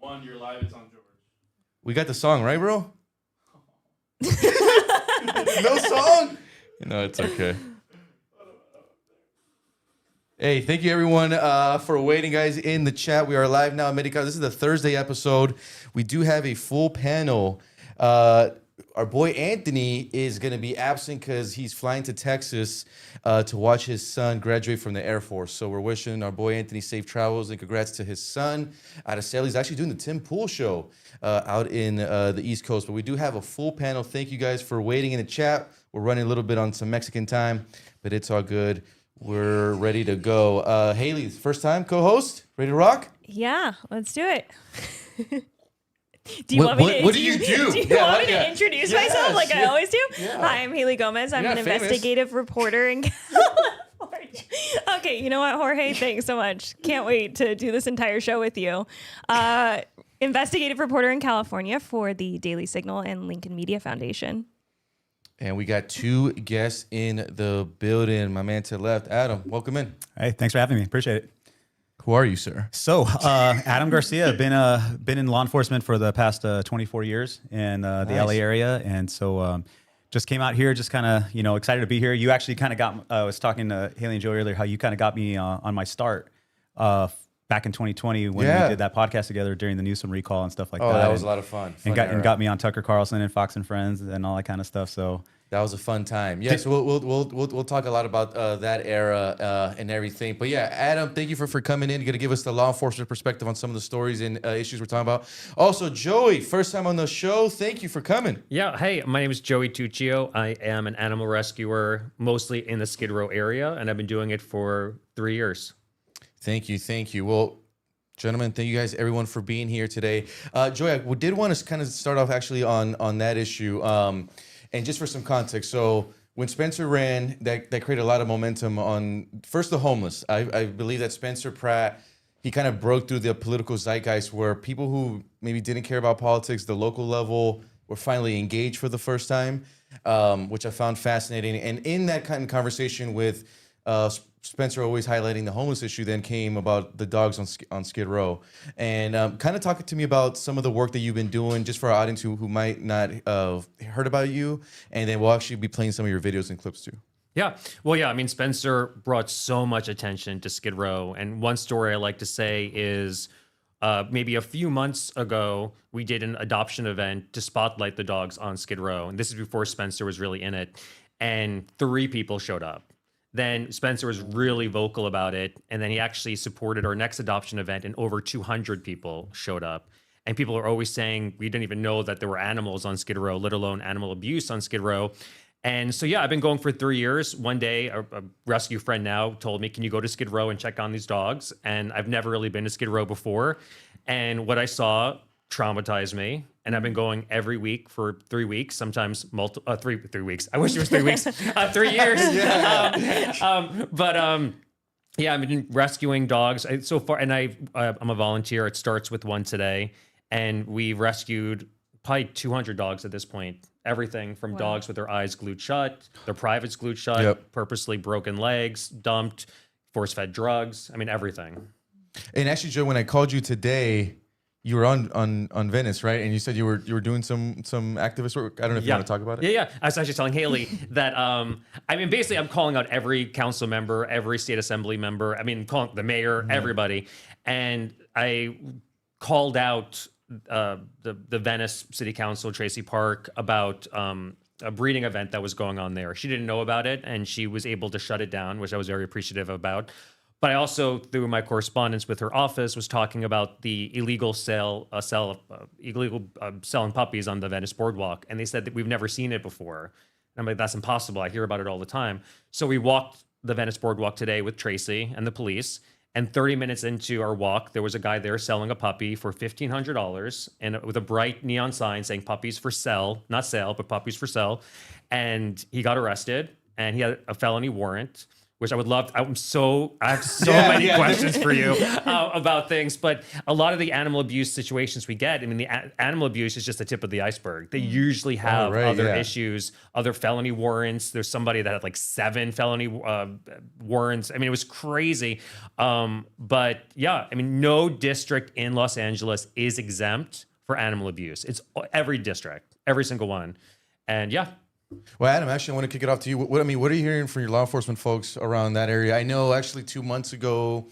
One, you're live. It's on George. We got the song, right, bro? No song? No, it's okay. Hey, thank you everyone for waiting, guys, in the chat. We are live now, Americanos. This is the Thursday episode. We do have a full panel. Our boy Anthony is going to be absent because he's flying to Texas to watch his son graduate from the Air Force. So we're wishing our boy Anthony safe travels and congrats to his son out of Salem. He's actually doing the Tim Pool show out in the East Coast. But we do have a full panel. Thank you guys for waiting in the chat. We're running a little bit on some Mexican time, but it's all good. We're ready to go. Haley, first time co-host, ready to rock? Yeah, let's do it. Do you want me to introduce myself like I always do? Yeah. Hi, I'm Haley Gomez. I'm an investigative reporter in California. Okay, you know what, Jorge? Thanks so much. Can't wait to do this entire show with you. Investigative reporter in California for the Daily Signal and Lincoln Media Foundation. And we got two guests in the building. My man to the left, Adam, welcome in. Hey, thanks for having me. Appreciate it. Who are you, sir? So, Adam Garcia, been in law enforcement for the past 24 years in the LA area, and so just came out here, just kind of excited to be here. You actually kind of got. I was talking to Haley and Joey earlier how you kind of got me on my start back in 2020 when we did that podcast together during the Newsom recall and stuff like that. Oh, that was a lot of fun. And got me on Tucker Carlson and Fox and Friends and all that kind of stuff. So. That was a fun time. Yeah, so we'll talk a lot about that era and everything. But yeah, Adam, thank you for coming in. You're going to give us the law enforcement perspective on some of the stories and issues we're talking about. Also, Joey, first time on the show. Thank you for coming. Yeah, hey, my name is Joey Tuccio. I am an animal rescuer, mostly in the Skid Row area, and I've been doing it for 3 years. Thank you. Well, gentlemen, thank you guys, everyone, for being here today. Joey, I did want to kind of start off actually on that issue. And just for some context, so when Spencer ran, that created a lot of momentum on, first, the homeless. I believe that Spencer Pratt, he kind of broke through the political zeitgeist where people who maybe didn't care about politics, the local level, were finally engaged for the first time, which I found fascinating. And in that kind of conversation with Spencer always highlighting the homeless issue, then came about the dogs on Skid Row. And kind of talking to me about some of the work that you've been doing, just for our audience who might not have heard about you. And then we'll actually be playing some of your videos and clips too. Yeah. Well, yeah, I mean, Spencer brought so much attention to Skid Row. And one story I like to say is maybe a few months ago, we did an adoption event to spotlight the dogs on Skid Row. And this is before Spencer was really in it. And 3 people showed up. Then Spencer was really vocal about it, and then he actually supported our next adoption event, and over 200 people showed up. And people are always saying we didn't even know that there were animals on Skid Row, let alone animal abuse on Skid Row. And so, yeah, I've been going for 3 years. One day, a rescue friend now told me, can you go to Skid Row and check on these dogs? And I've never really been to Skid Row before. And what I saw traumatized me. And I've been going every week for 3 weeks, sometimes 3 weeks. I wish it was 3 weeks, 3 years. Yeah, I've been rescuing dogs so far. And I'm a volunteer. It starts with one today. And we rescued probably 200 dogs at this point. Everything from dogs with their eyes glued shut, their privates glued shut, purposely broken legs, dumped, force-fed drugs. I mean, everything. And actually, Joe, when I called you today, you were on Venice, right? And you said you were doing some activist work. I don't know if you want to talk about it. Yeah. I was actually telling Haley that, I mean, basically I'm calling out every council member, every state assembly member. I mean, calling the mayor, everybody. And I called out the Venice City Council, Tracy Park, about a breeding event that was going on there. She didn't know about it, and she was able to shut it down, which I was very appreciative about. But I also, through my correspondence with her office, was talking about the illegal selling puppies on the Venice Boardwalk. And they said that we've never seen it before. And I'm like, that's impossible. I hear about it all the time. So we walked the Venice Boardwalk today with Tracy and the police. And 30 minutes into our walk, there was a guy there selling a puppy for $1,500 and with a bright neon sign saying puppies for sale, not sale, but puppies for sale. And he got arrested, and he had a felony warrant. which I would love. I have so many questions for you about things. But a lot of the animal abuse situations we get, I mean, the animal abuse is just the tip of the iceberg. They usually have other issues, other felony warrants. There's somebody that had like 7 felony warrants. I mean, it was crazy. But yeah, I mean, no district in Los Angeles is exempt for animal abuse. It's every district, every single one. And yeah. Well, Adam, actually, I want to kick it off to you. What are you hearing from your law enforcement folks around that area? I know actually 2 months ago,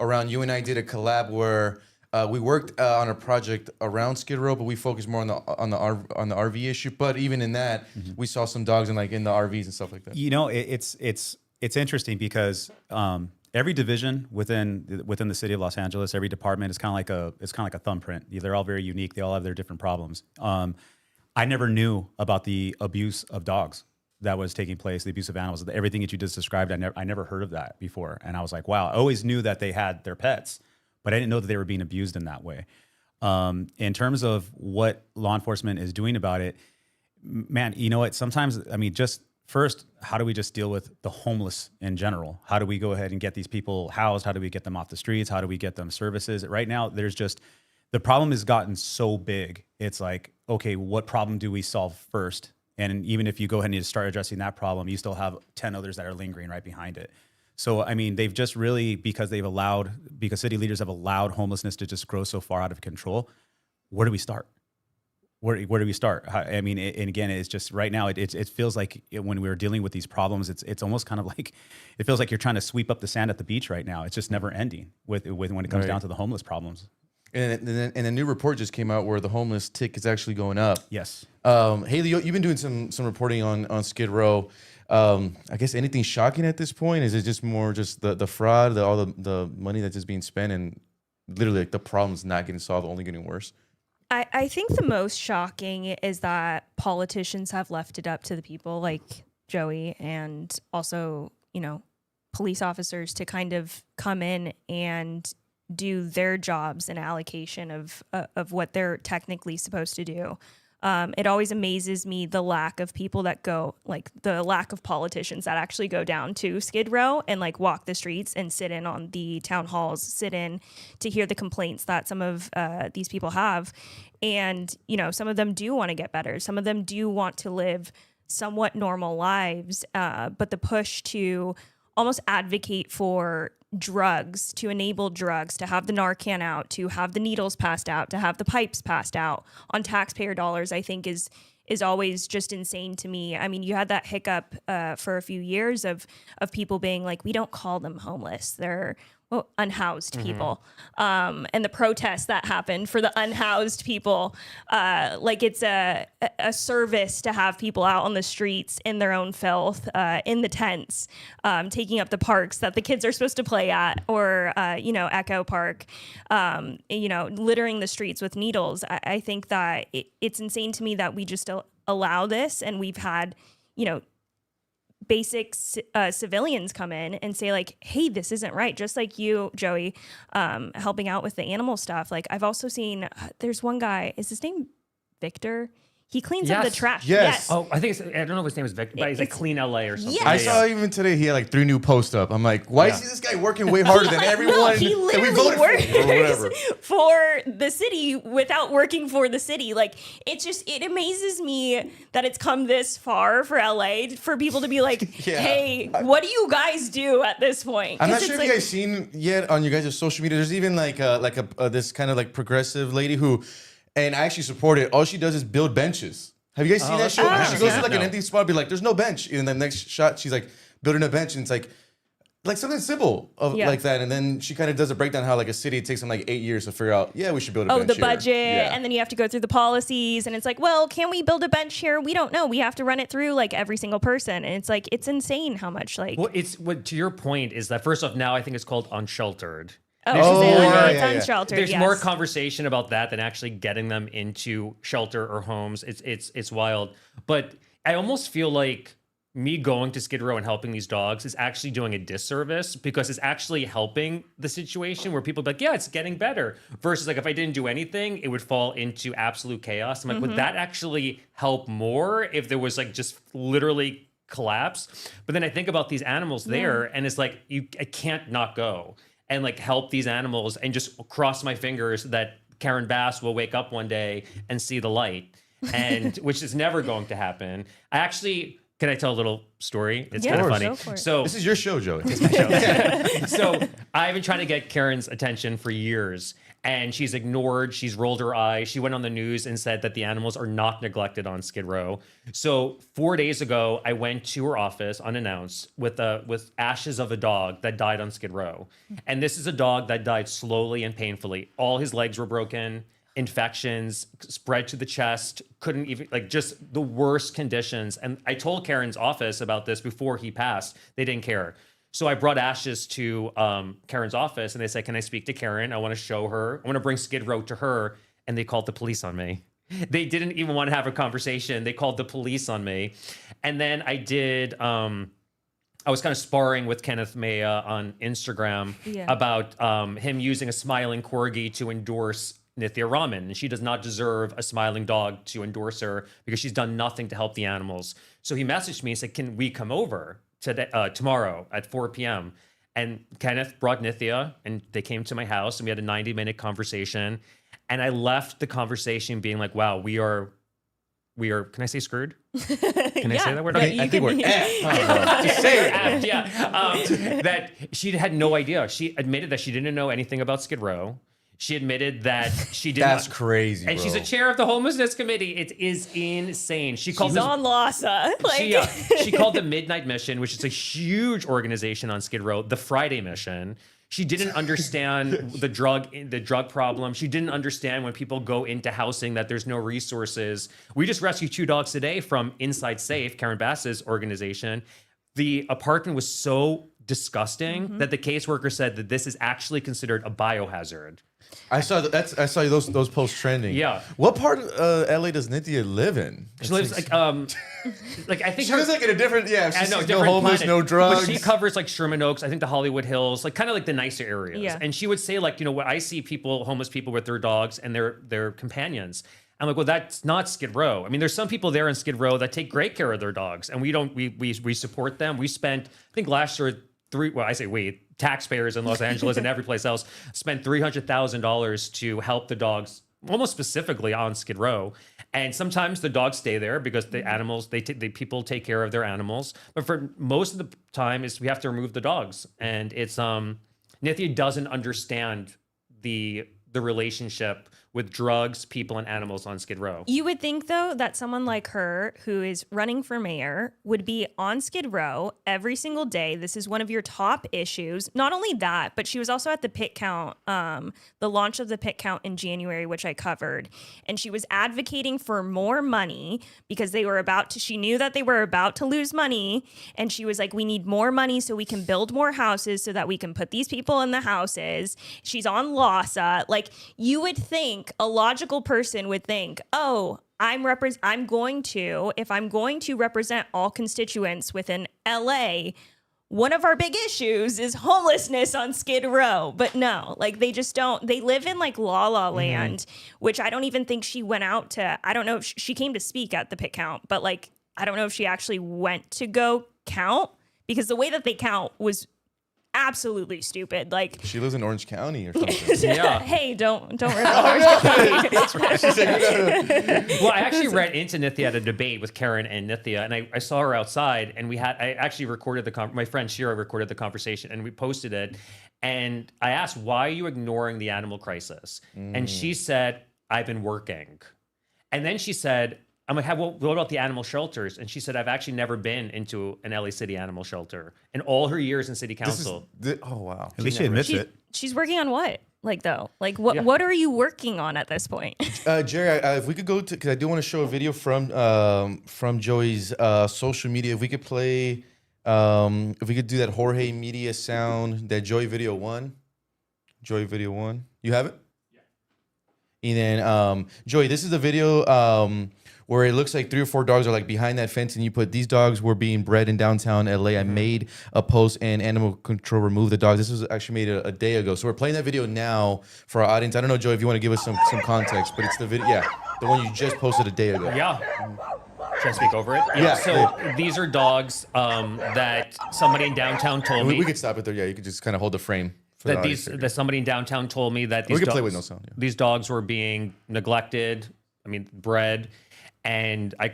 around you and I did a collab where we worked on a project around Skid Row, but we focused more on the RV issue. But even in that, we saw some dogs in the RVs and stuff like that. You know, it's interesting because every division within the city of Los Angeles, every department is kind of like a thumbprint. They're all very unique. They all have their different problems. I never knew about the abuse of dogs that was taking place, the abuse of animals, everything that you just described. I never heard of that before. And I was like, wow, I always knew that they had their pets, but I didn't know that they were being abused in that way. In terms of what law enforcement is doing about it, man, you know what? Sometimes, I mean, just first, how do we just deal with the homeless in general? How do we go ahead and get these people housed? How do we get them off the streets? How do we get them services? Right now, the problem has gotten so big. It's like, okay, what problem do we solve first? And even if you go ahead and start addressing that problem, you still have 10 others that are lingering right behind it. So, I mean, they've just really, because city leaders have allowed homelessness to just grow so far out of control, where do we start? Where do we start? I mean, and again, it's just right now, it feels like when we're dealing with these problems, it's almost kind of like, it feels like you're trying to sweep up the sand at the beach right now. It's just never ending with when it comes down to the homeless problems. And a new report just came out where the homeless tick is actually going up. Yes. Haley, you've been doing some reporting on Skid Row. I guess anything shocking at this point? Is it just more just the fraud, all the money that's just being spent, and literally like the problem's not getting solved, only getting worse? I think the most shocking is that politicians have left it up to the people like Joey and also, police officers to kind of come in and do their jobs and allocation of what they're technically supposed to do. It always amazes me the lack of people that go, like the lack of politicians that actually go down to Skid Row and like walk the streets and sit in on the town halls, sit in to hear the complaints that some of these people have. And, some of them do want to get better. Some of them do want to live somewhat normal lives. But the push to almost advocate for drugs, to enable drugs, to have the Narcan out, to have the needles passed out, to have the pipes passed out on taxpayer dollars, I think is always just insane to me. I mean, you had that hiccup for a few years of people being like, we don't call them homeless. They're unhoused people. And the protests that happened for the unhoused people, like it's a service to have people out on the streets in their own filth, in the tents, taking up the parks that the kids are supposed to play at, or, Echo Park, littering the streets with needles. I think that it's insane to me that we just allow this, and we've had, basic civilians come in and say like, hey, this isn't right. Just like you, Joey, helping out with the animal stuff. Like I've also seen, there's one guy, is his name Victor? He cleans up the trash. Yes. Oh, I think I don't know if his name is Victor, but he's like Clean LA or something. Yes. I saw even today he had like 3 new posts up. I'm like, why is this guy working way harder than everyone He that we literally voted for or whatever? works for the city without working for the city. Like it amazes me that it's come this far for LA for people to be like, hey, what do you guys do at this point? I'm not sure if you guys seen yet on your guys' social media. There's even like this kind of like progressive lady who, and I actually support it. All she does is build benches. Have you guys seen that shit? She goes to like an empty spot, be like, "There's no bench," and then the next shot, she's like building a bench, and it's like something simple like that. And then she kind of does a breakdown how like a city, it takes them like 8 years to figure out, we should build a bench the here. budget, and then you have to go through the policies, and it's like, well, can we build a bench here? We don't know. We have to run it through like every single person, and it's like it's insane how much like. Well, to your point is that first off, now I think it's called unsheltered. It's unsheltered. There's more conversation about that than actually getting them into shelter or homes. It's wild. But I almost feel like me going to Skid Row and helping these dogs is actually doing a disservice, because it's actually helping the situation where people be like, yeah, it's getting better. Versus like if I didn't do anything, it would fall into absolute chaos. I'm like, would that actually help more if there was like just literally collapse. But then I think about these animals there, and it's like I can't not go and like help these animals and just cross my fingers that Karen Bass will wake up one day and see the light, and which is never going to happen. Can I tell a little story? It's kind of funny. So this is your show, Joey. It's my show. So I've been trying to get Karen's attention for years, and she's ignored. She's rolled her eye. She went on the news and said that the animals are not neglected on Skid Row. So 4 days ago, I went to her office unannounced with ashes of a dog that died on Skid Row. And this is a dog that died slowly and painfully. All his legs were broken. Infections spread to the chest, couldn't even, like, just the worst conditions. And I told Karen's office about this before he passed. They didn't care. So I brought ashes to Karen's office, and they said, can I speak to Karen? I want to show her. I want to bring Skid Row to her. And they called the police on me. They didn't even want to have a conversation. They called the police on me. And then I did... I was kind of sparring with Kenneth Maya on Instagram about him using a smiling corgi to endorse Nithya Raman, and she does not deserve a smiling dog to endorse her because she's done nothing to help the animals. So he messaged me and said, can we come over today, tomorrow at 4 p.m.? And Kenneth brought Nithya, and they came to my house, and we had a 90-minute conversation. And I left the conversation being like, wow, we are, can I say screwed? Can I say that word? Okay, I think we're just say it. That she had no idea. She admitted that she didn't know anything about Skid Row. She admitted that she didn't. That's crazy, and bro. she's a chair of the homelessness committee. It is insane. She's on LASA. She called the Midnight Mission, which is a huge organization on Skid Row, the Friday Mission. She didn't understand the drug problem. She didn't understand when people go into housing that there's no resources. We just rescued 2 dogs today from Inside Safe, Karen Bass's organization. The apartment was so disgusting that the caseworker said that this is actually considered a biohazard. I saw those posts trending. Yeah. What part of LA does Nithya live in? She lives like I think she lives like in a different different no homeless, planet. no drugs. But she covers like Sherman Oaks, I think the Hollywood Hills, like kind of like the nicer areas. Yeah. And she would say like, when I see homeless people with their dogs and their companions, I'm like, well, that's not Skid Row. I mean, there's some people there in Skid Row that take great care of their dogs, and we support them. We spent, I think last year, taxpayers in Los Angeles and every place else spent $300,000 to help the dogs, almost specifically on Skid Row. And sometimes the dogs stay there because the animals, the people take care of their animals. But for most of the time, we have to remove the dogs. And it's Nithya doesn't understand the relationship with drugs, people, and animals on Skid Row. You would think, though, that someone like her, who is running for mayor, would be on Skid Row every single day. This is one of your top issues. Not only that, but she was also at the pit count, the launch of the pit count in January, which I covered. And she was advocating for more money because she knew that they were about to lose money. And she was like, we need more money so we can build more houses so that we can put these people in the houses. She's on LASA. Like, you would think, a logical person would think, oh, if I'm going to represent all constituents within LA, one of our big issues is homelessness on Skid Row. But no, like they just don't. They live in like La La Land, which I don't even think she went out to. I don't know if she came to speak at the pit count, but like I don't know if she actually went to go count, because the way that they count was absolutely stupid. Like, she lives in Orange County or something. Yeah. Hey, don't rip on Orange County. That's right. She said, well, I actually ran into Nithya at a debate with Karen and Nithya, and I saw her outside, and I actually recorded my friend Shira recorded the conversation, and we posted it. And I asked, why are you ignoring the animal crisis? And she said, I've been working. And then she said, I'm like, well, what about the animal shelters? And she said, I've actually never been into an LA City animal shelter in all her years in city council. Oh, wow. At least she admits it. She's working on what? Like, though? Like, what are you working on at this point? Jerry, if we could go to, because I do want to show a video from Joey's social media. If we could play, if we could do that Horrid media sound, that Joey video 1. Joey video 1. You have it? Yeah. And then, Joey, this is the video where it looks like 3 or 4 dogs are like behind that fence, and you put these dogs were being bred in downtown LA. I made a post, and animal control removed the dogs. This was actually made a day ago. So we're playing that video now for our audience. I don't know, Joey, if you want to give us some context, but it's the video, the one you just posted a day ago. Yeah. Should I speak over it? Yeah. So these are dogs that somebody in downtown told me. We could stop it there. Yeah, you could just kind of hold the frame. For that the these audience. that somebody in downtown told me that these We could dogs, play with no sound, yeah. these dogs were being neglected. I mean, bred. And I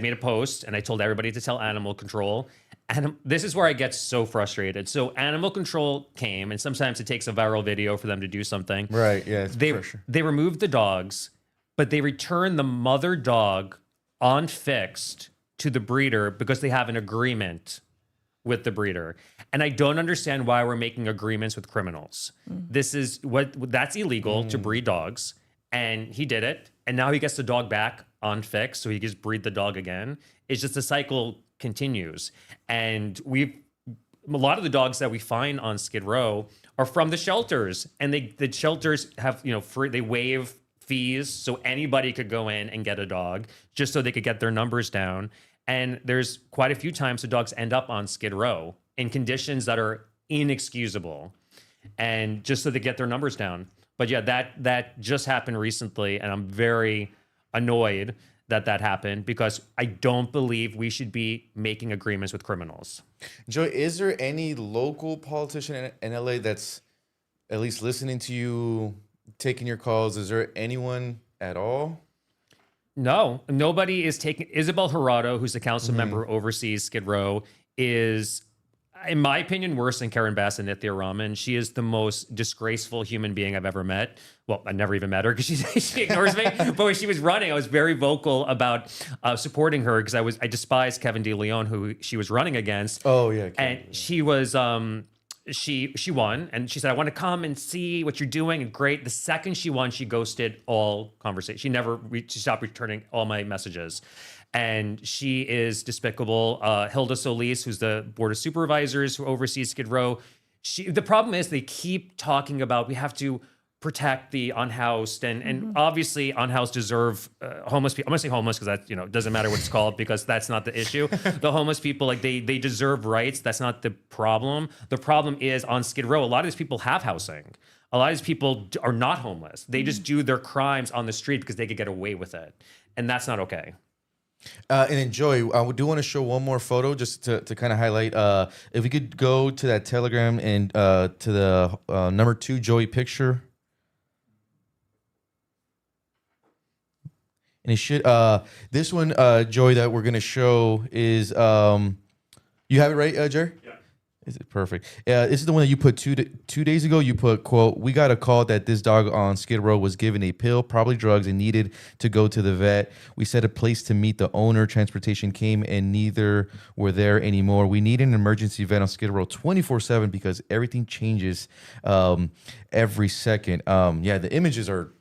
made a post, and I told everybody to tell animal control. And this is where I get so frustrated. So animal control came, and sometimes it takes a viral video for them to do something. Right. Yeah. It's They pressure. they removed the dogs, but they returned the mother dog unfixed to the breeder because they have an agreement with the breeder. And I don't understand why we're making agreements with criminals. That's illegal to breed dogs. And he did it. And now he gets the dog back unfixed. So he just breed the dog again. It's just the cycle continues. And a lot of the dogs that we find on Skid Row are from the shelters. And the shelters have, free, they waive fees. So anybody could go in and get a dog just so they could get their numbers down. And there's quite a few times the dogs end up on Skid Row in conditions that are inexcusable, and just so they get their numbers down. But yeah, that just happened recently, and I'm very annoyed that happened because I don't believe we should be making agreements with criminals. Joey, is there any local politician in LA that's at least listening to you, taking your calls? Is there anyone at all? No, nobody is taking. Isabel Jurado, who's the council member who oversees Skid Row, is, in my opinion, worse than Karen Bass and Nithya Raman. She is the most disgraceful human being I've ever met. Well, I never even met her because she ignores me. But when she was running, I was very vocal about supporting her because I despised Kevin De Leon, who she was running against. Oh yeah, And she was she won, and she said, I want to come and see what you're doing. And great. The second she won, she ghosted all conversation. She stopped returning all my messages. And she is despicable. Hilda Solis, who's the board of supervisors who oversees Skid Row. The problem is they keep talking about we have to protect the unhoused, and obviously unhoused deserve homeless people. I'm gonna say homeless because that it doesn't matter what it's called because that's not the issue. The homeless people, like they deserve rights. That's not the problem. The problem is on Skid Row, a lot of these people have housing. A lot of these people are not homeless. They just do their crimes on the street because they could get away with it, and that's not okay. And then Joey, I do want to show one more photo just to kind of highlight. If we could go to that Telegram and to the number 2 Joey picture. And it should, this one, Joey, that we're going to show is, you have it right, Jerry? Yeah. Is it perfect? This is the one that you put 2 days ago. You put, quote, we got a call that this dog on Skid Row was given a pill, probably drugs, and needed to go to the vet. We set a place to meet the owner. Transportation came and neither were there anymore. We need an emergency vet on Skid Row 24/7 because everything changes every second. Yeah, the images are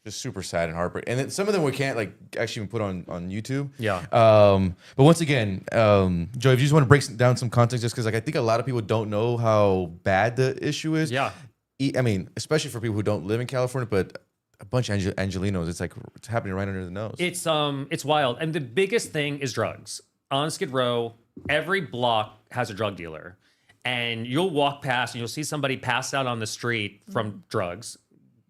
just super sad and heartbreaking. And then some of them we can't actually even put on YouTube. Yeah. But once again, Joey, if you just want to break down some context, just because I think a lot of people don't know how bad the issue is. Yeah. I mean, especially for people who don't live in California, but a bunch of Angelinos, it's happening right under the nose. It's wild. And the biggest thing is drugs. On Skid Row, every block has a drug dealer. And you'll walk past and you'll see somebody passed out on the street from drugs,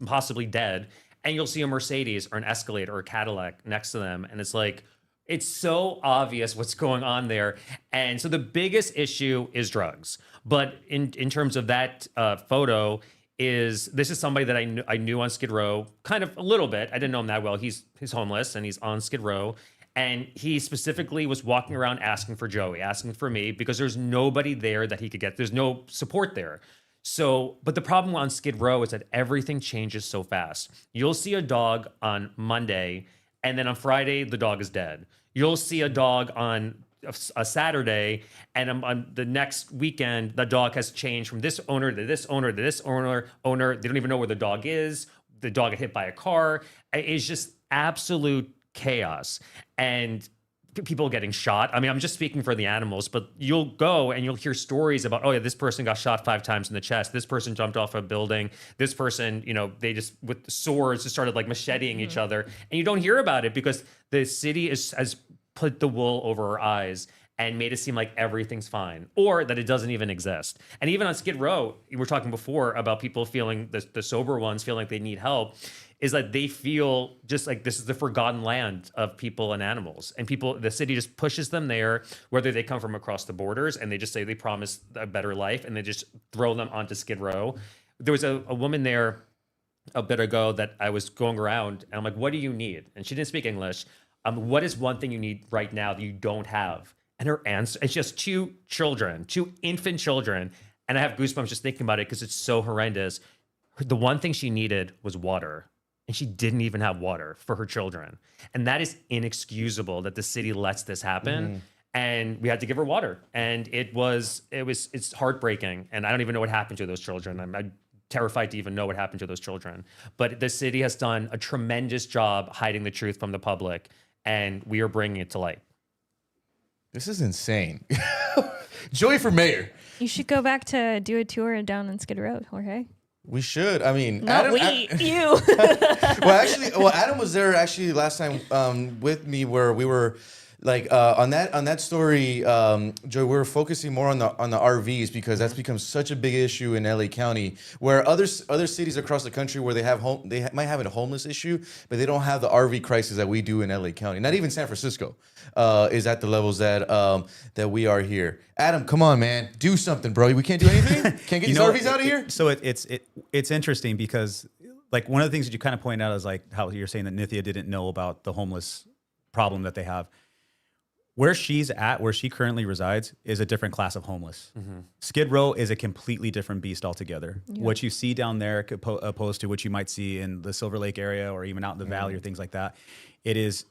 possibly dead. And you'll see a Mercedes or an Escalade or a Cadillac next to them. And it's so obvious what's going on there. And so the biggest issue is drugs. But in terms of that photo, this is somebody that I knew on Skid Row, kind of a little bit. I didn't know him that well. He's homeless and he's on Skid Row. And he specifically was walking around asking for Joey, asking for me, because there's nobody there that he could get. There's no support there. So, but the problem on Skid Row is that everything changes so fast. You'll see a dog on Monday, and then on Friday, the dog is dead. You'll see a dog on a Saturday, and on the next weekend, the dog has changed from this owner to this owner to this owner. They don't even know where the dog is. The dog got hit by a car. It's just absolute chaos. And people getting shot. I mean, I'm just speaking for the animals, but you'll go and you'll hear stories about, oh yeah, this person got shot 5 times in the chest. This person jumped off a building. This person, they just with swords just started macheting each other. And you don't hear about it because the city has put the wool over our eyes and made it seem like everything's fine or that it doesn't even exist. And even on Skid Row, we were talking before about people feeling, the sober ones feeling like they need help. is that they feel just like this is the forgotten land of people and animals. And the city just pushes them there, whether they come from across the borders and they just say they promise a better life and they just throw them onto Skid Row. There was a woman there a bit ago that I was going around and I'm like, what do you need? And she didn't speak English. What is one thing you need right now that you don't have? And her answer, it's just two infant children. And I have goosebumps just thinking about it because it's so horrendous. The one thing she needed was water. And she didn't even have water for her children. And that is inexcusable that the city lets this happen. And we had to give her water. And it's heartbreaking. And I don't even know what happened to those children. I'm terrified to even know what happened to those children. But the city has done a tremendous job hiding the truth from the public. And we are bringing it to light. This is insane. Joey for mayor. You should go back to do a tour down on Skid Row, Jorge. We should. I mean, Not Adam, you. well, Adam was there actually last time with me where we were like on that story, Joey. We were focusing more on the RVs because that's become such a big issue in LA County, where other cities across the country where they might have a homeless issue, but they don't have the RV crisis that we do in LA County. Not even San Francisco is at the levels that we are here. Adam, come on, man, do something, bro. We can't do anything. Can't get these RVs out of here. So it's interesting because like one of the things that you kind of point out is like how you're saying that Nithya didn't know about the homeless problem that they have. Where she's at, where she currently resides, is a different class of homeless. Skid Row is a completely different beast altogether. Yeah. What you see down there, opposed to what you might see in the Silver Lake area or even out in the valley or things like that, it is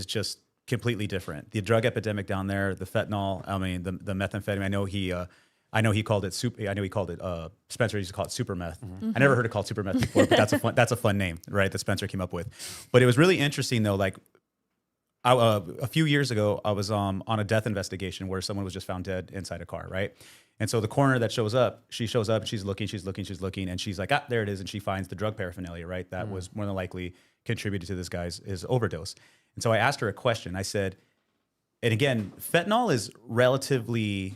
just completely different. The drug epidemic down there, the fentanyl, I mean, the methamphetamine. I know he called it Spencer used to call it super meth. I never heard it called super meth before, but that's a fun name, right? That Spencer came up with. But it was really interesting though, like. A few years ago, I was on a death investigation where someone was just found dead inside a car, right? And so the coroner that shows up and she's looking, and she's like, there it is, and she finds the drug paraphernalia, right? That was more than likely contributed to this guy's overdose. And so I asked her a question. I said, and again, fentanyl is relatively,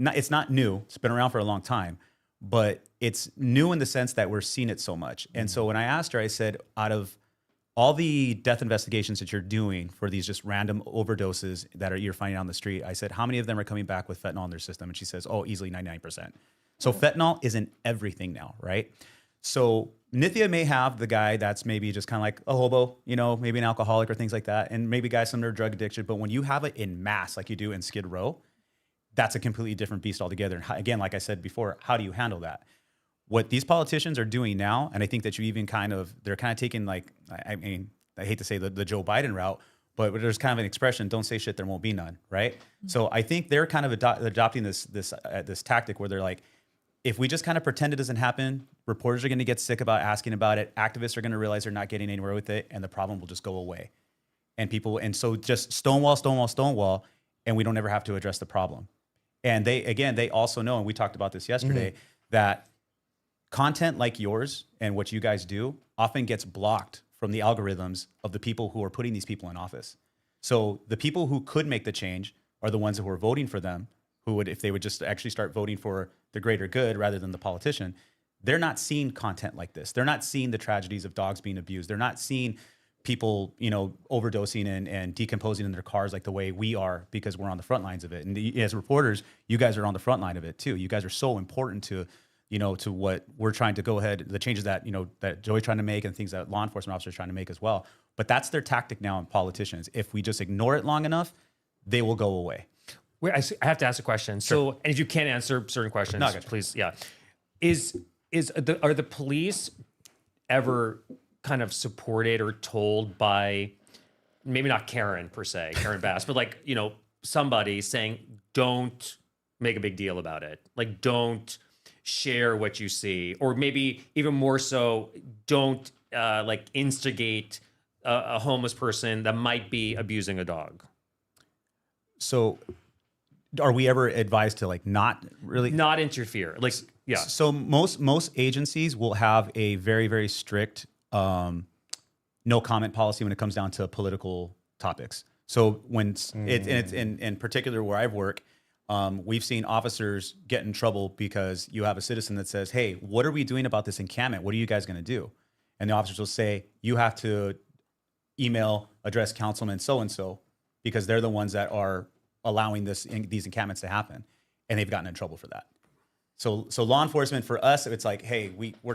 it's not new. It's been around for a long time, but it's new in the sense that we're seeing it so much. And so when I asked her, I said, out of all the death investigations that you're doing for these just random overdoses that you're finding on the street, I said, how many of them are coming back with fentanyl in their system? And she says, easily 99%. So fentanyl is in everything now, right? So Nithya may have the guy that's maybe just kind of like a hobo, maybe an alcoholic or things like that, and maybe guys under drug addiction. But when you have it in mass, like you do in Skid Row, that's a completely different beast altogether. And again, like I said before, how do you handle that? What these politicians are doing now, and I think that they're kind of taking like, I mean, I hate to say the Joe Biden route, but there's kind of an expression, don't say shit, there won't be none, right? Mm-hmm. So I think they're kind of adopting this tactic where they're like, if we just kind of pretend it doesn't happen, reporters are going to get sick about asking about it, activists are going to realize they're not getting anywhere with it, and the problem will just go away. And so just stonewall, and we don't ever have to address the problem. And they also know, and we talked about this yesterday, that content like yours and what you guys do often gets blocked from the algorithms of the people who are putting these people in office. So the people who could make the change are the ones who are voting for them, who would, if they would just actually start voting for the greater good rather than the politician, they're not seeing content like this. They're not seeing the tragedies of dogs being abused. They're not seeing people, overdosing and decomposing in their cars like the way we are, because we're on the front lines of it. And as reporters, you guys are on the front line of it too. You guys are so important to what we're trying to go ahead, the changes that, that Joey's trying to make and things that law enforcement officers are trying to make as well. But that's their tactic now in politicians. If we just ignore it long enough, they will go away. Wait, I have to ask a question. Sure. So, and if you can't answer certain questions, please, yeah. Are the police ever kind of supported or told by, maybe not Karen per se, Karen Bass, but like, somebody saying, don't make a big deal about it. Like, don't share what you see, or maybe even more so, don't instigate a homeless person that might be abusing a dog. So are we ever advised to not interfere? Like, yeah. So most agencies will have a very, very strict no comment policy when it comes down to political topics. So when it's in particular where I work, we've seen officers get in trouble because you have a citizen that says, hey, what are we doing about this encampment? What are you guys going to do? and the officers will say, you have to email address councilman so-and-so because they're the ones that are allowing these encampments to happen. And they've gotten in trouble for that. So law enforcement for us, it's like, hey, we're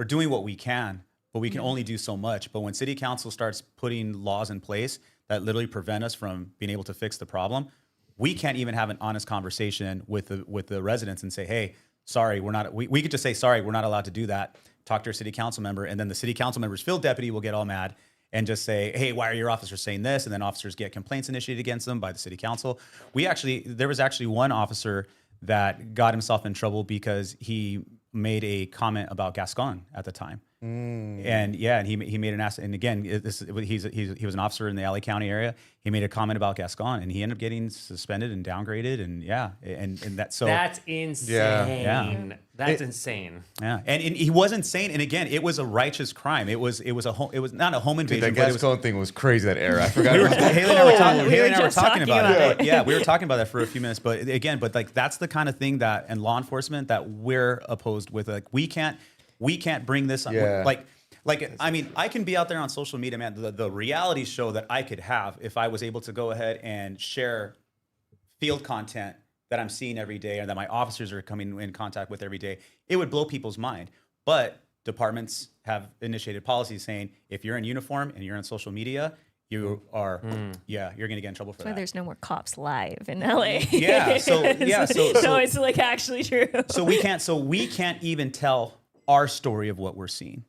doing what we can, but we can only do so much. But when city council starts putting laws in place that literally prevent us from being able to fix the problem, we can't even have an honest conversation with the residents and say, hey, sorry, we could just say, sorry, we're not allowed to do that. Talk to your city council member. And then the city council member's field deputy will get all mad and just say, hey, why are your officers saying this? And then officers get complaints initiated against them by the city council. There was actually one officer that got himself in trouble because he made a comment about Gascon at the time. And he made an ass. And again, he was an officer in the LA County area. He made a comment about Gascon, and he ended up getting suspended and downgraded. And that's insane. Yeah. That's insane. Yeah, and he wasn't sane. And again, it was a righteous crime. It was not a home invasion. That Gascon thing was crazy. That era, I forgot. Haley and I were talking about it. Yeah, we were talking about that for a few minutes. But again, like that's the kind of thing that in law enforcement that we're opposed with. Like we can't bring this up. I mean, I can be out there on social media, man. The reality show that I could have if I was able to go ahead and share field content that I'm seeing every day and that my officers are coming in contact with every day, it would blow people's mind. But departments have initiated policies saying if you're in uniform and you're on social media, you are, you're going to get in trouble for that. That's why there's no more cops live in LA. So it's like actually true. So we can't even tell our story of what we're seeing,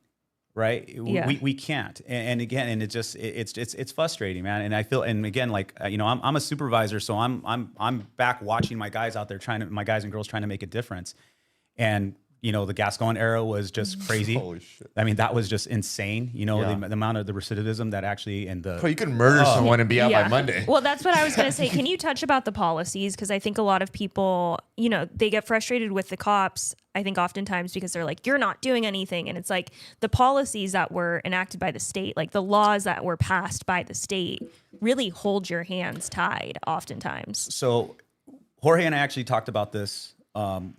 right? Yeah. We can't. And again, and it's frustrating, man. And I feel, and again, like I'm a supervisor, so I'm back watching my guys out there my guys and girls trying to make a difference. And the Gascon era was just crazy. Holy shit! I mean, that was just insane. The amount of the recidivism that actually you could murder someone and be out by Monday. Well, that's what I was going to say. Can you touch about the policies? Because I think a lot of people, they get frustrated with the cops. I think oftentimes because they're like, you're not doing anything. And it's like the policies that were enacted by the state, like the laws that were passed by the state really hold your hands tied oftentimes. So Jorge and I actually talked about this 5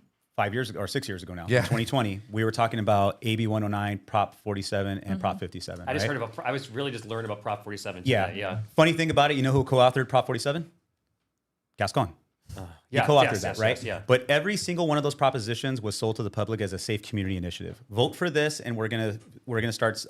years ago or 6 years ago now. Yeah. 2020. We were talking about AB 109, Prop 47, and Prop 57. I was really just learning about Prop 47 today. Yeah. Funny thing about it, you know who co-authored Prop 47? Gascon. He co-authored that, right? Yeah. But every single one of those propositions was sold to the public as a safe community initiative. Vote for this, and we're gonna start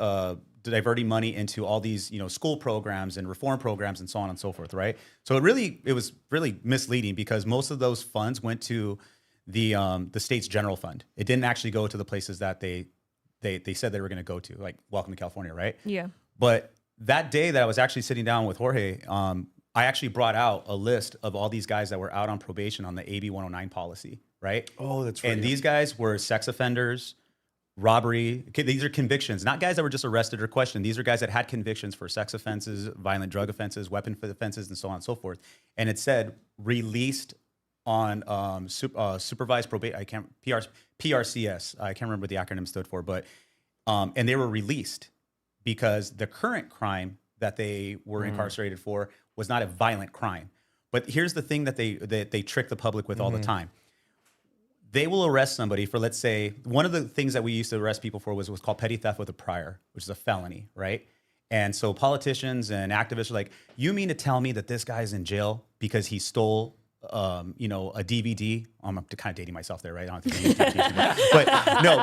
diverting money into all these school programs and reform programs and so on and so forth, right? So it was really misleading because most of those funds went to the state's general fund. It didn't actually go to the places that they said they were going to go to, like Welcome to California, right? Yeah. But that day that I was actually sitting down with Jorge, I actually brought out a list of all these guys that were out on probation on the AB 109 policy, right? Oh, that's right. And these guys were sex offenders, robbery. These are convictions, not guys that were just arrested or questioned. These are guys that had convictions for sex offenses, violent drug offenses, weapon offenses, and so on and so forth. And it said released on supervised probation. PRCS. I can't remember what the acronym stood for, but and they were released because the current crime that they were incarcerated for was not a violent crime. But here's the thing that they trick the public with all the time. They will arrest somebody for, let's say, one of the things that we used to arrest people for was called petty theft with a prior, which is a felony, right? And so politicians and activists are like, you mean to tell me that this guy's in jail because he stole a DVD? I'm kind of dating myself there, right? I don't think but no,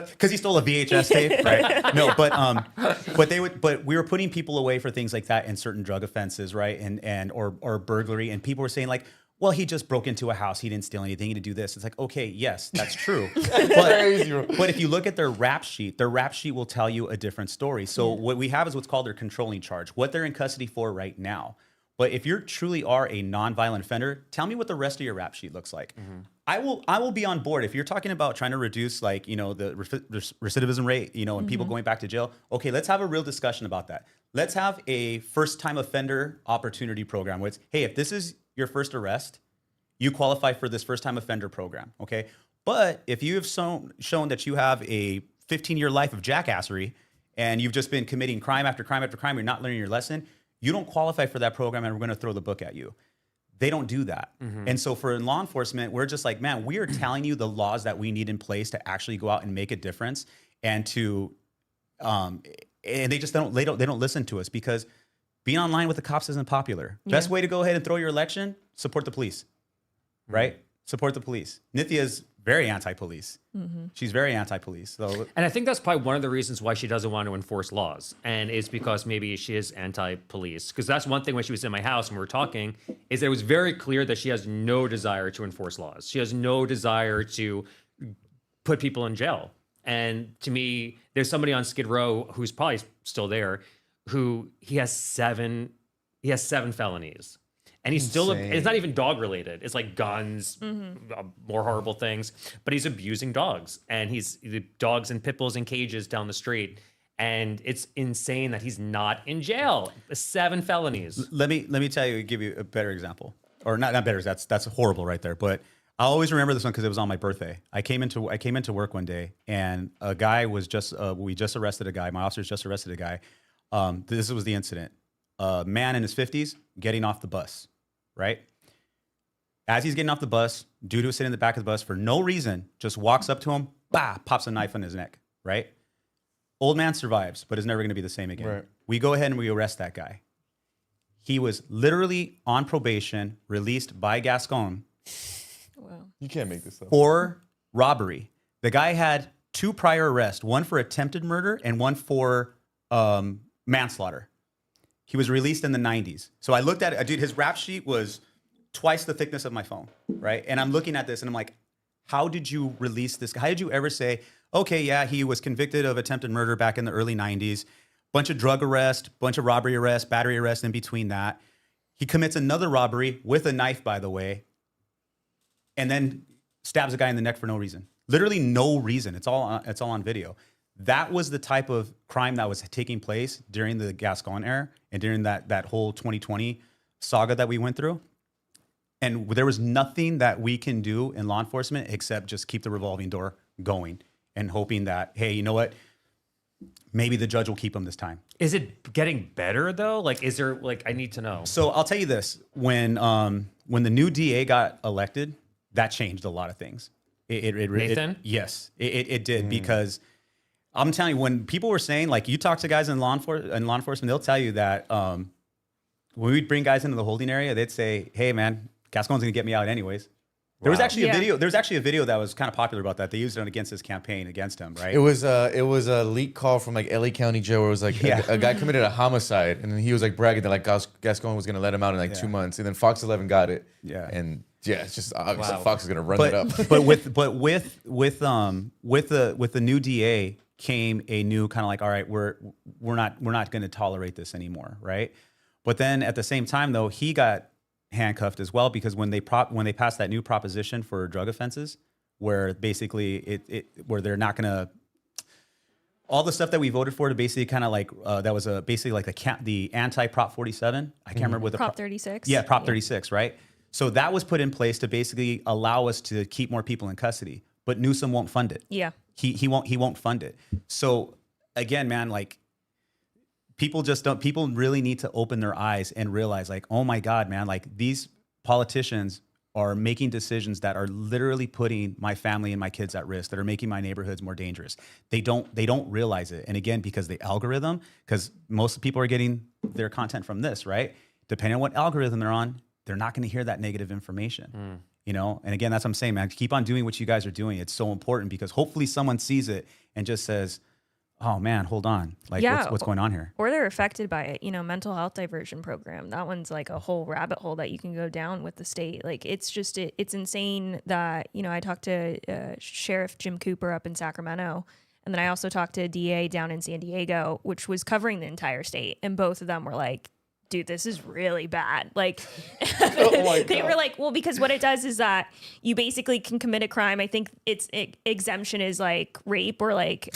because he stole a VHS tape, right? No, but we were putting people away for things like that and certain drug offenses, right? And or burglary, and people were saying like, well, he just broke into a house. He didn't steal anything. He didn't do this. It's like, okay, yes, that's true. But if you look at their rap sheet will tell you a different story. So what we have is what's called their controlling charge, what they're in custody for right now. But if you truly are a nonviolent offender, tell me what the rest of your rap sheet looks like. I will be on board. If you're talking about trying to reduce the recidivism rate, and people going back to jail, okay, let's have a real discussion about that. Let's have a first-time offender opportunity program where it's, hey, if this is your first arrest, you qualify for this first-time offender program, okay? But if you have shown that you have a 15-year life of jackassery and you've just been committing crime after crime after crime, you're not learning your lesson, you don't qualify for that program and we're going to throw the book at you. They don't do that. And so for law enforcement, we're just like, man, we are telling you the laws that we need in place to actually go out and make a difference. and and they just don't listen to us because being online with the cops isn't popular. Best way to go ahead and throw your election, support the police, right? Support the police. Nithya is very anti-police. She's very anti-police. And I think that's probably one of the reasons why she doesn't want to enforce laws. And it's because maybe she is anti-police. Because that's one thing when she was in my house and we were talking, is that it was very clear that she has no desire to enforce laws. She has no desire to put people in jail. And to me, there's somebody on Skid Row who's probably still there, who he has seven felonies. And he's still, it's not even dog related. It's like guns, more horrible things, but he's abusing dogs, and he's dogs and pit bulls in cages down the street. And it's insane that he's not in jail. 7 felonies. Let me tell you, give you a better example, or not better. That's horrible right there. But I always remember this one because it was on my birthday. I came into work one day, and a guy was we just arrested a guy. My officers just arrested a guy. This was the incident. A man in his 50s getting off the bus. Right? As he's getting off the bus, dude who's sitting in the back of the bus for no reason just walks up to him, pops a knife on his neck, right? Old man survives, but is never going to be the same again. Right. We go ahead and we arrest that guy. He was literally on probation, released by Gascon. Wow. You can't make this up. For robbery. The guy had 2 prior arrests, one for attempted murder and one for manslaughter. He was released in the 90s. So I looked at it, dude, his rap sheet was twice the thickness of my phone, right? And I'm looking at this and I'm like, how did you release this guy? How did you ever say, okay, yeah, he was convicted of attempted murder back in the early 90s, bunch of drug arrest, bunch of robbery arrest, battery arrest in between that. He commits another robbery with a knife, by the way, and then stabs a guy in the neck for no reason. Literally no reason. It's all on video. That was the type of crime that was taking place during the Gascon era and during that whole 2020 saga that we went through. And there was nothing that we can do in law enforcement except just keep the revolving door going and hoping that, hey, you know what? Maybe the judge will keep him this time. Is it getting better though? Like, is there I need to know. So I'll tell you this: when the new DA got elected, that changed a lot of things. Nathan? Yes, it did because. I'm telling you, when people were saying, like, you talk to guys in law enforcement, they'll tell you that when we'd bring guys into the holding area, they'd say, "Hey, man, Gascon's gonna get me out anyways." There was actually a video. There was actually a video that was kind of popular about that. They used it against his campaign against him, right? It was a leak call from like LA County jail where it was like a guy committed a homicide, and then he was like bragging that like Gascon was gonna let him out in like 2 months, and then Fox 11 got it. Yeah, and it's just obvious that Fox is gonna run it up. but with the new DA. Came a new kind of like, all right, we're not going to tolerate this anymore, right? But then at the same time, though, he got handcuffed as well because when they passed that new proposition for drug offenses, where basically where they're not going to all the stuff that we voted for to basically kind of like that was basically like the anti Prop 47. I can't remember what the Prop 36. Yeah, Prop 36, right? So that was put in place to basically allow us to keep more people in custody, but Newsom won't fund it. Yeah. He won't fund it. So again, man, like people really need to open their eyes and realize like, oh my God, man, like these politicians are making decisions that are literally putting my family and my kids at risk, that are making my neighborhoods more dangerous. They don't realize it. And again, because the algorithm, because most people are getting their content from this, right? Depending on what algorithm they're on, they're not going to hear that negative information. You know, and again, that's what I'm saying, man. Keep on doing what you guys are doing. It's so important because hopefully someone sees it and just says, "Oh man, hold on, like what's going on here?" Or they're affected by it. You know, mental health diversion program. That one's like a whole rabbit hole that you can go down with the state. Like it's just it's insane that I talked to Sheriff Jim Cooper up in Sacramento, and then I also talked to a DA down in San Diego, which was covering the entire state, and both of them were like, dude, this is really bad. Like, they were like, well, because what it does is that you basically can commit a crime. I think its exemption is like rape or like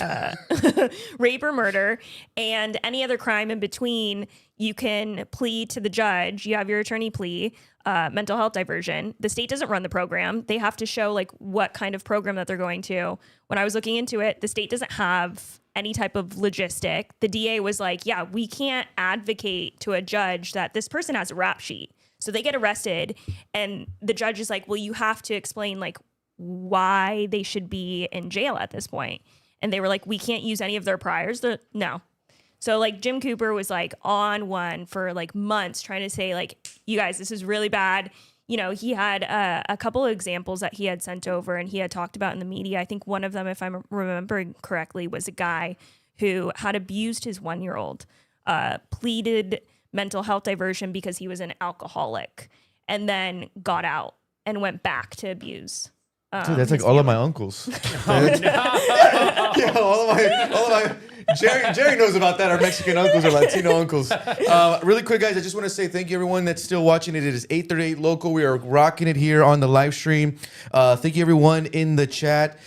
rape or murder, and any other crime in between. You can plead to the judge. You have your attorney plea, mental health diversion. The state doesn't run the program. They have to show like what kind of program that they're going to. When I was looking into it, the state doesn't have any type of logistic. The DA was like, yeah, we can't advocate to a judge that this person has a rap sheet. So they get arrested and the judge is like, well, you have to explain like why they should be in jail at this point. and they were like, we can't use any of their priors. No. So like Jim Cooper was like on one for like months trying to say like, you guys, this is really bad. You know, he had a couple of examples that he had sent over and he had talked about in the media. I think one of them, if I'm remembering correctly, was a guy who had abused his 1-year-old, pleaded mental health diversion because he was an alcoholic, and then got out and went back to abuse. Dude, that's like all of my uncles. Yeah, all of my Jerry knows about that. Our Mexican uncles, our Latino uncles. Really quick, guys, I just want to say thank you, everyone that's still watching it. It is 8:38 local. We are rocking it here on the live stream. Thank you, everyone in the chat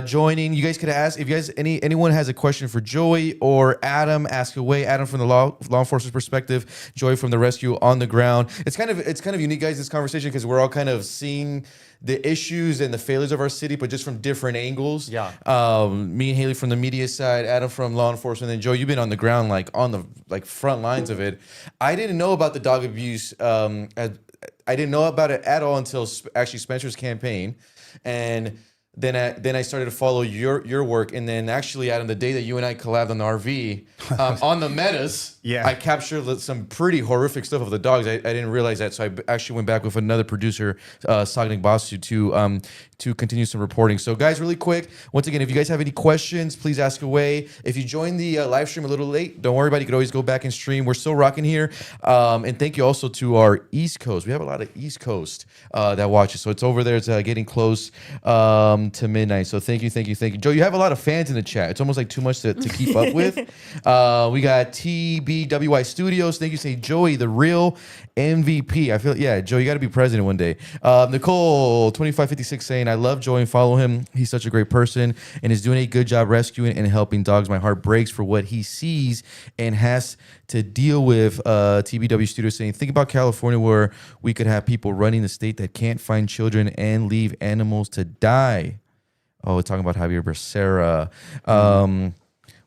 joining. You guys could ask if you guys anyone has a question for Joey or Adam. Ask away. Adam from the law enforcement perspective. Joey from the rescue on the ground. It's kind of unique, guys. This conversation because we're all kind of seeing the issues and the failures of our city, but just from different angles. Yeah. Me and Haley from the media side, Adam from law enforcement, and Joe, you've been on the ground, like on the front lines of it. I didn't know about the dog abuse. I didn't know about it at all until actually Spencer's campaign, and then I started to follow your work, and then actually, Adam, the day that you and I collabed on the RV, on the metas, I captured some pretty horrific stuff of the dogs. I didn't realize that, so I actually went back with another producer, Sagnik Basu, to continue some reporting. So, guys, really quick, once again, if you guys have any questions, please ask away. If you joined the live stream a little late, don't worry about it. You can always go back and stream. We're still rocking here, and thank you also to our East Coast. We have a lot of East Coast that watches, so it's over there. It's getting close to midnight. So thank you. Joe, you have a lot of fans in the chat. It's almost like too much to keep up with. We got TBWI Studios. Thank you. Say Joey, the real MVP. I feel, Joe, you got to be president one day. Nicole 2556 saying, I love Joey and follow him. He's such a great person and is doing a good job rescuing and helping dogs. My heart breaks for what he sees and has to deal with. TBW Studios saying, think about California where we could have people running the state that can't find children and leave animals to die. Oh, we're talking about Javier Becerra.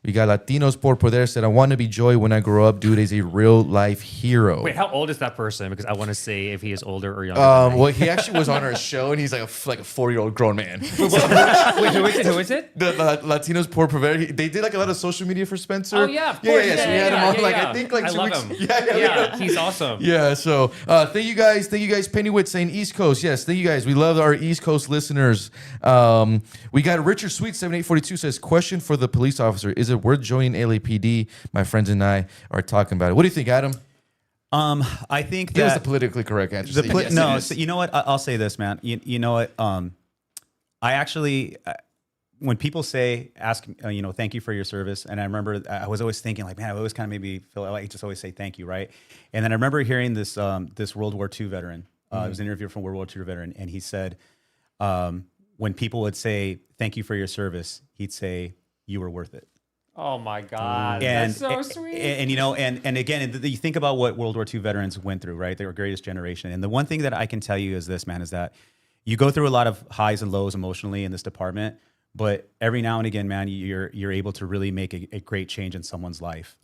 We got Latinos por Poder said, I want to be Joey when I grow up. Dude is a real life hero. Wait, how old is that person? Because I want to say if he is older or younger. Well, he actually was on our show, and he's like a 4-year-old grown man. Wait, who is it? The Latinos por Poder. They did like a lot of social media for Spencer. Oh yeah, of course. Yeah. So we had him on. I think I 2 love weeks. him. Yeah, he's awesome. Yeah. So thank you guys. Pennywit saying East Coast. Yes, thank you guys. We love our East Coast listeners. We got Richard Sweet 7842 says, question for the police officer: is it worth joining LAPD? My friends and I are talking about it. What do you think, Adam? I think That was that the politically correct answer. so you know what? I'll say this, man. You know what? I actually, when people say, ask, thank you for your service, and I remember I was always thinking, like, man, I always kind of made me feel like just always say thank you, right? And then I remember hearing this World War II veteran. It was an interview from World War II veteran, and he said, when people would say thank you for your service, he'd say, you were worth it. Oh my God, and, that's so sweet. And again, you think about what World War II veterans went through, right? They were greatest generation. And the one thing that I can tell you is this, man, is that you go through a lot of highs and lows emotionally in this department, but every now and again, man, you're able to really make a great change in someone's life.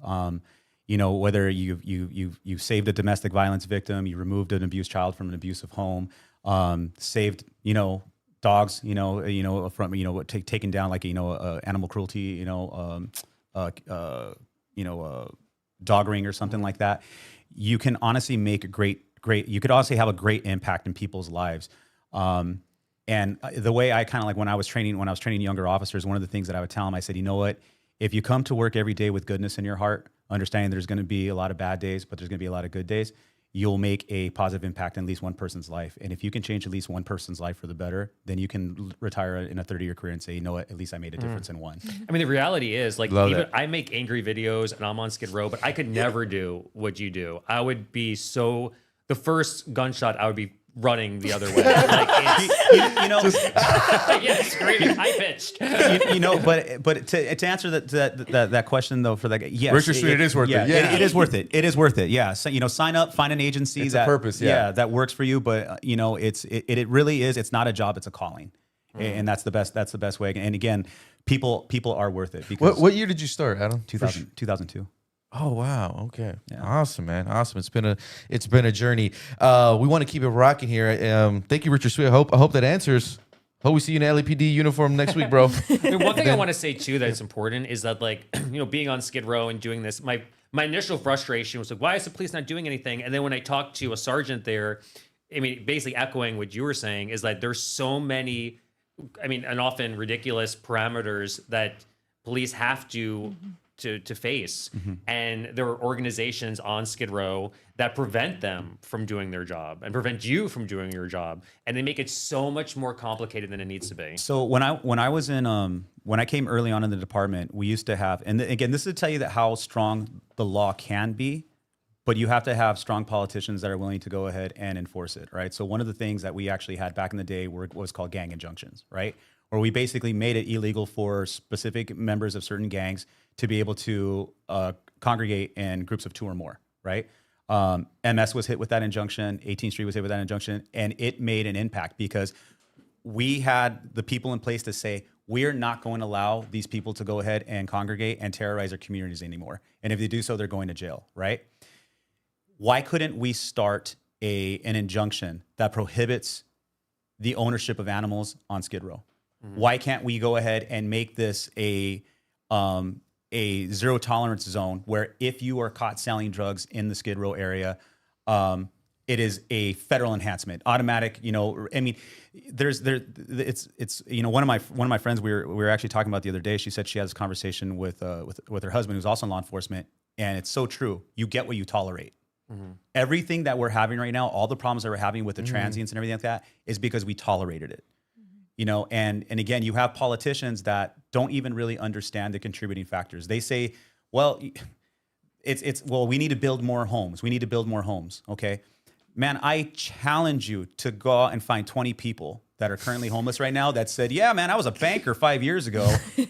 Whether you saved a domestic violence victim, you removed an abused child from an abusive home, saved, dogs, from taking down animal cruelty, dog ring or something like that. You can honestly make a great. You could honestly have a great impact in people's lives. And the way I kind of like when I was training younger officers, one of the things that I would tell them, I said, you know what? If you come to work every day with goodness in your heart, understanding there's going to be a lot of bad days, but there's going to be a lot of good days, you'll make a positive impact in at least one person's life. And if you can change at least one person's life for the better, then you can retire in a 30-year career and say, you know what, at least I made a difference in one. I mean, the reality is, I make angry videos and I'm on Skid Row, but I could never do what you do. I would be the first gunshot, I would be running the other way. Screaming, high pitched. But to answer that question though, for that, yes, Richard Street, it is worth it. Yeah, it is worth it. It is worth it. Yeah, so, sign up, find an agency that works for you. But it really is. It's not a job; it's a calling, and that's the best way. And again, people are worth it. Because what year did you start, Adam? 2002. Oh wow! Okay, awesome, man, awesome. It's been a journey. We want to keep it rocking here. Thank you, Richard Sweet. I hope that answers. Hope we see you in an LAPD uniform next week, bro. I mean, one thing I want to say too that's important is that, like, being on Skid Row and doing this, my initial frustration was like, why is the police not doing anything? And then when I talked to a sergeant there, I mean, basically echoing what you were saying, is that there's so many, and often ridiculous parameters that police have to face. And there are organizations on Skid Row that prevent them from doing their job and prevent you from doing your job, and they make it so much more complicated than it needs to be. So when I came early on in the department, we used to have, and again, this is to tell you that how strong the law can be, but you have to have strong politicians that are willing to go ahead and enforce it, right? So one of the things that we actually had back in the day was called gang injunctions, right? Where we basically made it illegal for specific members of certain gangs to be able to congregate in groups of 2 or more, right? MS was hit with that injunction, 18th Street was hit with that injunction, and it made an impact because we had the people in place to say, we're not going to allow these people to go ahead and congregate and terrorize our communities anymore. And if they do so, they're going to jail, right? Why couldn't we start an injunction that prohibits the ownership of animals on Skid Row? Why can't we go ahead and make this a zero tolerance zone where if you are caught selling drugs in the Skid Row area, it is a federal enhancement, automatic. It's one of my friends we were actually talking about the other day. She said she has a conversation with her husband who's also in law enforcement, and it's so true. You get what you tolerate. Everything that we're having right now, all the problems that we're having with the transients and everything like that, is because we tolerated it. And again, you have politicians that don't even really understand the contributing factors. They say, well, we need to build more homes. We need to build more homes. Okay, man, I challenge you to go out and find 20 people that are currently homeless right now that said, yeah, man, I was a banker 5 years ago. The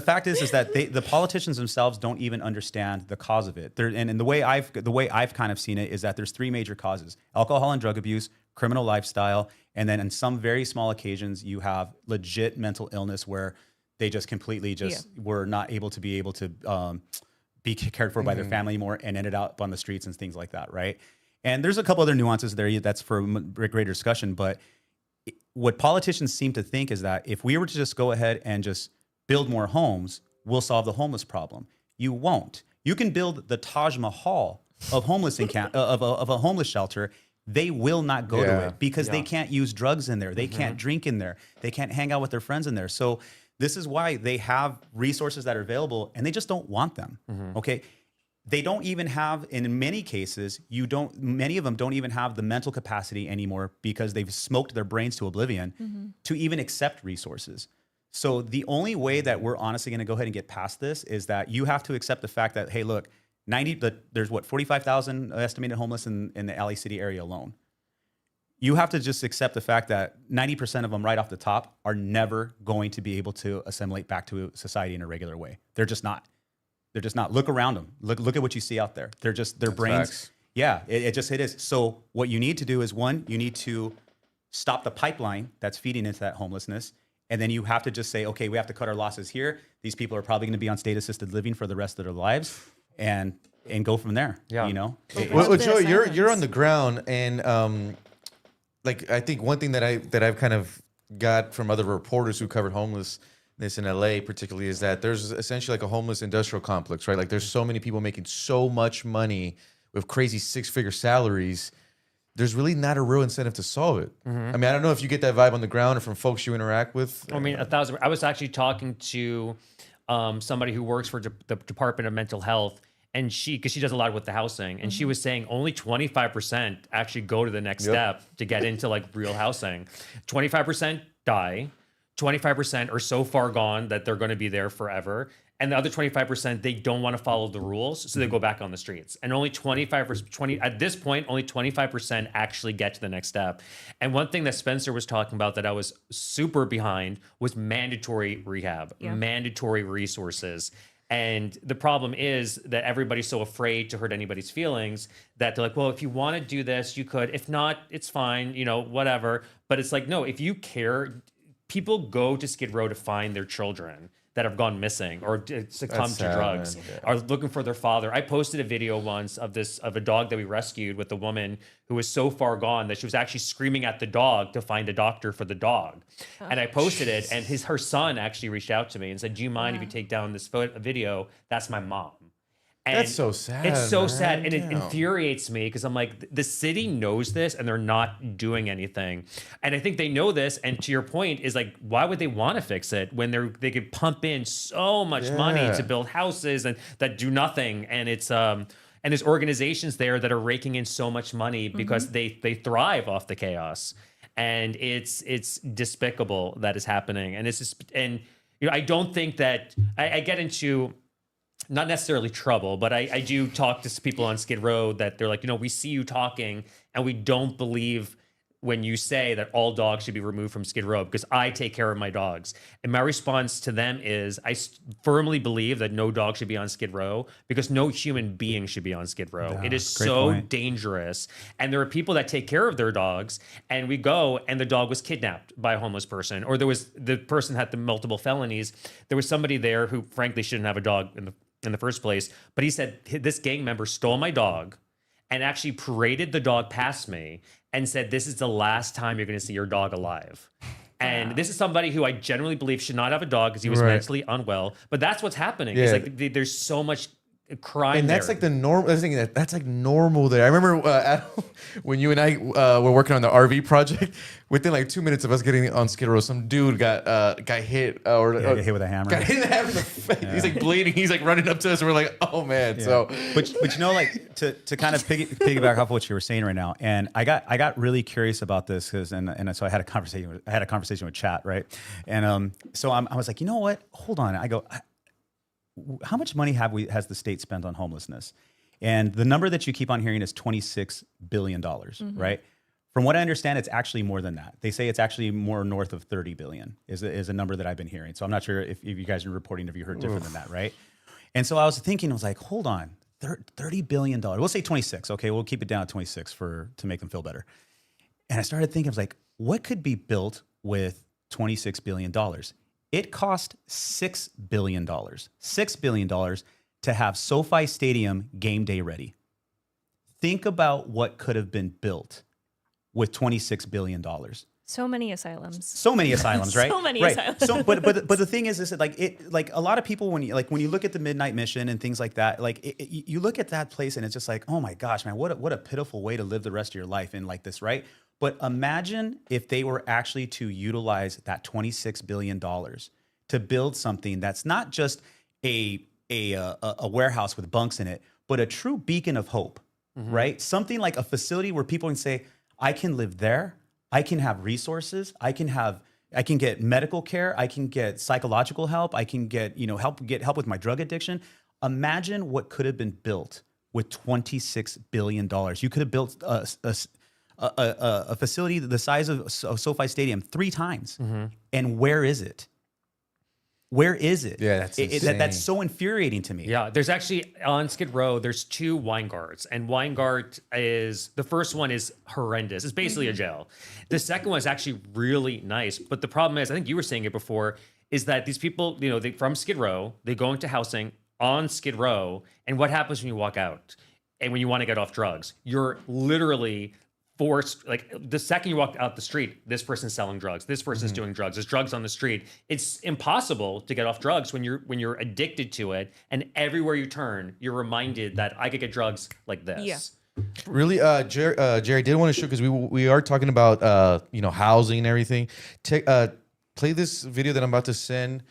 fact is that the politicians themselves don't even understand the cause of it. And the way I've kind of seen it is that there's 3 major causes: alcohol and drug abuse, criminal lifestyle, and then in some very small occasions, you have legit mental illness where they just completely were not able to be cared for by their family anymore and ended up on the streets and things like that, right? And there's a couple other nuances there that's for greater discussion, but what politicians seem to think is that if we were to just go ahead and just build more homes, we'll solve the homeless problem. You won't. You can build the Taj Mahal of homeless of a homeless shelter. They will not go to it because they can't use drugs in there. They can't drink in there. They can't hang out with their friends in there. So this is why they have resources that are available and they just don't want them. Okay. They don't even have, in many cases, many of them don't even have the mental capacity anymore because they've smoked their brains to oblivion to even accept resources. So the only way that we're honestly going to go ahead and get past this is that you have to accept the fact that, hey, look, there's 45,000 estimated homeless in the LA City area alone. You have to just accept the fact that 90% of them right off the top are never going to be able to assimilate back to society in a regular way. They're just not. Look around them. Look at what you see out there. They're just, their brains. Facts. Yeah, it is. So what you need to do is, one, you need to stop the pipeline that's feeding into that homelessness. And then you have to just say, okay, we have to cut our losses here. These people are probably going to be on state assisted living for the rest of their lives and go from there. Yeah. Well, Joey, you're on the ground, and I think one thing that I've kind of got from other reporters who covered homelessness in LA particularly is that there's essentially like a homeless industrial complex, right? Like there's so many people making so much money with crazy 6-figure salaries. There's really not a real incentive to solve it. I mean, I don't know if you get that vibe on the ground or from folks you interact with. I mean, 1,000. I was actually talking to somebody who works for the Department of Mental Health, and because she does a lot with the housing, and she was saying only 25% actually go to the next step to get into like real housing. 25% die. 25% are so far gone that they're going to be there forever. And the other 25%, they don't want to follow the rules, so they go back on the streets. And only 25% at this point, only 25% actually get to the next step. And one thing that Spencer was talking about that I was super behind was mandatory rehab, mandatory resources. And the problem is that everybody's so afraid to hurt anybody's feelings that they're like, well, if you want to do this, you could. If not, it's fine, whatever. But it's like, no, if you care, people go to Skid Row to find their children. that have gone missing or succumbed to sad, drugs, man. Yeah. are looking for their father. I posted a video once of a dog that we rescued with a woman who was so far gone that she was actually screaming at the dog to find a doctor for the dog. And I posted it, and her son actually reached out to me and said, "Do you mind if you take down this video? That's my mom." And That's so sad. It's so man. sad, and it Damn. infuriates me because I'm like, the city knows this, and they're not doing anything. And I think they know this. And to your point, is like, why would they want to fix it when they could pump in so much money to build houses and that do nothing? And it's and there's organizations there that are raking in so much money because they thrive off the chaos, and it's despicable that is happening. And it's just, and I don't think that I get into, not necessarily trouble, but I do talk to people on Skid Row that they're like, we see you talking and we don't believe when you say that all dogs should be removed from Skid Row because I take care of my dogs. And my response to them is I firmly believe that no dog should be on Skid Row because no human being should be on Skid Row. Yeah, it is great so point. dangerous. And there are people that take care of their dogs, and we go and the dog was kidnapped by a homeless person, or the person had the multiple felonies. There was somebody there who frankly shouldn't have a dog in the first place, but he said this gang member stole my dog and actually paraded the dog past me and said, "This is the last time you're going to see your dog alive." And this is somebody who I generally believe should not have a dog because he was mentally unwell. But that's what's happening. Yeah. It's like there's so much crime And that's there. like the normal. I think that's like normal there. I remember Adam, when you and I were working on the RV project. Within like 2 minutes of us getting on Skid Row, some dude got hit Got hit with a hammer. Got hit in the hammer in the face. He's like bleeding. He's like running up to us, and we're like, "Oh man!" Yeah. So, but like to kind of piggyback off what you were saying right now, and I got really curious about this because and so I had a conversation with Chat, right, and so I was like, you know what? Hold on. I go, how much money has the state spent on homelessness? And the number that you keep on hearing is $26 billion, right? From what I understand, it's actually more than that. They say it's actually more north of 30 billion is a number that I've been hearing. So I'm not sure if you guys are reporting, if you heard different than that, right? And so I was thinking, I was like, hold on, $30 billion. We'll say 26. Okay, we'll keep it down at 26 to make them feel better. And I started thinking, I was like, what could be built with $26 billion? It cost $6 billion. $6 billion to have SoFi Stadium game day ready. Think about what could have been built with $26 billion. So many asylums. So many asylums, right? So many right. asylums. So, but the thing is that like a lot of people when you look at the Midnight Mission and things like that, like you look at that place and it's just like, oh my gosh, man, what a pitiful way to live the rest of your life in like this, right? But imagine if they were actually to utilize that $26 billion to build something that's not just a warehouse with bunks in it, but a true beacon of hope, right? Something like a facility where people can say, I can live there. I can have resources. I can get medical care. I can get psychological help. I can get help with my drug addiction. Imagine what could have been built with $26 billion. You could have built a facility the size of SoFi Stadium 3 times. And where is it? Where is it? Yeah, that's insane. That's so infuriating to me. Yeah, there's actually on Skid Row, there's 2 wine guards, and wine guard is, the first one is horrendous. It's basically a jail. The second one is actually really nice, but the problem is, I think you were saying it before, is that these people, they from Skid Row, they go into housing on Skid Row, and what happens when you walk out and when you want to get off drugs? You're literally forced, like the second you walk out the street, this person's selling drugs, this person's doing drugs, there's drugs on the street. It's impossible to get off drugs when you're addicted to it, and everywhere you turn, you're reminded that I could get drugs like this. Yeah. really, Jerry did want to show, because we are talking about housing and everything. Play this video that I'm about to send.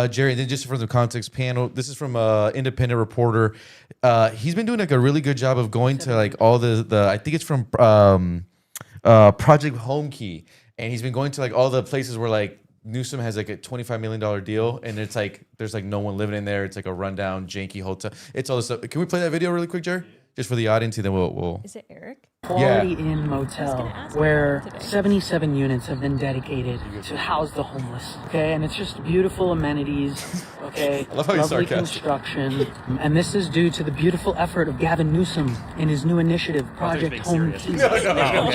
Jerry, and then just for the context panel, this is from independent reporter. He's been doing like a really good job of going to like all the I think it's from Project Home Key, and he's been going to like all the places where like Newsom has like a $25 million deal, and it's like there's like no one living in there. It's like a rundown, janky hotel. It's all this stuff. Can we play that video really quick, Jerry? Just for the audience, and then we'll. Is it Eric? Quality Inn Motel, where 77 units have been dedicated to house the homeless. Okay, and it's just beautiful amenities. Okay, I love how he's lovely sarcastic. construction, and this is due to the beautiful effort of Gavin Newsom in his new initiative, Project being Home serious. Key. No, I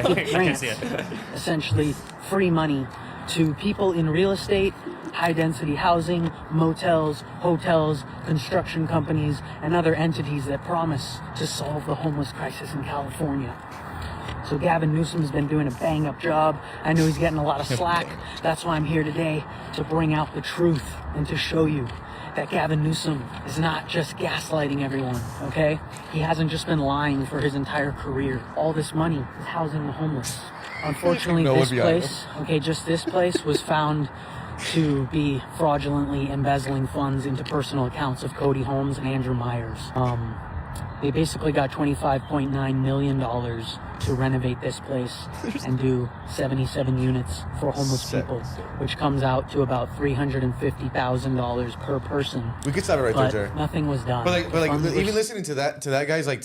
can't Grants, see it. essentially free money to people in real estate, high-density housing, motels, hotels, construction companies, and other entities that promise to solve the homeless crisis in California. So Gavin Newsom's been doing a bang-up job. I know he's getting a lot of slack. That's why I'm here today, to bring out the truth and to show you that Gavin Newsom is not just gaslighting everyone, okay? He hasn't just been lying for his entire career. All this money is housing the homeless. Unfortunately, this place was found to be fraudulently embezzling funds into personal accounts of Cody Holmes and Andrew Myers. They basically got $25.9 million to renovate this place and do 77 units for homeless people, which comes out to about $350,000 per person. We could stop it right there, Jerry. Nothing was done. But even listening to that guy's like,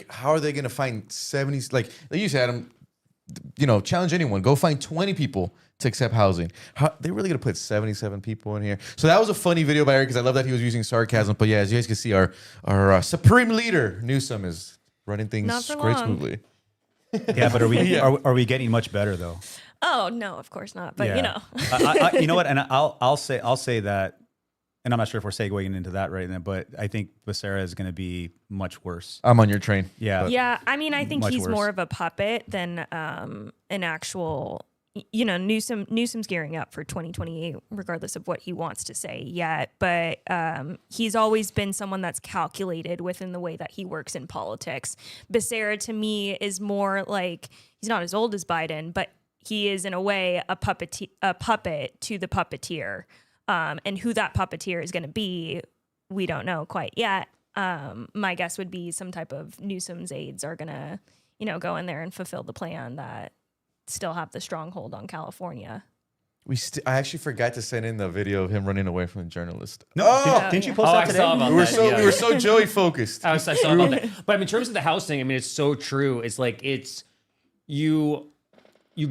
how are they gonna find 70? Like you said, Adam, challenge anyone. Go find 20 people to accept housing. They're really gonna put 77 people in here. So that was a funny video by Eric because I love that he was using sarcasm. But yeah, as you guys can see, our supreme leader Newsom is running things quite smoothly. Yeah, but are we getting much better though? Oh no, of course not. But you know what? And I'll say that, and I'm not sure if we're segueing into that right now, but I think Becerra is going to be much worse. I'm on your train. Yeah. Yeah. I mean, I think he's worse. more of a puppet than an actual. Newsom's gearing up for 2028, regardless of what he wants to say yet. But he's always been someone that's calculated within the way that he works in politics. Becerra, to me, is more like, he's not as old as Biden, but he is, in a way, a puppet to the puppeteer. And who that puppeteer is going to be, we don't know quite yet. My guess would be some type of Newsom's aides are going to, go in there and fulfill the plan that still have the stronghold on California. I actually forgot to send in the video of him running away from the journalist. No, didn't you post that today? We were so Joey focused. I saw about that. But in terms of the housing, I mean, it's so true. It's like you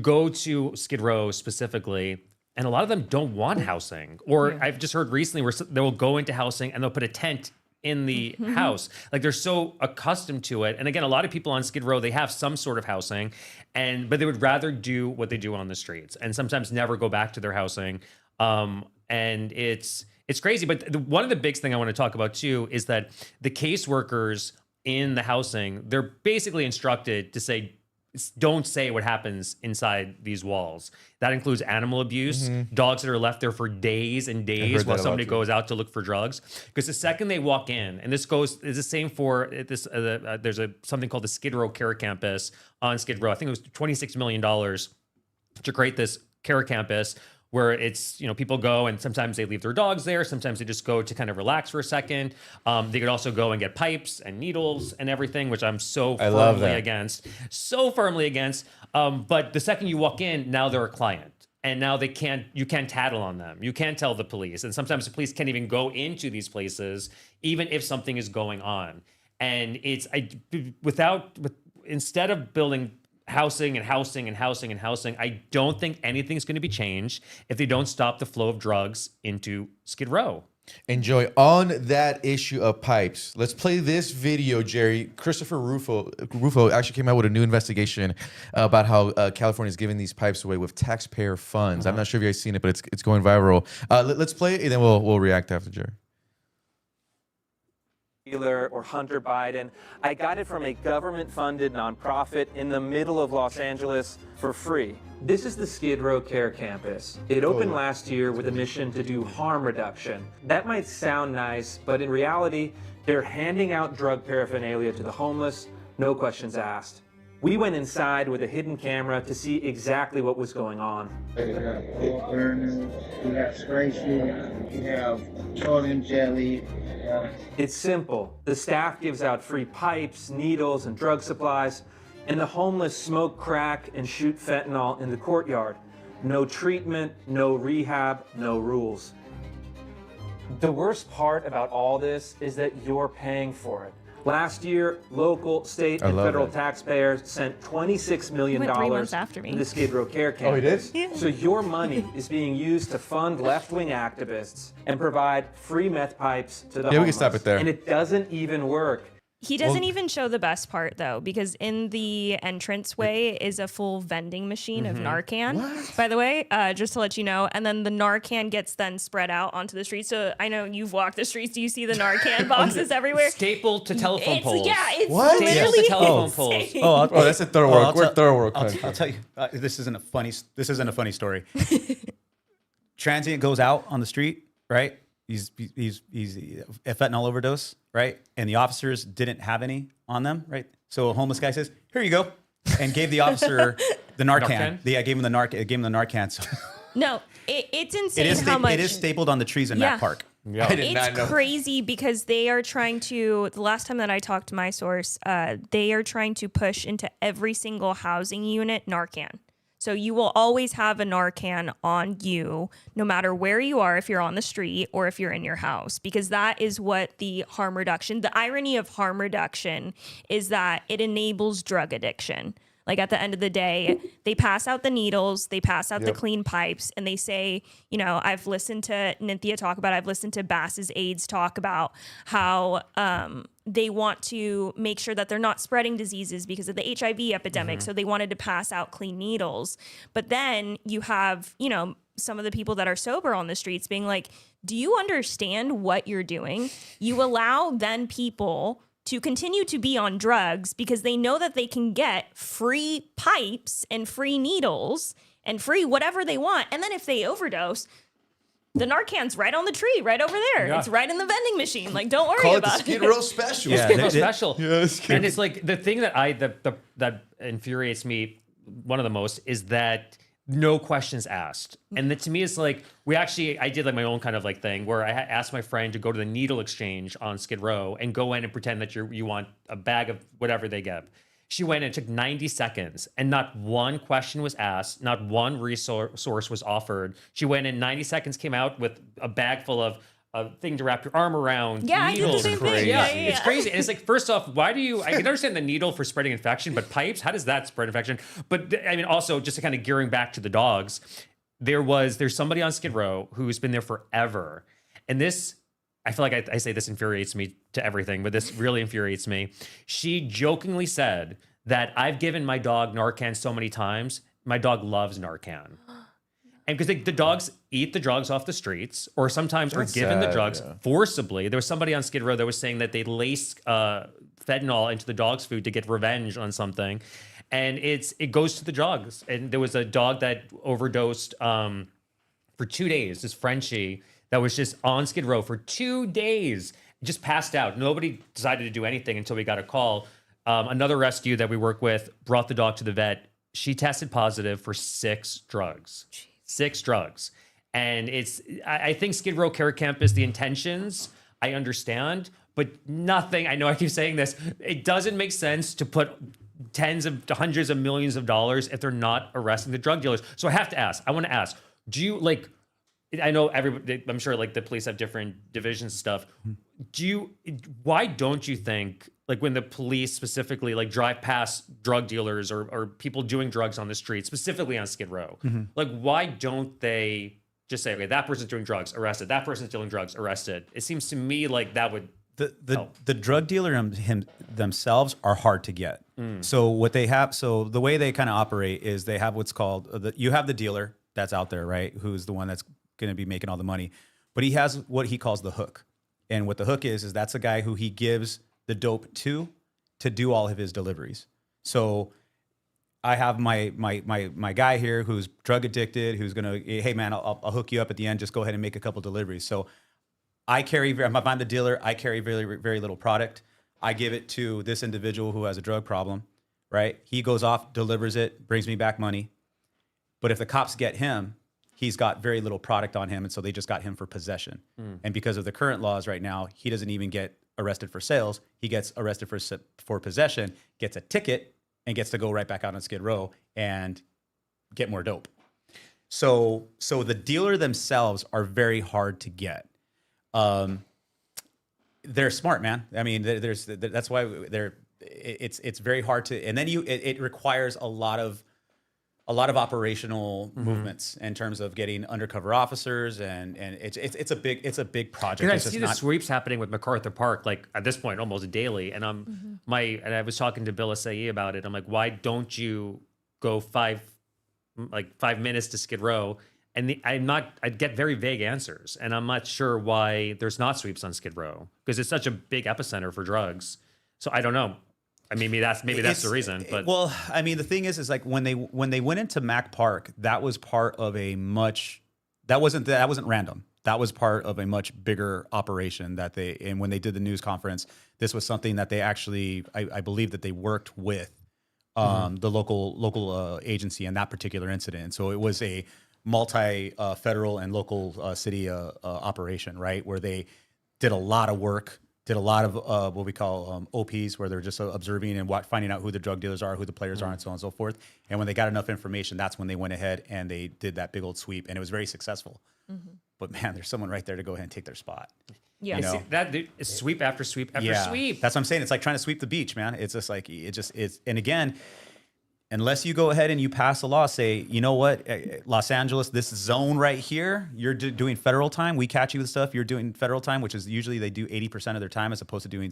go to Skid Row specifically, and a lot of them don't want housing. Or I've just heard recently where they will go into housing and they'll put a tent in the house. Like they're so accustomed to it. And again, a lot of people on Skid Row, they have some sort of housing, but they would rather do what they do on the streets and sometimes never go back to their housing. And it's crazy. But one of the big thing I want to talk about too is that the caseworkers in the housing, they're basically instructed to say, don't say what happens inside these walls. That includes animal abuse, dogs that are left there for days and days while somebody goes out to look for drugs. Because the second they walk in, and this is the same for this, there's something called the Skid Row Care Campus on Skid Row. I think it was $26 million to create this care campus where it's, people go and sometimes they leave their dogs there. Sometimes they just go to kind of relax for a second. They could also go and get pipes and needles and everything, which I'm firmly against. So firmly against. But the second you walk in, now they're a client. And now you can't tattle on them. You can't tell the police. And sometimes the police can't even go into these places, even if something is going on. And instead of building housing, I don't think anything's going to be changed if they don't stop the flow of drugs into Skid Row. And Joey, on that issue of pipes, let's play this video, Jerry. Christopher Rufo actually came out with a new investigation about how California is giving these pipes away with taxpayer funds. I'm not sure if you guys seen it, but it's going viral. Let's play it, and then we'll react after, Jerry. Or Hunter Biden. I got it from a government-funded nonprofit in the middle of Los Angeles for free. This is the Skid Row Care Campus. It opened last year with a mission to do harm reduction. That might sound nice, but in reality, they're handing out drug paraphernalia to the homeless, no questions asked. We went inside with a hidden camera to see exactly what was going on. We have pig burners, we have spray shoes, we have petroleum jelly. It's simple. The staff gives out free pipes, needles, and drug supplies, and the homeless smoke crack and shoot fentanyl in the courtyard. No treatment, no rehab, no rules. The worst part about all this is that you're paying for it. Last year, local, state, and federal taxpayers sent $26 million to the Skid Row Care Campus. Oh, he did? Yeah. So your money is being used to fund left-wing activists and provide free meth pipes to the homeless. We can stop it there. And it doesn't even work. He doesn't even show the best part though, because in the entranceway is a full vending machine of Narcan, by the way, just to let you know. And then the Narcan gets then spread out onto the streets. So I know you've walked the streets. Do you see the Narcan boxes everywhere? Stapled to telephone poles. Yeah, it's What? literally Stapled to telephone poles. insane. Oh, that's a third world. We're third world country. I'll tell you. This isn't a funny story. Transient goes out on the street, right? He's a fentanyl overdose, right? And the officers didn't have any on them, right? So a homeless guy says, "Here you go," and gave the officer the Narcan. Narcan? Yeah, gave him the Narcan. So No, it's insane how much. it is stapled on the trees in that park. Yeah. I did not It's know. crazy because they are trying to, the last time that I talked to my source, they are trying to push into every single housing unit Narcan. So you will always have a Narcan on you, no matter where you are, if you're on the street or if you're in your house, because that is what the harm reduction, the irony of harm reduction is that it enables drug addiction. Like at the end of the day, they pass out the needles, they pass out the clean pipes, and they say, you know, I've listened to Nynthia talk about, I've listened to Bass's aides talk about how they want to make sure that they're not spreading diseases because of the HIV epidemic. So they wanted to pass out clean needles. But then you have, you know, some of the people that are sober on the streets being like, do you understand what you're doing? You allow then people to continue to be on drugs because they know that they can get free pipes and free needles and free whatever they want. And then if they overdose, the Narcan's right on the tree, right over there. Yeah. It's right in the vending machine. Like, don't worry Call it the about Skid it. Row special. Yeah. Skid Row special. Yes, and it's like the thing that that infuriates me one of the most is that no questions asked. And that to me is like, I did like my own kind of like thing where I asked my friend to go to the needle exchange on Skid Row and go in and pretend that you want a bag of whatever they get. She went and it took 90 seconds and not one question was asked. Not one resource was offered. She went in 90 seconds, came out with a bag full of a thing to wrap your arm around. Yeah, I did the needles. same thing. Yeah, Yeah. it's crazy. And it's like, first off, why do you, I can understand the needle for spreading infection, but pipes, how does that spread infection? But I mean, also just to kind of gearing back to the dogs, there's somebody on Skid Row who's been there forever. And this, I feel like I say this infuriates me to everything, but this really infuriates me. She jokingly said that I've given my dog Narcan so many times, my dog loves Narcan. And because the dogs eat the drugs off the streets or sometimes are given the drugs forcibly. There was somebody on Skid Row that was saying that they lace fentanyl into the dog's food to get revenge on something. And it goes to the dogs. And there was a dog that overdosed for 2 days, this Frenchie, that was just on Skid Row for 2 days, just passed out. Nobody decided to do anything until we got a call. Another rescue that we work with brought the dog to the vet. She tested positive for 6 drugs. 6 drugs. And I think Skid Row Care Campus, the intentions, I understand, but nothing, I know I keep saying this, it doesn't make sense to put tens of hundreds of millions of dollars if they're not arresting the drug dealers. So I want to ask, do you like, I know everybody, I'm sure like the police have different divisions and stuff. Why don't you think, like when the police specifically like drive past drug dealers or people doing drugs on the street, specifically on Skid Row, like why don't they just say, okay, that person's doing drugs, arrested. That person's dealing drugs, arrested. It seems to me like that would the drug dealer themselves are hard to get. So what they have, so the way they kind of operate is they have what's called you have the dealer that's out there, right? Who's the one that's going to be making all the money, but he has what he calls the hook. And what the hook is that's a guy who he gives the dope to do all of his deliveries. So I have my guy here who's drug addicted, who's gonna, hey man, I'll hook you up at the end. Just go ahead and make a couple deliveries. So if I'm the dealer, I carry very, very little product. I give it to this individual who has a drug problem, right? He goes off, delivers it, brings me back money. But if the cops get him, he's got very little product on him, and so they just got him for possession. And because of the current laws right now, he doesn't even get arrested for sales. He gets arrested for possession, gets a ticket, and gets to go right back out on Skid Row and get more dope. So the dealer themselves are very hard to get. They're smart, man. I mean, that's why it's very hard to. And then it requires a lot of a lot of operational movements in terms of getting undercover officers, and it's a big project. And I It's just see the not- sweeps happening with MacArthur Park, like at this point, almost daily. And and I was talking to Bill Assayi about it. I'm like, why don't you go 5 minutes to Skid Row? And I get very vague answers, and I'm not sure why there's not sweeps on Skid Row, because it's such a big epicenter for drugs. So I don't know. I mean, maybe that's the reason. But well, I mean, the thing is like when they went into Mac Park, that was part of that wasn't random. That was part of a much bigger operation and when they did the news conference, this was something that they actually, I believe that they worked with the local agency in that particular incident. So it was a multi-federal and local city operation, right? Where they did a lot of work, did a lot of what we call OPs, where they're just observing and finding out who the drug dealers are, who the players are, and so on and so forth. And when they got enough information, that's when they went ahead and they did that big old sweep, and it was very successuable. But man, there's someone right there to go ahead and take their spot. Yeah. You know? that is sweep after sweep after sweep. That's what I'm saying. It's like trying to sweep the beach, man. It's just like it's. And again, unless you go ahead and you pass a law, say, you know what, Los Angeles, this zone right here, you're doing federal time. We catch you with stuff. You're doing federal time, which is usually they do 80% of their time as opposed to doing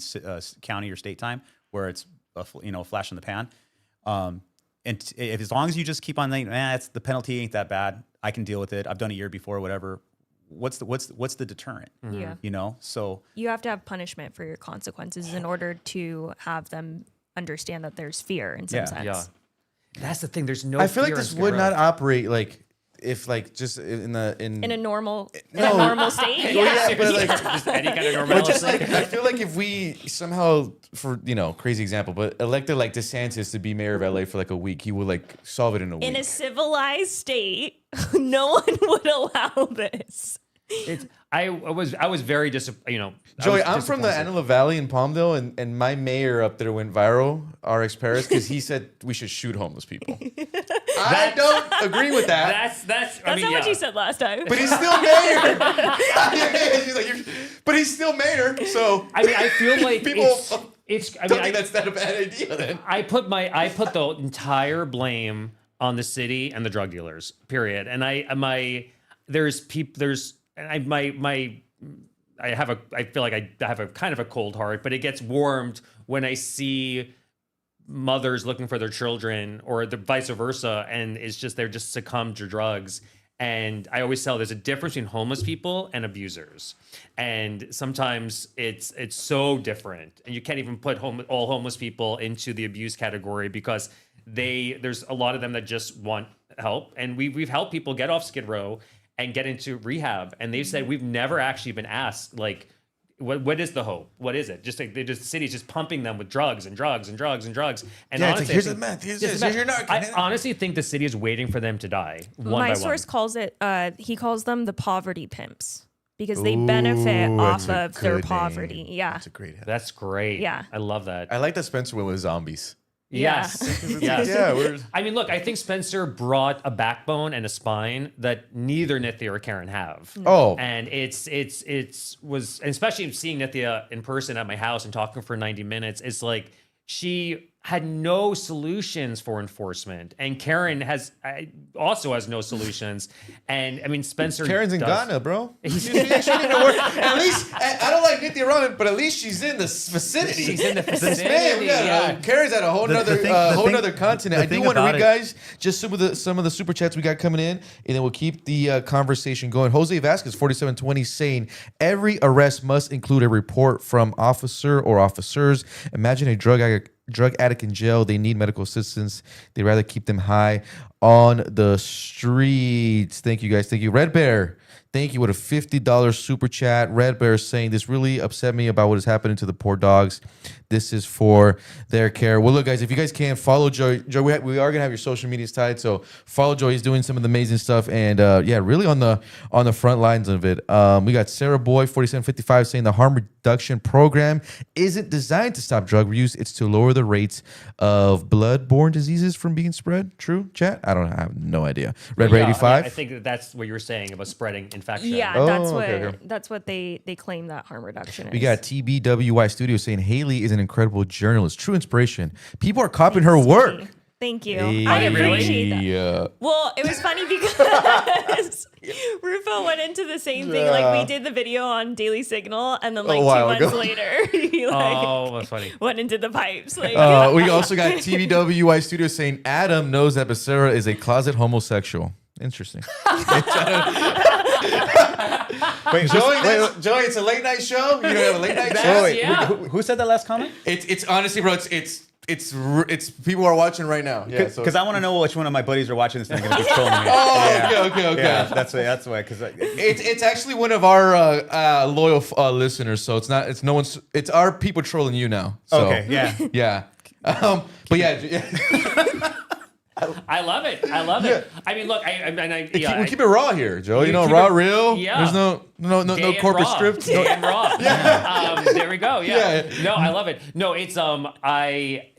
county or state time, where it's a flash in the pan. And if, as long as you just keep on thinking, the penalty ain't that bad, I can deal with it. I've done a year before, whatever. What's the deterrent? Yeah. You know, so You have to have punishment for your consequences in order to have them understand that there's fear in some sense. Yeah. That's the thing. There's no. I feel like fear on this Skid would Row. not operate like if like just In a normal state. Well, yeah, but like Just any kind of But normality. just like I feel like if we somehow, for crazy example, but elected like DeSantis to be mayor of LA for like a week, he would like solve it in a week. In a civilized state, no one would allow this. I was very disappointed. Joey, I'm from the Antelope Valley in Palmdale, and my mayor up there went viral, RX Paris, because he said we should shoot homeless people. I don't agree with that. That's That's not what you said last time. But he's still mayor. She's like, but he's still mayor. So I mean, I feel like people it's. I don't mean, think that's not a bad idea. Then I put the entire blame on the city and the drug dealers. Period. And I feel like I have a kind of a cold heart, but it gets warmed when I see mothers looking for their children or the vice versa, and they're just succumbed to drugs. And I always tell there's a difference between homeless people and abusers, and sometimes it's so different, and you can't even put all homeless people into the abuse category because there's a lot of them that just want help, and we've helped people get off Skid Row and get into rehab, and they've said we've never actually been asked like, what is the hope? What is it? Just like the city's just pumping them with drugs and drugs and drugs and drugs. And yeah, honestly, it's like, here's the meth, here's this, here's your narc. I honestly think the city is waiting for them to die one My by source one. calls it, he calls them the poverty pimps because they benefit off of their poverty. Yeah. That's a great head. That's great. Yeah. I love that. I like that Spencer went with zombies. Yes. Yes. Yeah, I mean, look, I think Spencer brought a backbone and a spine that neither Nithya or Karen have. Oh. And and especially seeing Nithya in person at my house and talking for 90 minutes, it's like she had no solutions for enforcement, and Karen also has no solutions. And I mean, Spencer. Karen's in Ghana, bro. She need to work. At least I don't like Nithya Raman, but at least she's in the vicinity. She's in the vicinity. Man, Yeah. Karen's at a whole nother continent. I do want to read, guys, just some of the super chats we got coming in, and then we'll keep the conversation going. Jose Vasquez, 4720, saying every arrest must include a report from officer or officers. Imagine a drug addict in jail. They need medical assistance. They'd rather keep them high on the streets. Thank you, guys. Thank you. Red Bear, thank you. With a $50 super chat. Red Bear saying, this really upset me about what is happening to the poor dogs. This is for their care. Well, look, guys, if you guys can follow Joey. Joey, we are going to have your social medias tied, so follow Joey. He's doing some of the amazing stuff, and really on the front lines of it. We got Sarah Boy, 4755, saying the harm reduction program isn't designed to stop drug use. It's to lower the rates of blood-borne diseases from being spread. True, chat? I have no idea. Red Bear 85. I think that's what you were saying about spreading infection. Yeah, Oh, that's what they claim that harm reduction is. We got TBWY Studio saying Haley is an incredible journalist, true inspiration. People are copying her work. Thank you. Hey. I appreciate that. Yeah. Well, it was funny because Rufo went into the same thing. Like we did the video on Daily Signal, and then like 2 months ago. later, he like that's funny. went into the pipes. Like We also got TVWY Studio saying Adam knows that Becerra is a closet homosexual. Interesting. Wait, Joey, it's a late night show. You don't have a late night show. wait, Yeah. who said that last comment? It's honestly, bro. It's people are watching right now. Yeah, Because I want to know which one of my buddies are watching this and they're going to be trolling me. Oh, okay. Yeah, that's why. Because It's actually one of our loyal listeners. So it's no one's. It's our people trolling you now. So, okay, yeah. yeah. But yeah. I love it. I love it. I mean, look, We keep it raw here, Joe. You know, keep raw, it- real. yeah. There's no Gay and corporate raw. script. Gay and raw. There we go. Yeah. Yeah. No, I love it. No, it's I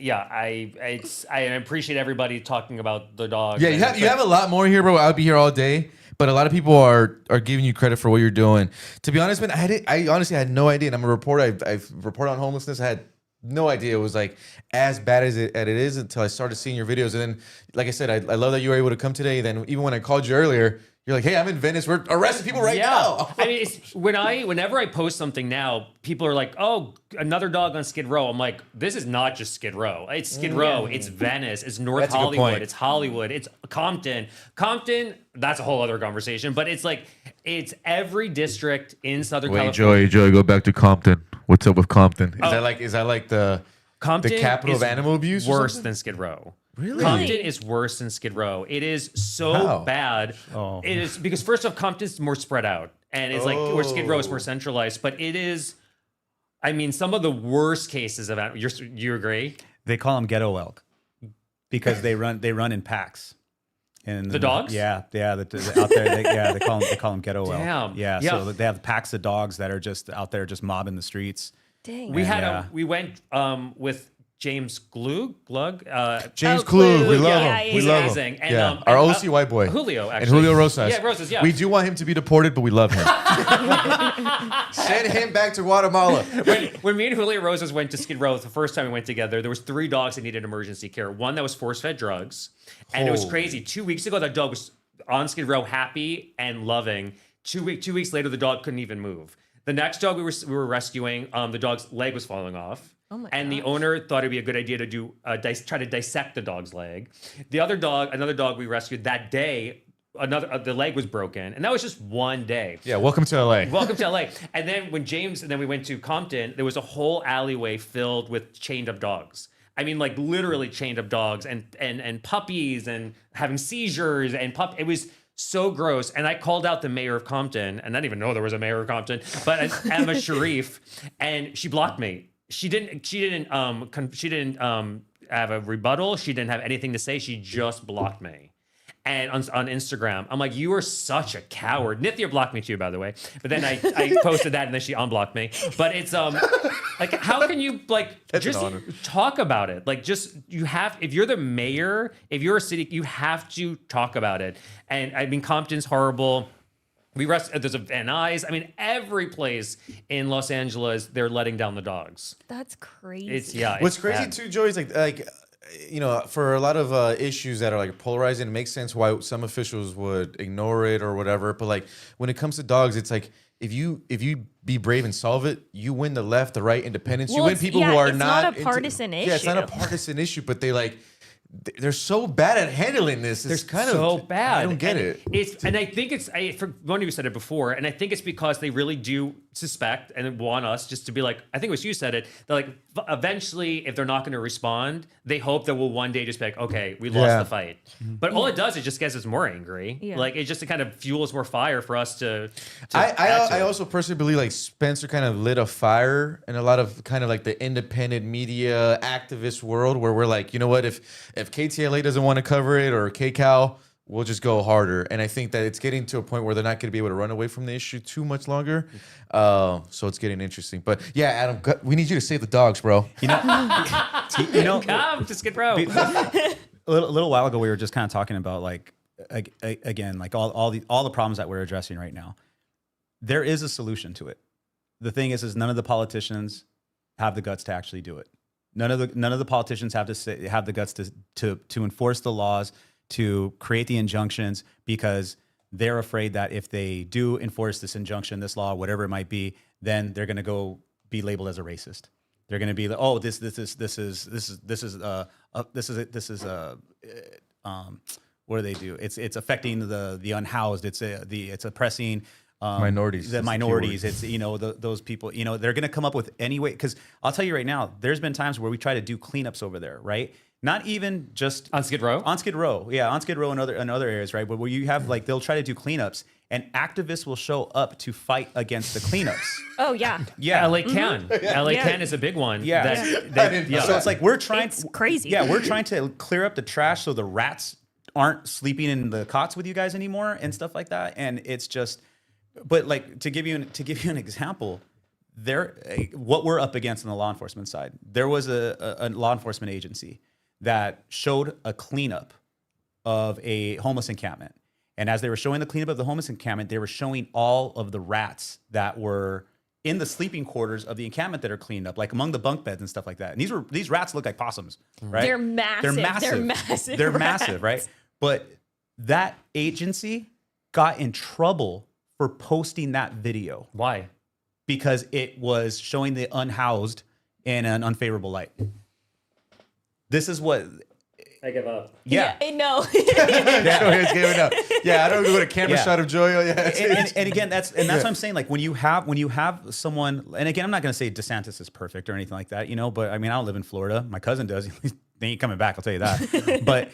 appreciate everybody talking about the dog. Yeah, you have a lot more here, bro. I'll be here all day. But a lot of people are giving you credit for what you're doing. To be honest, man, I honestly had no idea. And I'm a reporter. I've reported on homelessness. I had no idea it was like as bad as it is until I started seeing your videos. And then, like I said, I love that you were able to come today. Then even when I called you earlier, you're like, hey, I'm in Venice. We're arresting people right now. I mean, whenever I post something now, people are like, "Oh, another dog on Skid Row." I'm like, "This is not just Skid Row. It's Skid Row. It's Venice. It's North That's a good Hollywood. point. It's Hollywood. It's Compton. Compton. That's a whole other conversation. But it's like it's every district in Southern California. Joey, go back to Compton. What's up with Compton? Is that like the Compton capital of is animal abuse? or worse something? than Skid Row. Really? Compton is worse than Skid Row. It is so How? bad. Oh. It is because first off, Compton's more spread out, and it's like where Skid Row is more centralized. But it is, I mean, some of the worst cases of you agree? They call them ghetto elk because they run in packs. And The dogs? Yeah, out there. They call them ghetto elk. Damn. Yeah, Yeah. so they have packs of dogs that are just out there, just mobbing the streets. dang. We went with James Glug. James Oh, Klug, we Klug. love Yeah, him. he's We love amazing. him. And, Yeah, and, our OC white boy. Julio, And actually. Julio Rosas. Yeah, Rosas, yeah. We do want him to be deported, but we love him. Send him back to Guatemala. When me and Julio Rosas went to Skid Row the first time we went together, there was 3 dogs that needed emergency care. One that was force-fed drugs, and it was crazy. 2 weeks ago, that dog was on Skid Row, happy and loving. 2 weeks later, the dog couldn't even move. The next dog we were rescuing, the dog's leg was falling off. Oh my and the gosh. owner thought it'd be a good idea to do try to dissect the dog's leg. Another dog we rescued that day, the leg was broken, and that was just one day. Yeah, welcome to LA. Welcome to LA. And then then we went to Compton, there was a whole alleyway filled with chained up dogs. I mean, like literally chained up dogs and puppies and having seizures and it was so gross. And I called out the mayor of Compton, and I didn't even know there was a mayor of Compton, but Emma Sharif, and she blocked me. She didn't have a rebuttal. She didn't have anything to say. She just blocked me. And on Instagram, I'm like, you are such a coward. Nithya blocked me too, by the way. But then I posted that, and then she unblocked me. But it's like, how can you just talk about it? Like, just if you're the mayor, if you're a city, you have to talk about it. And I mean, Compton's horrible. There's a Van Nuys. I mean, every place in Los Angeles, they're letting down the dogs. That's crazy. What's it's crazy bad. too, Joey, is like you know, for a lot of issues that are like polarizing, it makes sense why some officials would ignore it or whatever. But like when it comes to dogs, it's like if you be brave and solve it, you win the left, the right, independence. Well, you win it's- people yeah, who are it's not a partisan Yeah, it's not a issue. partisan issue, but they're so bad at handling this. It's They're kind so of bad. I don't get And it. I think for one of you said it before, and I think it's because they really do suspect and want us just to be like, I think it was you said it, they're like, eventually, if they're not going to respond, they hope that we'll one day just be like, okay, we lost the fight. But all it does, it just gets us more angry. Yeah. Like, it just kind of fuels more fire for us to I also personally believe like Spencer kind of lit a fire in a lot of kind of like the independent media activist world where we're like, you know what, if KTLA doesn't want to cover it or KCAL, we'll just go harder. And I think that it's getting to a point where they're not going to be able to run away from the issue too much longer. So it's getting interesting. But yeah, Adam, we need you to save the dogs, bro. You know, come to Skid Row. a little while ago, we were just kind of talking about like again, like all the problems that we're addressing right now. There is a solution to it. The thing is none of the politicians have the guts to actually do it. None of the politicians have the guts to enforce the laws, to create the injunctions, because they're afraid that if they do enforce this injunction, this law, whatever it might be, then they're going to go be labeled as a racist. They're going to be like, oh, this is what do they do? It's affecting the unhoused. It's oppressing minorities. The minorities. It's those people. They're going to come up with any way. Because I'll tell you right now, there's been times where we try to do cleanups over there, right? Not even just on Skid Row. On Skid Row, yeah, on Skid Row and other areas, right? But where you have they'll try to do cleanups, and activists will show up to fight against the cleanups. Oh yeah, yeah. LA Can. LA Can is a big one. Yeah. So it's like we're trying. It's crazy. Yeah, we're trying to clear up the trash so the rats aren't sleeping in the cots with you guys anymore and stuff like that. And it's just, but like to give you an example, what we're up against on the law enforcement side, there was a law enforcement agency that showed a cleanup of a homeless encampment. And as they were showing the cleanup of the homeless encampment, they were showing all of the rats that were in the sleeping quarters of the encampment that are cleaned up, like among the bunk beds and stuff like that. And these rats look like possums, right? They're massive. They're massive, right? But that agency got in trouble for posting that video. Why? Because it was showing the unhoused in an unfavorable light. This is what I give up. Yeah. No. Joey's giving up. Yeah, I don't know what a camera shot of Joey. Yeah, and again, that's what I'm saying. Like when you have someone, and again, I'm not going to say DeSantis is perfect or anything like that, but I mean, I don't live in Florida. My cousin does. They ain't coming back. I'll tell you that. But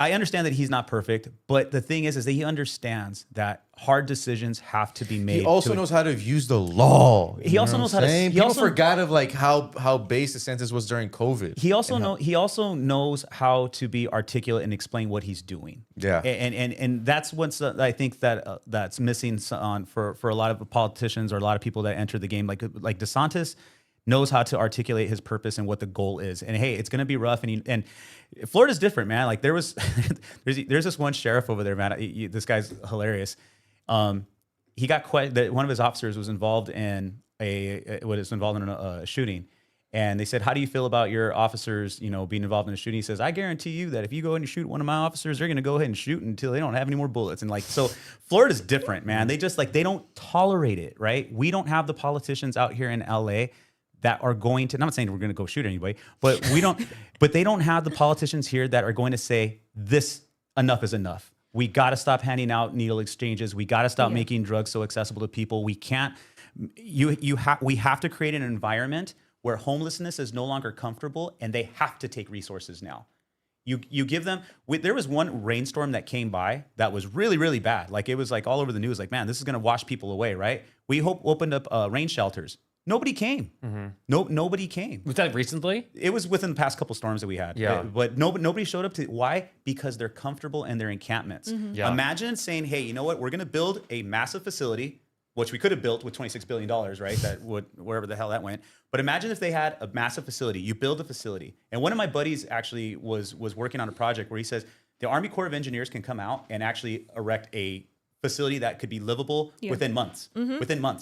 I understand that he's not perfect, but the thing is that he understands that hard decisions have to be made. He also knows how to use the law. He also knows how to. People forgot of like how base the sentence was during COVID. He also knows how to be articulate and explain what he's doing. Yeah, and that's what's I think that's missing for a lot of politicians or a lot of people that enter the game. Like DeSantis knows how to articulate his purpose and what the goal is. And hey, it's going to be rough. And Florida's different, man. Like there's this one sheriff over there, man. This guy's hilarious. He got one of his officers was involved in a shooting. And they said, how do you feel about your officers, being involved in a shooting? He says, I guarantee you that if you go in and shoot one of my officers, they're going to go ahead and shoot until they don't have any more bullets. And so Florida's different, man. They just they don't tolerate it, right? We don't have the politicians out here in LA that are going to, I'm not saying we're going to go shoot anybody, but but they don't have the politicians here that are going to say enough is enough. We got to stop handing out needle exchanges. We got to stop making drugs so accessible to people. We can't, we have to create an environment where homelessness is no longer comfortable and they have to take resources now. You give them, there was one rainstorm that came by that was really, really bad. Like it was like all over the news, like, man, this is going to wash people away, right? We opened up rain shelters. Nobody came. Mm-hmm. Nobody came. Was that recently? It was within the past couple storms that we had. Yeah. But nobody showed up to. Why? Because they're comfortable in their encampments. Mm-hmm. Yeah. Imagine saying, hey, you know what? We're going to build a massive facility, which we could have built with $26 billion, right? That would, wherever the hell that went. But imagine if they had a massive facility. You build a facility. And one of my buddies actually was working on a project where he says the Army Corps of Engineers can come out and actually erect a facility that could be livable within months,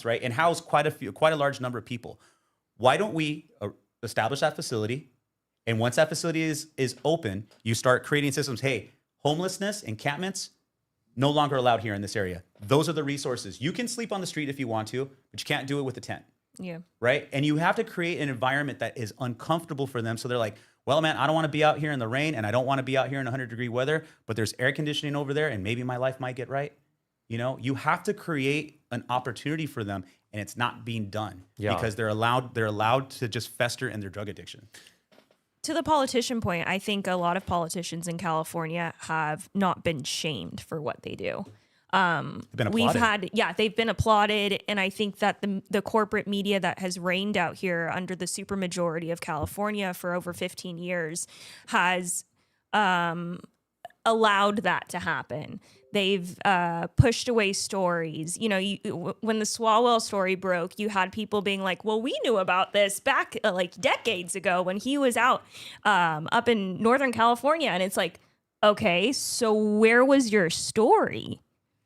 right? And house quite a large number of people. Why don't we establish that facility? And once that facility is open, you start creating systems. Hey, homelessness, encampments, no longer allowed here in this area. Those are the resources. You can sleep on the street if you want to, but you can't do it with a tent. Yeah. Right? And you have to create an environment that is uncomfortable for them. So they're like, well, man, I don't want to be out here in the rain and I don't want to be out here in 100-degree weather, but there's air conditioning over there and maybe my life might get right. You have to create an opportunity for them, and it's not being done because they're allowed to just fester in their drug addiction. To the politician point, I think a lot of politicians in California have not been shamed for what they do. They've been applauded, and I think that the corporate media that has reigned out here under the supermajority of California for over 15 years has allowed that to happen. They've pushed away stories. When the Swalwell story broke, you had people being like, well, we knew about this back decades ago when he was out up in Northern California. And it's like, okay, so where was your story?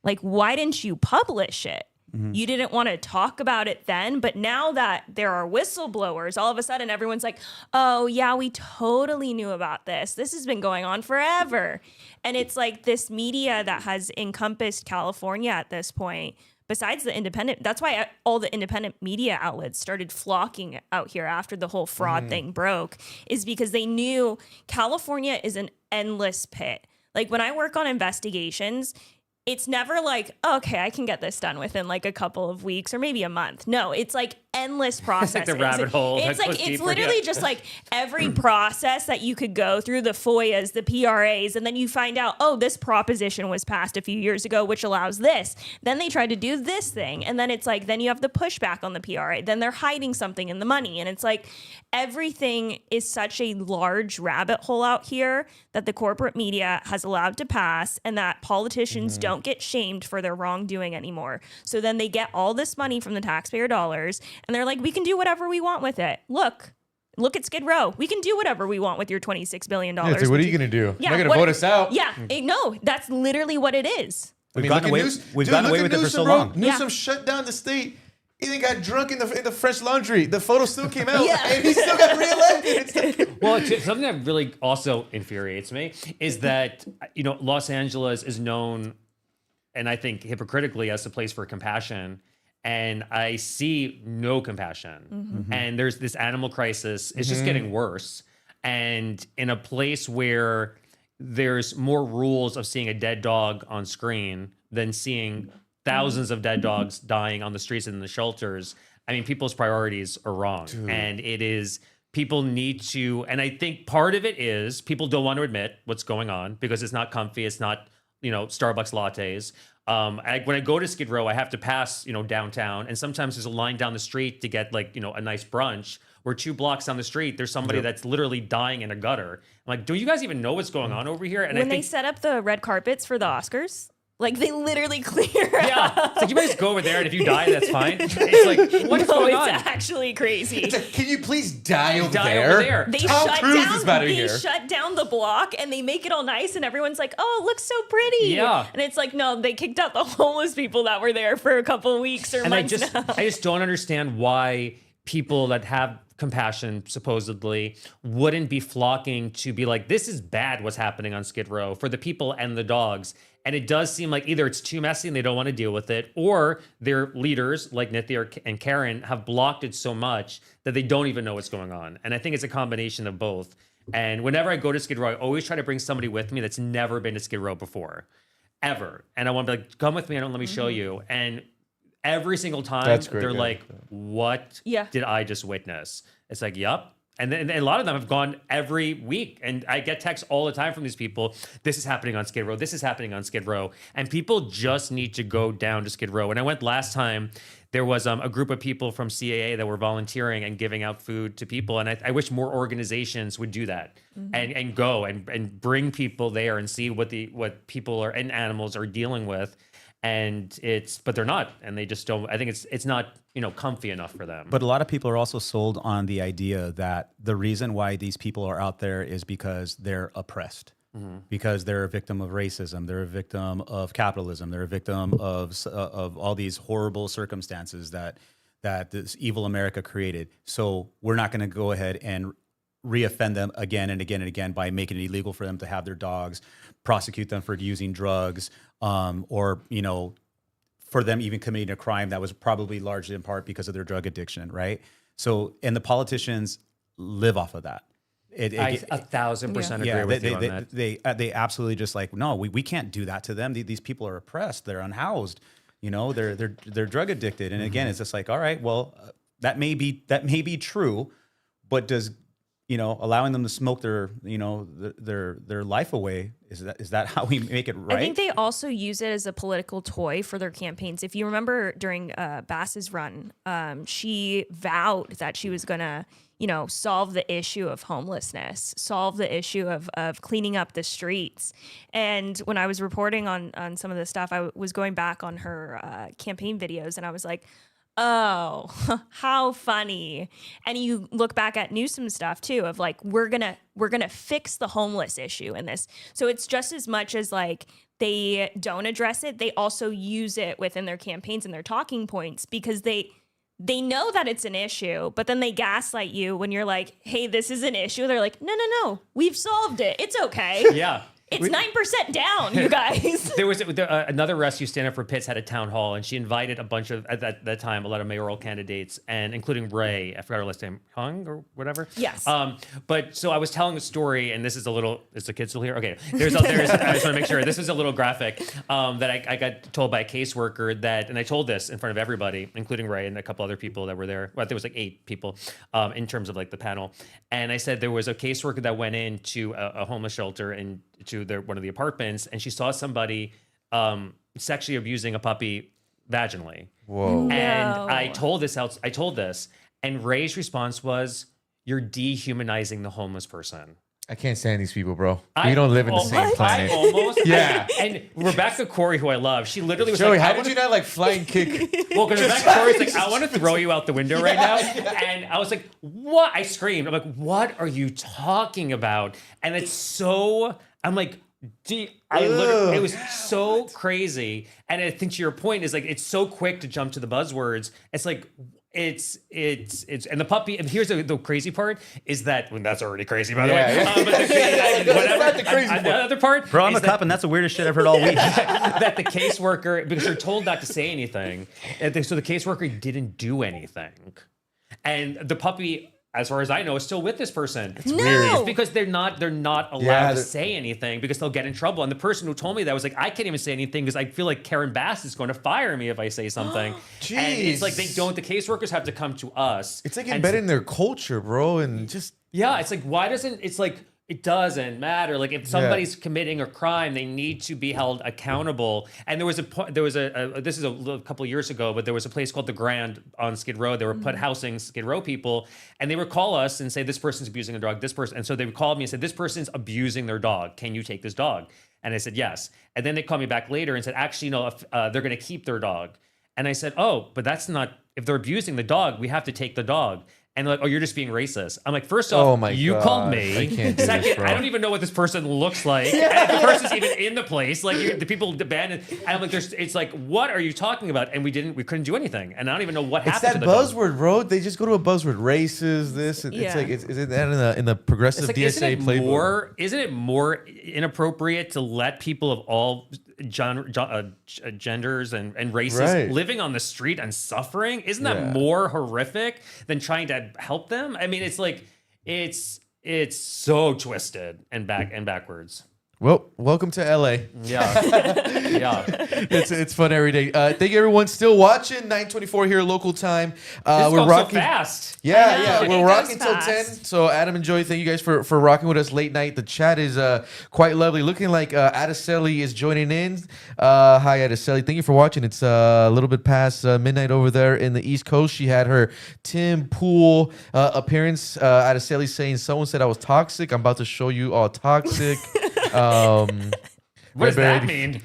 Like, why didn't you publish it? You didn't want to talk about it then, but now that there are whistleblowers, all of a sudden everyone's like, oh yeah, we totally knew about this. This has been going on forever. And it's like this media that has encompassed California at this point, besides the independent. That's why all the independent media outlets started flocking out here after the whole fraud thing broke, is because they knew California is an endless pit. Like when I work on investigations, it's never like, okay, I can get this done within like a couple of weeks or maybe a month. No, it's like endless process. Like the rabbit hole. It's like, it's literally just like every process that you could go through, the FOIAs, the PRAs, and then you find out, oh, this proposition was passed a few years ago, which allows this. Then they tried to do this thing. And then it's like, then you have the pushback on the PRA. Then they're hiding something in the money. And it's like, everything is such a large rabbit hole out here that the corporate media has allowed to pass, and that politicians don't get shamed for their wrongdoing anymore. So then they get all this money from the taxpayer dollars, and they're like, we can do whatever we want with it. Look at Skid Row. We can do whatever we want with your $26 billion. Yeah, so what are you going to do? Yeah, You're not going to vote us out. Yeah, no, that's literally what it is. We've gotten away with it for so long. Newsom shut down the state. He then got drunk in the French Laundry. The photo still came out, and he still got reelected. Well, something that really also infuriates me is that, Los Angeles is known, and I think hypocritically, as a place for compassion. And I see no compassion. And there's this animal crisis. It's just getting worse. And in a place where there's more rules of seeing a dead dog on screen than seeing thousands of dead dogs dying on the streets and in the shelters, I mean, people's priorities are wrong. And it is, people need to, and I think part of it is people don't want to admit what's going on because it's not comfy. It's not, Starbucks lattes. When I go to Skid Row, I have to pass, downtown, and sometimes there's a line down the street to get a nice brunch. Where 2 blocks down the street, there's somebody that's literally dying in a gutter. I'm like, do you guys even know what's going on over here? And when they set up the red carpets for the Oscars, like they literally clear Yeah, it's like you might just go over there, and if you die, that's fine. It's like, what's going on? It's actually crazy. It's like, can you please die over Over there? there. They shut down the block, and they make it all nice, and everyone's like, oh, it looks so pretty. Yeah. And it's like, no, they kicked out the homeless people that were there for a couple of weeks or months now. I just don't understand why people that have compassion, supposedly, wouldn't be flocking to be like, this is bad what's happening on Skid Row for the people and the dogs. And it does seem like either it's too messy and they don't want to deal with it, or their leaders like Nithya and Karen have blocked it so much that they don't even know what's going on. And I think it's a combination of both. And whenever I go to Skid Row, I always try to bring somebody with me that's never been to Skid Row before, ever. And I want to be like, come with me, and let me show you. And every single time they're like, what did I just witness? It's like, yup. And then a lot of them have gone every week. And I get texts all the time from these people. This is happening on Skid Row. This is happening on Skid Row. And people just need to go down to Skid Row. When I went last time, there was a group of people from CAA that were volunteering and giving out food to people. And I wish more organizations would do that and go and bring people there and see what people and animals are dealing with. But they're not, and they just don't. I think it's not comfy enough for them. But a lot of people are also sold on the idea that the reason why these people are out there is because they're oppressed, because they're a victim of racism, they're a victim of capitalism, they're a victim of all these horrible circumstances that this evil America created. So we're not going to go ahead and reoffend them again and again and again by making it illegal for them to have their dogs, prosecute them for using drugs, or for them even committing a crime that was probably largely in part because of their drug addiction, right? So, and the politicians live off of that. I 1,000% agree with you on that. They absolutely just like, no, we can't do that to them. These people are oppressed. They're unhoused. They're drug addicted. And again, it's just like, all right, well, that may be true, but does allowing them to smoke their life away, is that how we make it right? I think they also use it as a political toy for their campaigns. If you remember during Bass's run, she vowed that she was gonna, solve the issue of homelessness, solve the issue of cleaning up the streets. And when I was reporting on some of this stuff, I was going back on her campaign videos, and I was like, oh, how funny. And you look back at Newsom stuff too, of like, we're gonna fix the homeless issue in this. So it's just as much as like they don't address it, they also use it within their campaigns and their talking points, because they know that it's an issue, but then they gaslight you when you're like, hey, this is an issue. They're like, no, we've solved it. It's okay. Yeah. It's 9% down, you guys. There was another rescue stand-up for Pitts had a town hall, and she invited a bunch of, at that time, a lot of mayoral candidates, and including Ray, I forgot her last name, Hung or whatever. Yes. But so I was telling a story, and this is is the kid still here? Okay. I just want to make sure. This is a little graphic that I got told by a caseworker and I told this in front of everybody, including Ray and a couple other people that were there. Well, there was like 8 people in terms of like the panel. And I said there was a caseworker that went into a homeless shelter and to one of the apartments, and she saw somebody sexually abusing a puppy vaginally. Whoa. No. And I told this, and Ray's response was, "You're dehumanizing the homeless person." I can't stand these people, bro. We don't live in the same planet. I almost. Yeah. And Rebecca Corey, who I love, she literally was Joey, like, how did you not like flying kick? Well, because Rebecca Corey's like, I want to throw you out the window right now. And I was like, what? I screamed. I'm like, what are you talking about? And it's so, I'm like, it was so crazy. And I think to your point is like, it's so quick to jump to the buzzwords. It's like, it's and the puppy, and here's the crazy part is that, well, that's already crazy by the way. But That's not the crazy part. The other part, Bro, I'm a cop, and that's the weirdest shit I've heard all week. that the caseworker, because they're told not to say anything, so the caseworker didn't do anything, and the puppy, as far as I know, is still with this person. It's weird. It's because they're not allowed to say anything because they'll get in trouble. And the person who told me that was like, I can't even say anything because I feel like Karen Bass is going to fire me if I say something. Jeez. And it's like the caseworkers have to come to us. It's like embedded in their culture, bro, and just Yeah, it's like, it doesn't matter. Like if somebody's committing a crime, they need to be held accountable. And this is a couple of years ago, but there was a place called The Grand on Skid Row. They were housing Skid Row people, and they would call us and say, this person's abusing a dog, this person. And so they would call me and said, this person's abusing their dog. Can you take this dog? And I said, yes. And then they called me back later and said, actually, no, they're going to keep their dog. And I said, oh, but that's not, if they're abusing the dog, we have to take the dog. And they're like, oh, you're just being racist. I'm like, first off, you called me. I can't do Second, this, bro. I don't even know what this person looks like. And if the person's even in the place, like the people abandoned. And I'm like, it's like, what are you talking about? And we couldn't do anything. And I don't even know what happened. it's to that the dog. buzzword, bro. They just go to a buzzword, races, this. And It's like, is it that in the progressive It's like, DSA playbook? isn't it more inappropriate to let people of all genders and races living on the street and suffering? Isn't that more horrific than trying to help them? I mean, it's like it's so twisted and backwards. Well, welcome to LA. Yeah. It's fun every day. Thank you, everyone. Still watching 9:24 here, local time. We're rocking so fast. Yeah, It we're goes rocking till fast. 10. So Adam and Joey, thank you guys for rocking with us late night. The chat is quite lovely. Looking like Adeseli is joining in. Hi, Adeseli. Thank you for watching. It's a little bit past midnight over there in the East Coast. She had her Tim Pool appearance. Adeseli saying, someone said I was toxic. I'm about to show you all toxic. What does that mean?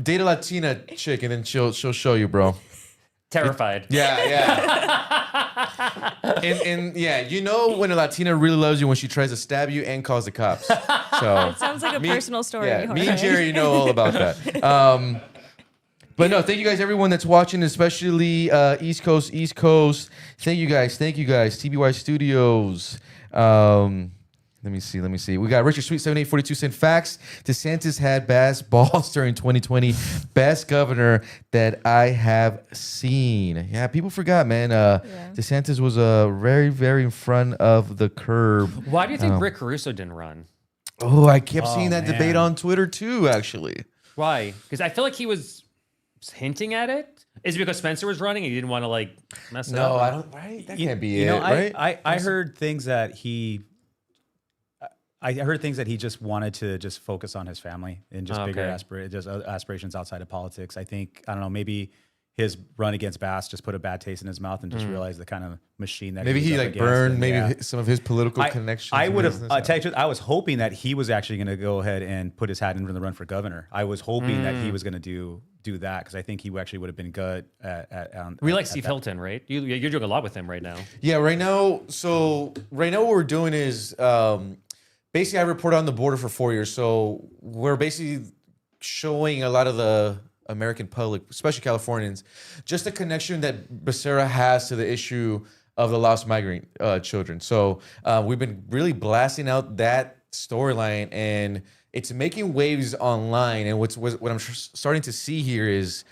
Date a Latina chick and then she'll show you, bro. Terrified. And yeah, you know when a Latina really loves you when she tries to stab you and calls the cops. So Sounds like a personal story. yeah, me and Jorge. Jerry know all about that. But no, thank you guys, everyone that's watching, especially East Coast. Thank you guys. TBY Studios. Let me see. We got Richard Sweet 7842 sent facts. DeSantis had bass balls during 2020. Best governor that I have seen. Yeah, people forgot, man. DeSantis was very, very in front of the curb. Why do you think Rick Caruso didn't run? Oh, I kept seeing that man. debate on Twitter too, actually. Why? Because I feel like he was hinting at it. Is it because Spencer was running and he didn't want to like mess it up? No, I don't. Right? That can't be You it, know, right? I heard things that he. I heard things that he just wanted to just focus on his family and just bigger aspirations outside of politics. I don't know, maybe his run against Bass just put a bad taste in his mouth and just realized the kind of machine that Maybe he he was up like against. burned And, maybe some of his political connections. I would have. business. Tell you the truth, I was hoping that he was actually going to go ahead and put his hat in the run for governor. I was hoping that he was going to do do that because I think he actually would have been good We like Steve Hilton, right? You're doing a lot with him right now. Yeah, right now. So right now, what we're doing is basically I reported on the border for 4 years. So we're basically showing a lot of the American public, especially Californians, just the connection that Becerra has to the issue of the lost migrant children. So we've been really blasting out that storyline, and it's making waves online. And what I'm starting to see here is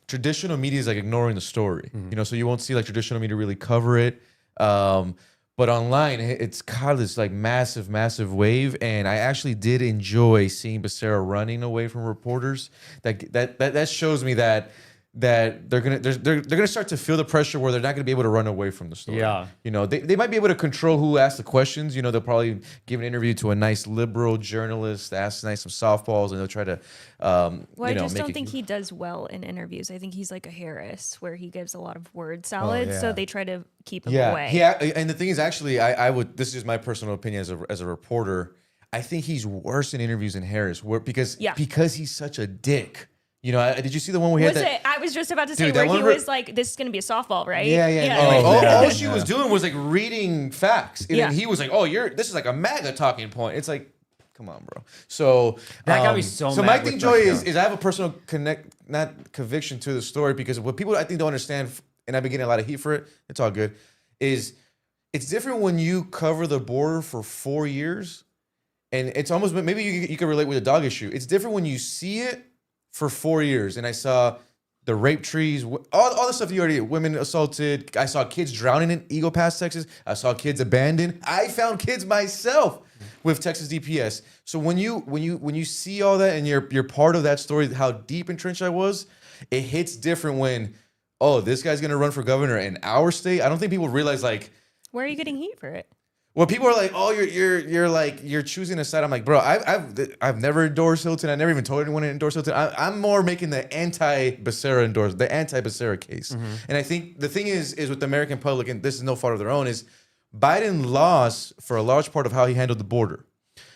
traditional media is like ignoring the story. You know, so you won't see like traditional media really cover it. But online, it's caught this like massive wave, and I actually did enjoy seeing Becerra running away from reporters. That shows me that they're gonna start to feel the pressure where they're not gonna be able to run away from the story. Yeah, you know, they might be able to control who asks the questions. You know, they'll probably give an interview to a nice liberal journalist, ask some softballs, and they'll try to. Well, I just don't think he does well in interviews. I think he's like a Harris, where he gives a lot of word salad, so they try to keep him away. Yeah, and the thing is, actually, I would. This is my personal opinion as a reporter. I think he's worse in interviews than Harris, because he's such a dick. You know, did you see the one where he had that? I was just about to say where he was like, "This is going to be a softball, right?" Yeah. All she was doing was like reading facts, and then he was like, "Oh, this is like a MAGA talking point." It's like, come on, bro. So that got me so. So my thing, Joey, is I have a personal conviction to the story, because what people I think don't understand, and I've been getting a lot of heat for it. It's all good. Is it's different when you cover the border for 4 years, and it's almost maybe you can relate with the dog issue. It's different when you see it for 4 years, and I saw the rape trees, all the stuff you already, women assaulted. I saw kids drowning in Eagle Pass, Texas. I saw kids abandoned. I found kids myself with Texas DPS. So when you see all that and you're part of that story, how deep entrenched I was, it hits different when, oh, this guy's gonna run for governor in our state. I don't think people realize, like, where are you getting heat for it? Well, people are like, "Oh, you're choosing a side." I'm like, bro, I've never endorsed Hilton. I never even told anyone to endorse Hilton. I'm more making the anti-Becerra case. And I think the thing is with the American public, and this is no fault of their own, is Biden lost for a large part of how he handled the border.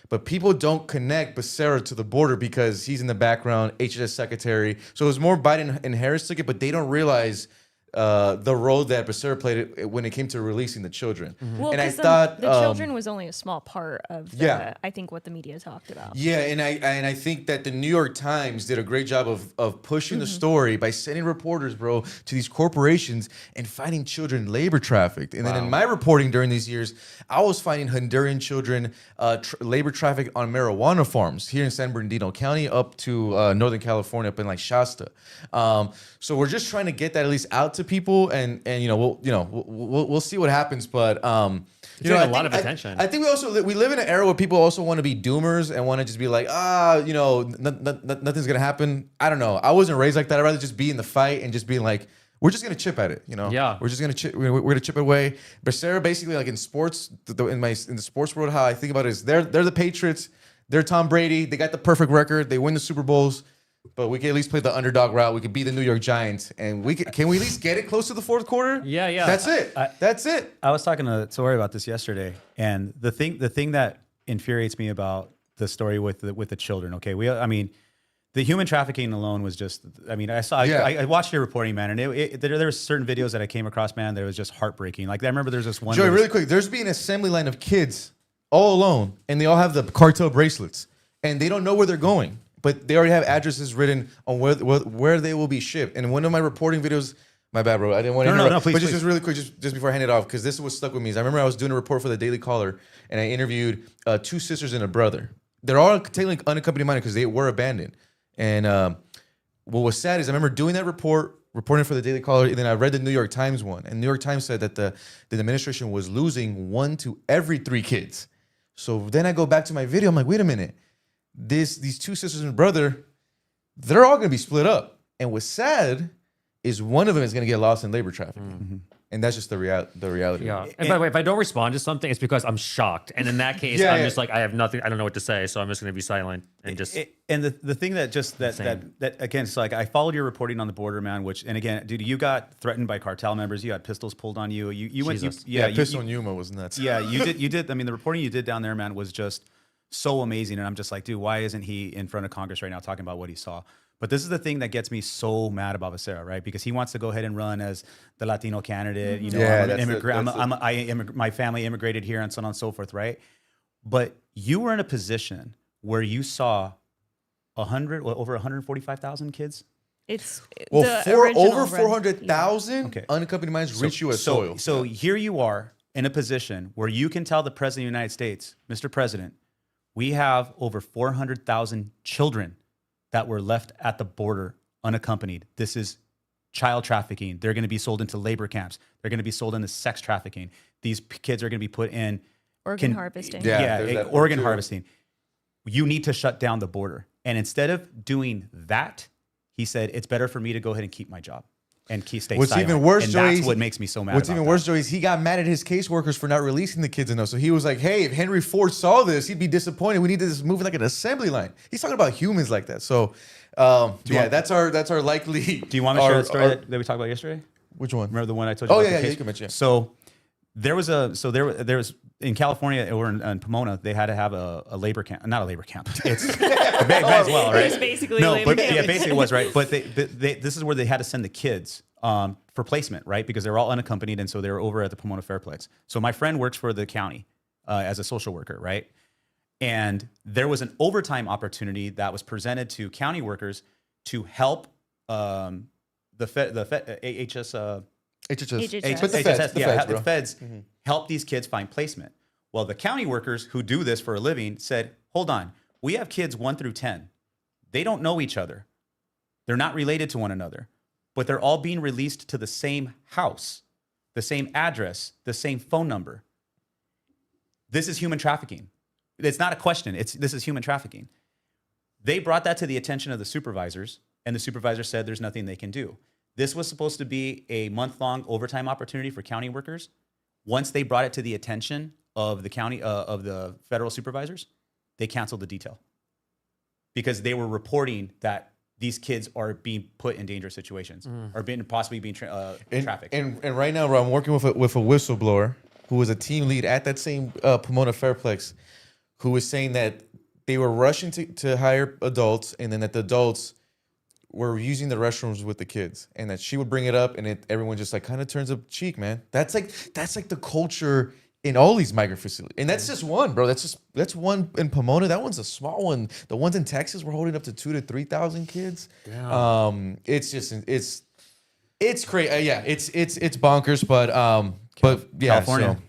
But people don't connect Becerra to the border because he's in the background, HHS secretary. So it was more Biden and Harris took it, but they don't realize the role that Becerra played when it came to releasing the children. Well, and I thought the children was only a small part of I think what the media talked about. Yeah, and I think that the New York Times did a great job of pushing the story by sending reporters, bro, to these corporations and finding children labor trafficked. And then in my reporting during these years, I was finding Honduran children labor trafficked on marijuana farms here in San Bernardino County up to Northern California, up in like Shasta. So we're just trying to get that at least out to people, and we'll see what happens. But a lot of attention. I think we live in an era where people also want to be doomers and want to just be like, nothing's gonna happen. I don't know. I wasn't raised like that. I'd rather just be in the fight and just be like, we're just gonna chip at it. We're just gonna chip. We're gonna chip away. Becerra, basically, like in sports, in the sports world, how I think about it is they're the Patriots. They're Tom Brady. They got the perfect record. They win the Super Bowls. But we can at least play the underdog route. We could beat the New York Giants, and can we at least get it close to the fourth quarter? Yeah. That's it. That's it. I was talking to Tori about this yesterday, and the thing that infuriates me about the story with the children. Okay, the human trafficking alone was just. I watched your reporting, man, and there were certain videos that I came across, man, that was just heartbreaking. Like I remember there's this one. Joey, really quick. There's been an assembly line of kids all alone, and they all have the cartel bracelets, and they don't know where they're going. But they already have addresses written on where they will be shipped. And one of my reporting videos, my bad, bro, I didn't want to interrupt. No, please, but just really quick, just before I hand it off, because this is what stuck with me. Is I remember I was doing a report for the Daily Caller, and I interviewed 2 sisters and a brother. They're all technically unaccompanied minors because they were abandoned. And what was sad is I remember doing that reporting for the Daily Caller, and then I read the New York Times one. And New York Times said that the administration was losing 1 to every 3 kids. So then I go back to my video. I'm like, wait a minute. These 2 sisters and brother, they're all gonna be split up. And what's sad is one of them is gonna get lost in labor trafficking. And that's just the reality. Yeah. And by the way, if I don't respond to something, it's because I'm shocked. And in that case, just like, I have nothing, I don't know what to say, so I'm just gonna be silent and just. And the thing that just that again, it's like I followed your reporting on the border, man. And again, dude, you got threatened by cartel members. You had pistols pulled on you. You went. Pistol on Yuma was nuts. Yeah, you did. I mean, the reporting you did down there, man, was just so amazing. And I'm just like, dude, why isn't he in front of Congress right now talking about what he saw? But this is the thing that gets me so mad about Becerra, right? Because he wants to go ahead and run as the Latino candidate. You know, Yeah, I'm an that's immigrant. My family immigrated here, and so on and so forth, right? But you were in a position where you saw over 145,000 kids. It's Well, the original over run. 400,000 Okay. unaccompanied minors reach U.S. So, soil. so here you are in a position where you can tell the President of the United States, Mr. President, we have over 400,000 children that were left at the border unaccompanied. This is child trafficking. They're going to be sold into labor camps. They're going to be sold into sex trafficking. These kids are going to be put in Organ harvesting. Yeah, there's that organ too. harvesting. You need to shut down the border. And instead of doing that, he said, it's better for me to go ahead and keep my job and stay What's silent. even worse, and Joey, that's what makes me so mad. What's about even that. worse, Joey, is he got mad at his caseworkers for not releasing the kids enough. So he was like, hey, if Henry Ford saw this, he'd be disappointed. We need this moving like an assembly line. He's talking about humans like that. So that's our likely. Do you want me to share that story that we talked about yesterday? Which one? Remember the one I told you Oh, about? yeah, the yeah, case? you can mention it. So there was in California or in Pomona, they had to have a labor camp, not a labor camp. It's may as well, right? It was basically no, labor but camp. yeah, basically it was, right? But this is where they had to send the kids for placement, right? Because they were all unaccompanied, and so they were over at the Pomona Fairplex. So my friend works for the county as a social worker, right? And there was an overtime opportunity that was presented to county workers to help the AHS. HHS. But the feds, bro. The feds help these kids find placement. Well, the county workers who do this for a living said, hold on, we have kids 1 through 10. They don't know each other. They're not related to one another, but they're all being released to the same house, the same address, the same phone number. This is human trafficking. It's not a question. This is human trafficking. They brought that to the attention of the supervisors, and the supervisor said there's nothing they can do. This was supposed to be a month-long overtime opportunity for county workers. Once they brought it to the attention of the county, of the federal supervisors, they canceled the detail because they were reporting that these kids are being put in dangerous situations or possibly being trafficked. And right now, bro, I'm working with a whistleblower who was a team lead at that same Pomona Fairplex, who was saying that they were rushing to hire adults, and then that the adults were using the restrooms with the kids, and that she would bring it up, and everyone just like kind of turns a cheek, man. That's like the culture in all these migrant facilities, and that's just one, bro. That's one in Pomona. That one's a small one. The ones in Texas were holding up to 2,000 to 3,000 kids. Damn. It's crazy. Yeah, it's bonkers, but yeah, California. So.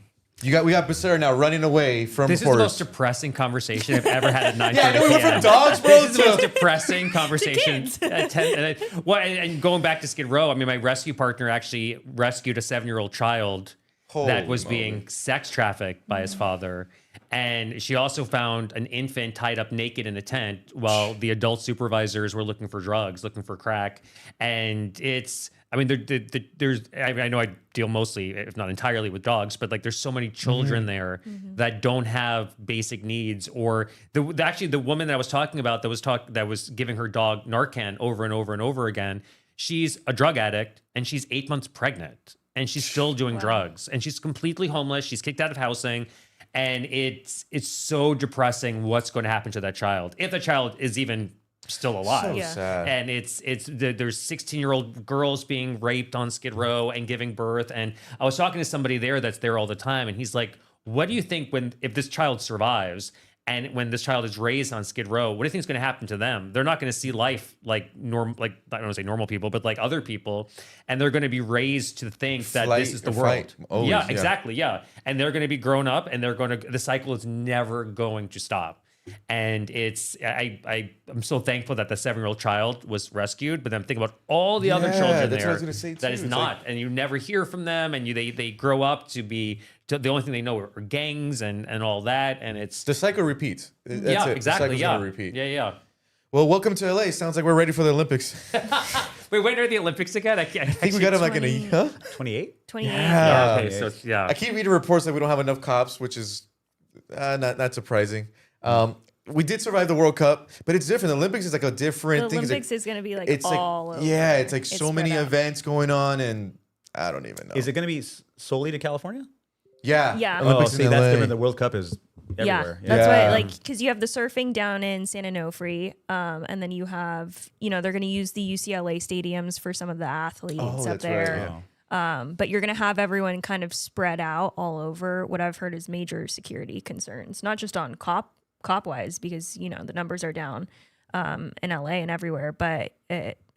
We got Becerra now running away from This is the reporters. most depressing conversation I've ever had at 9:30 Yeah, we went from p.m. dogs, bro, This is the most to depressing conversation. At 10, and going back to Skid Row, I mean, my rescue partner actually rescued a 7-year-old child that was being sex trafficked by his father. And she also found an infant tied up naked in a tent while the adult supervisors were looking for drugs, looking for crack. And it's, I mean, there's, I know I deal mostly, if not entirely, with dogs, but like there's so many children there that don't have basic needs. Or actually the woman that I was talking about that was giving her dog Narcan over and over and over again, she's a drug addict and she's 8 months pregnant and she's still doing drugs and she's completely homeless. She's kicked out of housing. And it's so depressing what's going to happen to that child if the child is even still alive. So sad. And there's 16-year-old girls being raped on Skid Row and giving birth. And I was talking to somebody there that's there all the time, and he's like, "What do you think if this child survives and when this child is raised on Skid Row? What do you think is going to happen to them? They're not going to see life like I don't want to say normal people, but like other people, and they're going to be raised to think that this is the world." Always, yeah, exactly. Yeah, and they're going to be grown up, and the cycle is never going to stop. And I'm so thankful that the 7-year-old child was rescued, but I'm thinking about all the other children that's there what I was gonna say, that too. is It's not, like- and you never hear from them, and they grow up to be the only thing they know are gangs and all that, and it's The cycle repeats. That's yeah, it. exactly, The cycle's yeah, gonna repeat. yeah. Well, welcome to LA. Sounds like we're ready for the Olympics. Wait, when are the Olympics again? I think we got them like in a 28? 28. Yeah. Okay, so yeah. I keep reading reports that we don't have enough cops, which is not surprising. We did survive the World Cup, but it's different. The Olympics is like a different The thing. Olympics is going to be like It's all like over. it's like so spread many out. events going on, and I don't even know. Is it going to be solely to California? Yeah. Yeah. Oh, Olympics see, in that's LA. different. The World Cup is everywhere. That's Yeah. why, like, because you have the surfing down in San Onofre, and then you have, they're going to use the UCLA stadiums for some of the athletes up that's there. right. But you're going to have everyone kind of spread out all over. What I've heard is major security concerns, not just on cop wise, because the numbers are down in LA and everywhere, but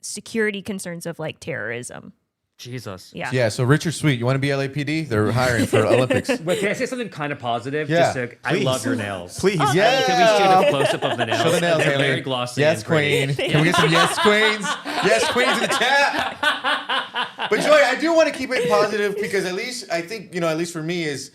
security concerns of like terrorism. Jesus. Yeah. Yeah, so Richard Sweet, you want to be LAPD? They're hiring for Olympics. Wait, can I say something kind of positive? Yeah, I love your nails. Please. Yeah. Can we shoot a close up of the nails? Show the nails, They're Haley. very glossy. Yes, and pretty. queen. Can we get some yes, queens? Yes, queens in the chat. But Joy, I do want to keep it positive because at least I think, at least for me is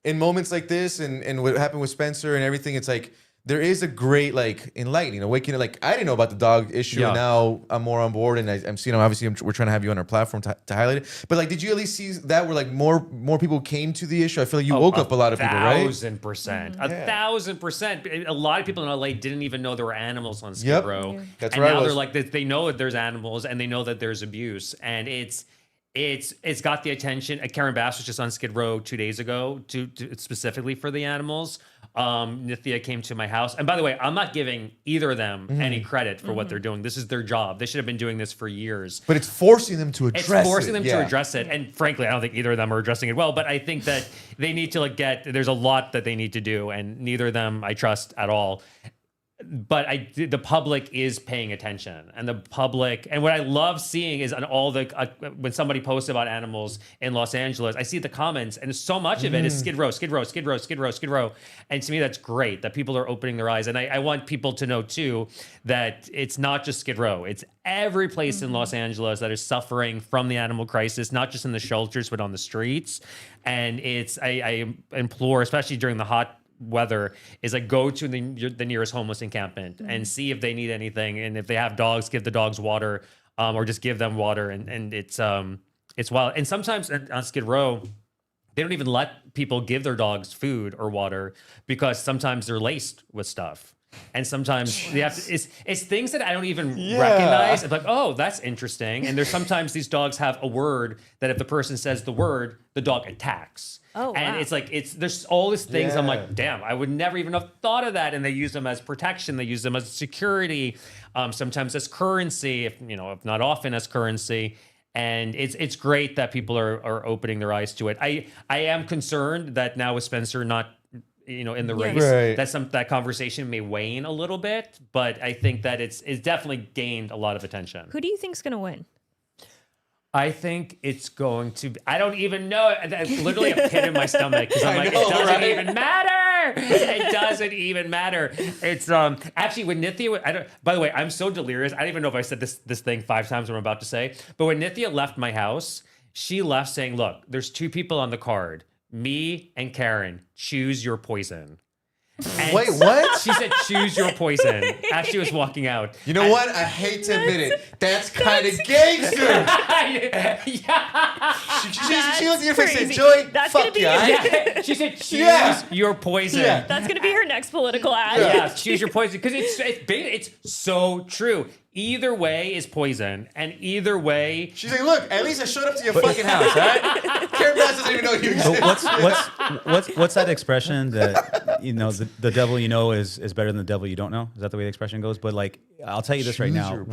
in moments like this and what happened with Spencer and everything, it's like there is a great like enlightening, awakening. Like I didn't know about the dog issue, and now I'm more on board, and I'm seeing. Obviously, we're trying to have you on our platform to highlight it. But like, did you at least see that where like more people came to the issue? I feel like you woke up a lot of people, right? 1,000%. 1,000%. A lot of people in LA didn't even know there were animals on Skid Yep. Row. Yeah. That's and where I now was. they're like they know that there's animals and they know that there's abuse, and it's got the attention. Karen Bass was just on Skid Row 2 days ago to specifically for the animals. Nithya came to my house, and by the way, I'm not giving either of them any credit for what they're doing. This is their job. They should have been doing this for years. But it's forcing them to address it. It's forcing them to address it. And frankly, I don't think either of them are addressing it well, but I think that they need to there's a lot that they need to do, and neither of them I trust at all. But the public is paying attention, and what I love seeing is on all the when somebody posts about animals in Los Angeles, I see the comments, and so much of it is Skid Row, Skid Row, Skid Row, Skid Row, Skid Row, and to me that's great that people are opening their eyes, and I want people to know too that it's not just Skid Row, it's every place in Los Angeles that is suffering from the animal crisis, not just in the shelters but on the streets, and I implore, especially during the hot weather, is like go to the nearest homeless encampment and see if they need anything, and if they have dogs, give the dogs water, or just give them water, and it's wild. And sometimes on Skid Row, they don't even let people give their dogs food or water because sometimes they're laced with stuff. And sometimes they have to, it's things that I don't even recognize. It's like, oh, that's interesting. And there's sometimes these dogs have a word that if the person says the word, the dog attacks. Oh, and wow. it's like there's all these things. I'm like, damn, I would never even have thought of that. And they use them as protection. They use them as security. Sometimes as currency, if not often as currency. And it's great that people are opening their eyes to it. I am concerned that now with Spencer not in the race, that conversation may wane a little bit, but I think that it's definitely gained a lot of attention. Who do you think's going to win? I think it's going to be, I don't even know. That's literally a pit in my stomach because I'm like, it doesn't even matter. It doesn't even matter. It's actually when Nithya, by the way, I'm so delirious. I don't even know if I said this thing 5 times what I'm about to say, but when Nithya left my house, she left saying, look, there's 2 people on the card, me and Karen, choose your poison. And wait, what? She said, choose your poison as she was walking out. You know what? I hate to admit it. That's kind of gangster. Yeah. She looked at your face and said, crazy. Joey, That's fuck gonna be yeah. Yeah. She said, choose your poison. Yeah. That's going to be her next political ad. Yeah, choose your poison. Because it's so true. Either way is poison. And either way... She's like, look, at least I showed up to your fucking house, all right? Karen Bass doesn't even know you exist. What's that expression that the devil is better than the devil you don't know? Is that the way the expression goes? But like, I'll tell you this right now: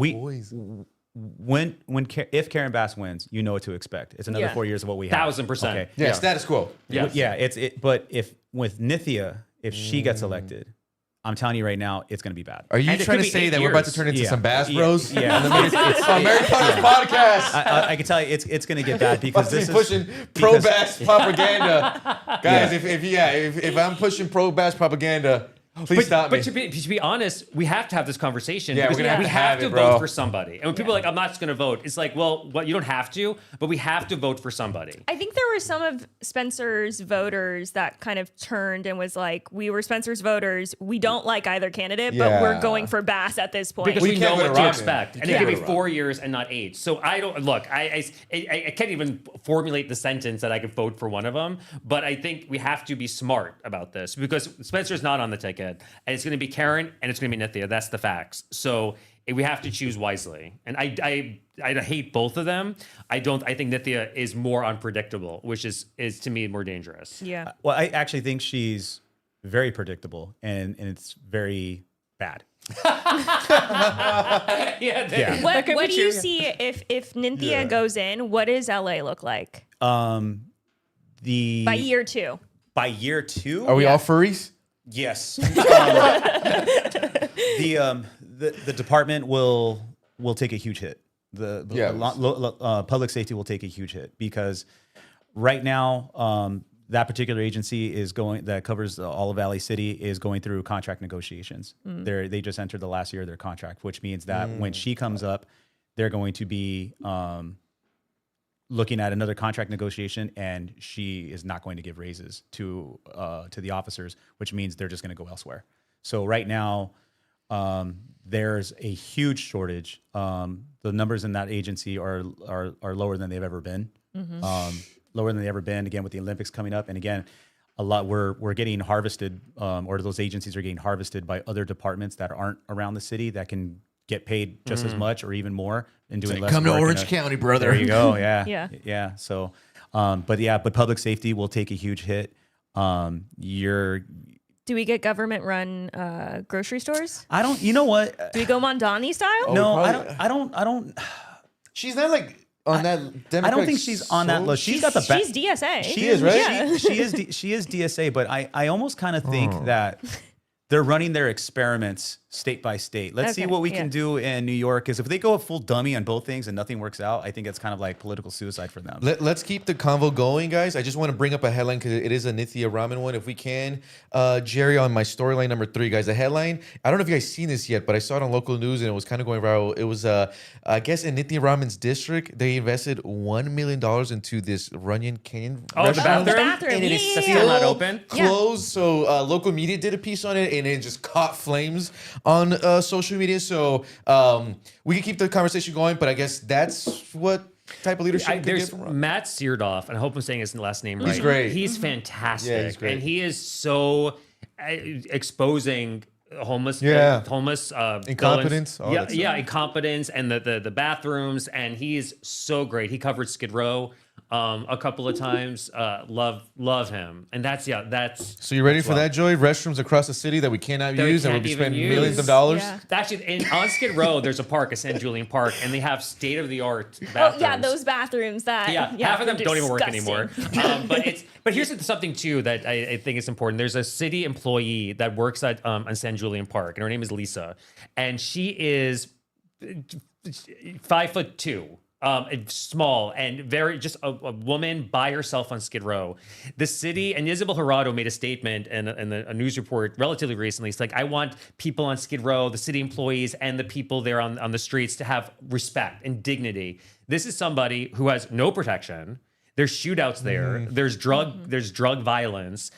if Karen Bass wins, you know what to expect. It's another 4 years of what we have. 1,000%. Okay. Yeah, status quo. Yes. Yeah. But if with Nithya, if she gets elected, I'm telling you right now, it's going to be bad. Are you And it trying could to be say 8 that we're about to years. turn into Yeah. some Bass Yeah. Bros? Yeah. Americanos Podcast. I can tell you, it's going to get bad because this is pushing pro Bass propaganda, guys. If I'm pushing pro Bass propaganda, please stop me. But to be honest, we have to have this conversation. Yeah, because we're gonna we have to to bro. vote for somebody. And when people are like, I'm not just going to vote, it's like, well, you don't have to, but we have to vote for somebody. I think there were some of Spencer's voters that kind of turned and was like, we were Spencer's voters. We don't like either candidate, but we're going for Bass at this point. Because We we can't know go to what to Robin. expect. You And it can't could go be to 4 years and not 8. So I don't, look, I can't even formulate the sentence that I could vote for one of them, but I think we have to be smart about this because Spencer's not on the ticket and it's going to be Karen and it's going to be Nithya. That's the facts. So we have to choose wisely. And I hate both of them. I think Nithya is more unpredictable, which is to me more dangerous. Yeah. Well, I actually think she's very predictable, and it's very bad. Yeah. What do you see if Nynthia goes in? What does LA look like? By year 2. By year 2, Are we all furries? yes. The department will take a huge hit. Public safety will take a huge hit because right now that particular agency that covers all of Valley City is going through contract negotiations. They just entered the last year of their contract, which means that when she comes up, they're going to be looking at another contract negotiation, and she is not going to give raises to the officers, which means they're just going to go elsewhere. So right now, there's a huge shortage. The numbers in that agency are lower than they've ever been. Lower than they've ever been. Again, with the Olympics coming up, and again, we're getting harvested, or those agencies are getting harvested by other departments that aren't around the city that can get paid just as much or even more and doing less. Come to work Orange County, brother. There you go. Yeah. Yeah. So, but public safety will take a huge hit. Do we get government-run grocery stores? I don't. You know what? Do we go Mondani style? No, probably- I don't. She's not like on that. I don't think she's on that list. She's got the She's DSA. She is, right? Yeah. She is DSA, but I almost kind of think that they're running their experiments state by state. Let's see what we can do in New York. Because if they go a full dummy on both things and nothing works out, I think it's kind of like political suicide for them. Let's keep the convo going, guys. I just want to bring up a headline because it is a Nithya Raman one. If we can, Jerry, on my storyline number 3, guys. The headline, I don't know if you guys seen this yet, but I saw it on local news and it was kind of going viral. It was, I guess, in Nithya Raman's district, they invested $1 million into this Runyon Canyon restaurant. The bathroom? bathroom. And it is Yeah. still not open? Closed. So local media did a piece on it, and it just caught flames on social media. So we can keep the conversation going, but I guess that's what type of leadership we can get There's from Ron. Matt Seardoff, and I hope I'm saying his last name right. He's great. He's fantastic. Yeah, he's great. And he is so exposing homeless Incompetence, villains. all that stuff. Incompetence and the bathrooms, and he is so great. He covered Skid Row a couple of times. Love him. And that's So you ready for that, Joey? Restrooms across the city that we cannot use and we'll be spending millions of dollars. Yeah. Actually, on Skid Row, there's a park, a San Julian Park, and they have state-of-the-art bathrooms. Oh yeah, those bathrooms that Half of them don't even work disgusting. anymore. But here's something too that I think is important. There's a city employee that works at on San Julian Park, and her name is Lisa, and she is 5'2". Small and very just a woman by herself on Skid Row. The city, and Isabel Jurado made a statement in a news report relatively recently. It's like, I want people on Skid Row, the city employees and the people there on the streets to have respect and dignity. This is somebody who has no protection. There's shootouts there. There's drug violence.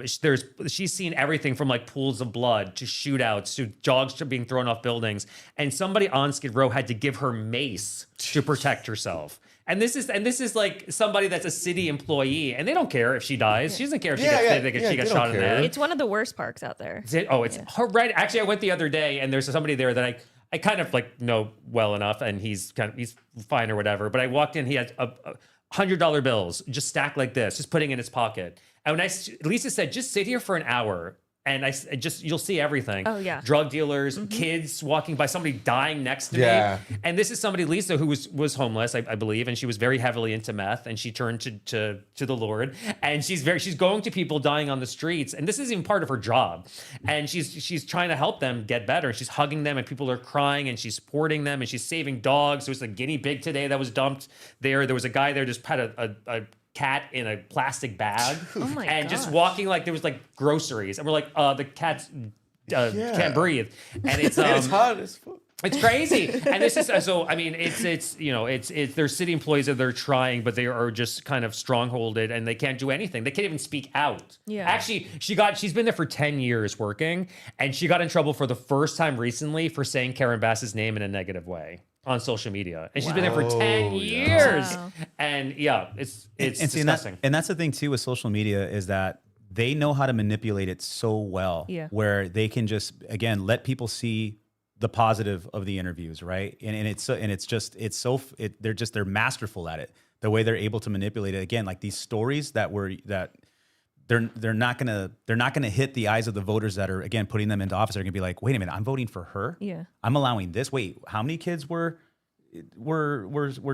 She's seen everything from like pools of blood to shootouts to dogs being thrown off buildings, and somebody on Skid Row had to give her mace to protect herself. And this is like somebody that's a city employee, and they don't care if she dies. She doesn't care if she gets shot in the head. It's one of the worst parks out there. It's right. Actually, I went the other day, and there's somebody there that I kind of like know well enough, and he's fine or whatever. But I walked in, he had $100 bills just stacked like this, just putting in his pocket. And when Lisa said, just sit here for an hour and you'll see everything. Oh, yeah. Drug dealers, kids walking by, somebody dying next to me. And this is somebody, Lisa, who was homeless, I believe, and she was very heavily into meth, and she turned to the Lord. And she's going to people dying on the streets, and this isn't even part of her job. And she's trying to help them get better. She's hugging them, and people are crying, and she's supporting them, and she's saving dogs. There was a guinea pig today that was dumped there. There was a guy there just had a cat in a plastic bag and just walking like there was like groceries, and we're like, the cats can't breathe, and it's It's hot as fuck. it's crazy. And this is so, I mean, it's there's city employees that they're trying, but they are just kind of strongholded, and they can't do anything. They can't even speak out. Yeah. Actually, she's been there for 10 years working, and she got in trouble for the first time recently for saying Karen Bass's name in a negative way on social media. And she's been there for 10 years. Wow. And it's And see, disgusting. and that's the thing too with social media, is that they know how to manipulate it so well, Yeah. where they can just, again, let people see the positive of the interviews, right? They're masterful at it. The way they're able to manipulate it, again, like these stories that they're not gonna hit the eyes of the voters that are, again, putting them into office. They're gonna be like, wait a minute, I'm voting for her. Yeah. I'm allowing this. Wait, how many kids were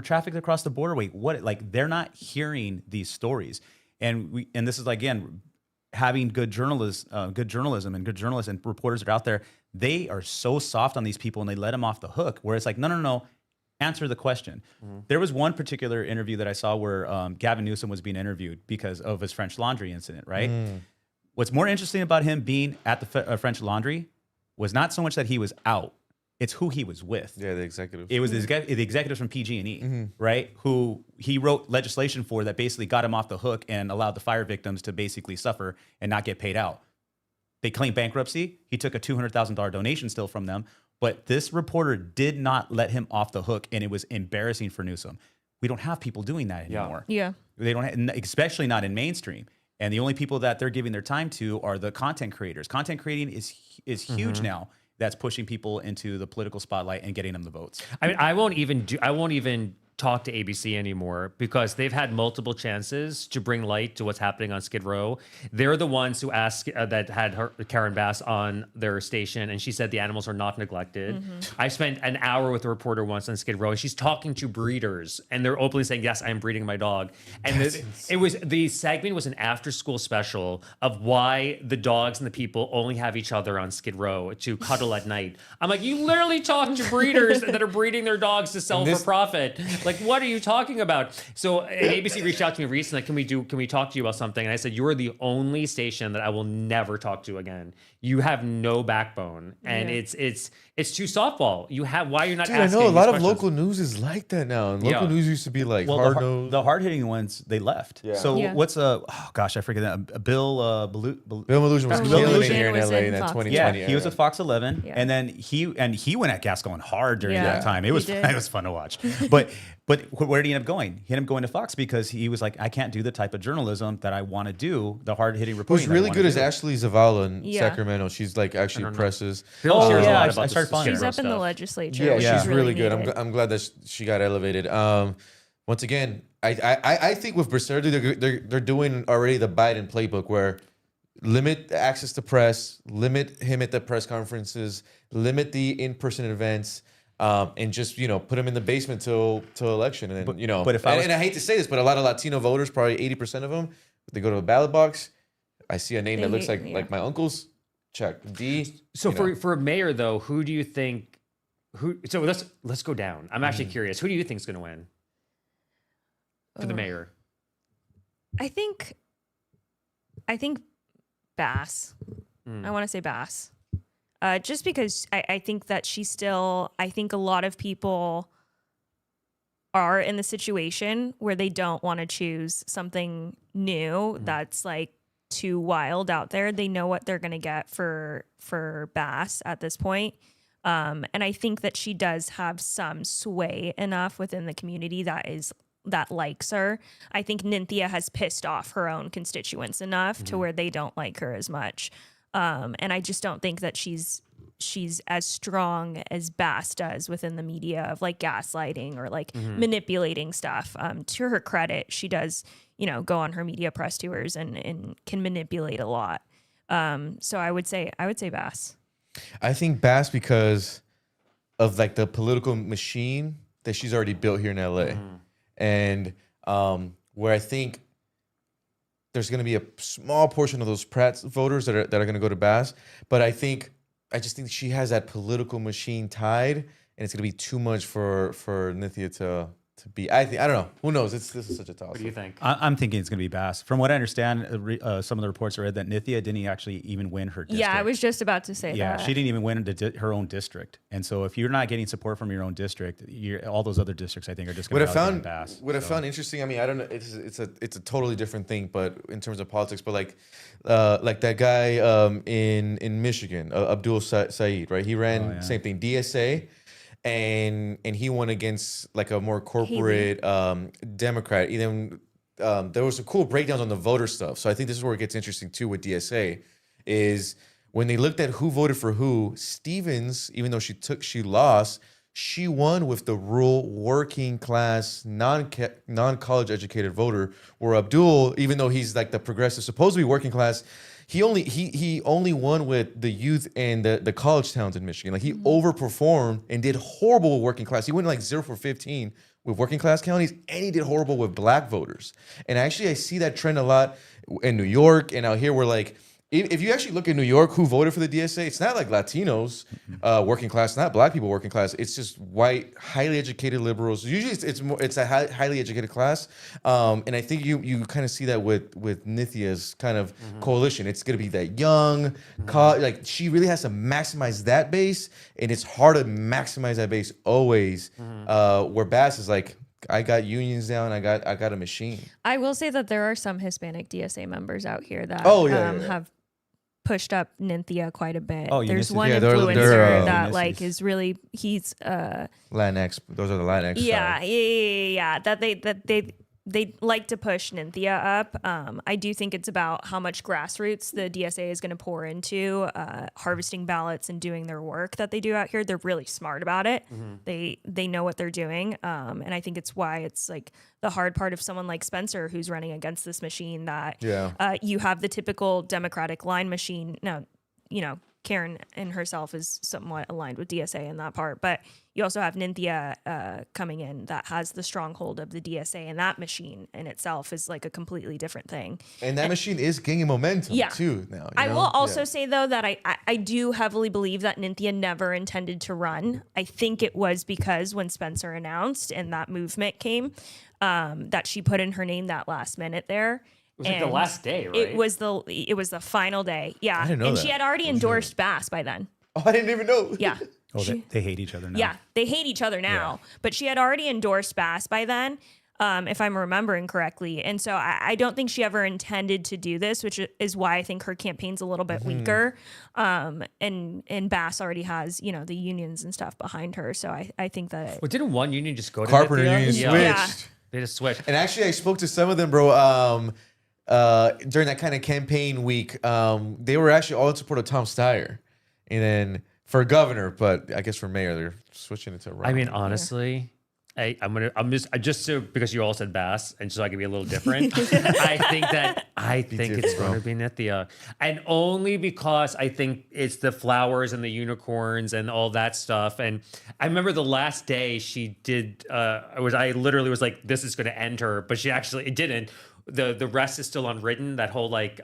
trafficked across the border? Wait, what? Like, they're not hearing these stories, and this is, again, having good journalism and good journalists and reporters that are out there. They are so soft on these people and they let them off the hook. Where it's like, no. Answer the question. There was one particular interview that I saw where Gavin Newsom was being interviewed because of his French Laundry incident, right? What's more interesting about him being at the French Laundry was not so much that he was out, it's who he was with. Yeah, the executive. It was the executives from PG&E, right? Who he wrote legislation for that basically got him off the hook and allowed the fire victims to basically suffer and not get paid out. They claimed bankruptcy. He took a $200,000 donation still from them. But this reporter did not let him off the hook, and it was embarrassing for Newsom. We don't have people doing that anymore. Yeah. They don't, especially not in mainstream. And the only people that they're giving their time to are the content creators. Content creating is huge now. That's pushing people into the political spotlight and getting them the votes. I mean, I won't even talk to ABC anymore because they've had multiple chances to bring light to what's happening on Skid Row. They're the ones who asked that had Karen Bass on their station, and she said the animals are not neglected. I spent an hour with a reporter once on Skid Row, and she's talking to breeders, and they're openly saying, "Yes, I'm breeding my dog." And the segment was an after-school special of why the dogs and the people only have each other on Skid Row to cuddle at night. I'm like, you literally talk to breeders that are breeding their dogs to sell for profit. Like, what are you talking about? So ABC reached out to me recently. Can we talk to you about something? And I said, you're the only station that I will never talk to again. You have no backbone, and it's too softball. Why you're not Dude, asking? I know a lot of questions? local news is like that now. And local news used to be like hard nosed. The hard hitting ones, they left. Yeah. So what's I forget that. Bill Malugin was killing it here in was LA in in that Fox. 2020 Yeah, era. he was with Fox 11, Yeah. and then he went at gas going hard during Yeah. that time. It was fun to watch. But where did he end up going? He ended up going to Fox because he was like, I can't do the type of journalism that I want to do, the hard hitting reporting. Who's really good is Ashley Zavala in Yeah. Sacramento. She's like actually presses. Bill shares a yeah, lot I about started the following Skid She's Row up in the stuff. legislature. Yeah, which she's is really good. needed. I'm glad that she got elevated. Once again, I think with Briserdu, they're doing already the Biden playbook where limit access to press, limit him at the press conferences, limit the in-person events, and just put him in the basement till election. And then but if I was- and I hate to say this, but a lot of Latino voters, probably 80% of them, they go to a ballot box. I see a name They that looks hate- like my uncle's. Check D. So for mayor though, who do you think? So let's go down. I'm actually curious. Who do you think is going to win for the mayor? I think Bass. I want to say Bass. Just because I think that I think a lot of people are in the situation where they don't want to choose something new that's like too wild out there. They know what they're going to get for Bass at this point. And I think that she does have some sway enough within the community that likes her. I think Nynthia has pissed off her own constituents enough to where they don't like her as much. And I just don't think that she's as strong as Bass does within the media of like gaslighting or like manipulating stuff. To her credit, she does, go on her media press tours and can manipulate a lot. So I would say Bass. I think Bass because of like the political machine that she's already built here in LA. And where I think there's going to be a small portion of those Pratt voters that are going to go to Bass, but I just think she has that political machine tied, and it's going to be too much for Nynthia to be. I don't know. Who knows? This is such a toss. What do you think? I'm thinking it's going to be Bass. From what I understand, some of the reports I read that Nynthia didn't actually even win her district. Yeah, I was just about to say Yeah, that. she didn't even win her own district. And so if you're not getting support from your own district, all those other districts, I think, are just going to be Bass. What I found interesting, I mean, I don't know, it's a totally different thing, but in terms of politics, but like that guy in Michigan, Abdul Saeed, right? He ran same thing, DSA. And he won against like a more corporate Democrat. Even there was some cool breakdowns on the voter stuff. So I think this is where it gets interesting too with DSA, is when they looked at who voted for who. Stevens, even though she lost, she won with the rural working class non-college educated voter, where Abdul, even though he's like the progressive, supposed to be working class, he only won with the youth and the college towns in Michigan. Like he overperformed and did horrible with working class. He went like 0 for 15 with working class counties, and he did horrible with black voters. And actually I see that trend a lot in New York and out here, where like, if you actually look at New York, who voted for the DSA, it's not like Latinos, working class, not black people working class. It's just white, highly educated liberals. Usually, it's a highly educated class, and I think you kind of see that with Nithia's kind of coalition. It's going to be that young, like she really has to maximize that base, and it's hard to maximize that base always. Where Bass is like, I got unions down. I got a machine. I will say that there are some Hispanic DSA members out here that have pushed up Nynthia quite a bit. Oh, there's Unisys? one Yeah, they're, influencer that Unisys. like is really he's Latinx. Those are the Latinx. yeah that they like to push Nynthia up. I do think it's about how much grassroots the DSA is going to pour into harvesting ballots and doing their work that they do out here. They're really smart about it. They know what they're doing, and I think it's why it's like the hard part of someone like Spencer who's running against this machine that you have the typical Democratic line machine. Now, Karen and herself is somewhat aligned with DSA in that part, but you also have Nynthia coming in that has the stronghold of the DSA, and that machine in itself is like a completely different thing. And that machine is gaining momentum too now. I will also say though that I do heavily believe that Nynthia never intended to run. I think it was because when Spencer announced and that movement came, that she put in her name that last minute there. It was like the last day, right? It was the final day. Yeah. I didn't know and that. she had already endorsed Bass by then. Oh, I didn't even know. Yeah. Oh, they hate each other now. Yeah, they hate each other now. But she had already endorsed Bass by then, if I'm remembering correctly. And so I don't think she ever intended to do this, which is why I think her campaign's a little bit weaker. And Bass already has, the unions and stuff behind her. So I think that... Well, didn't one union just go to Carpenter Nithya? union switched. Yeah. They just switched. And actually, I spoke to some of them, bro. During that kind of campaign week, they were actually all in support of Tom Steyer, and then for governor, but I guess for mayor, they're switching it to Ron. I mean, honestly, I'm just so because you all said Bass, and so I can be a little different. I think it's going to be Nithya, and only because I think it's the flowers and the unicorns and all that stuff. And I remember the last day she did. I literally was like, this is going to end her, but it didn't. The rest is still unwritten. That whole like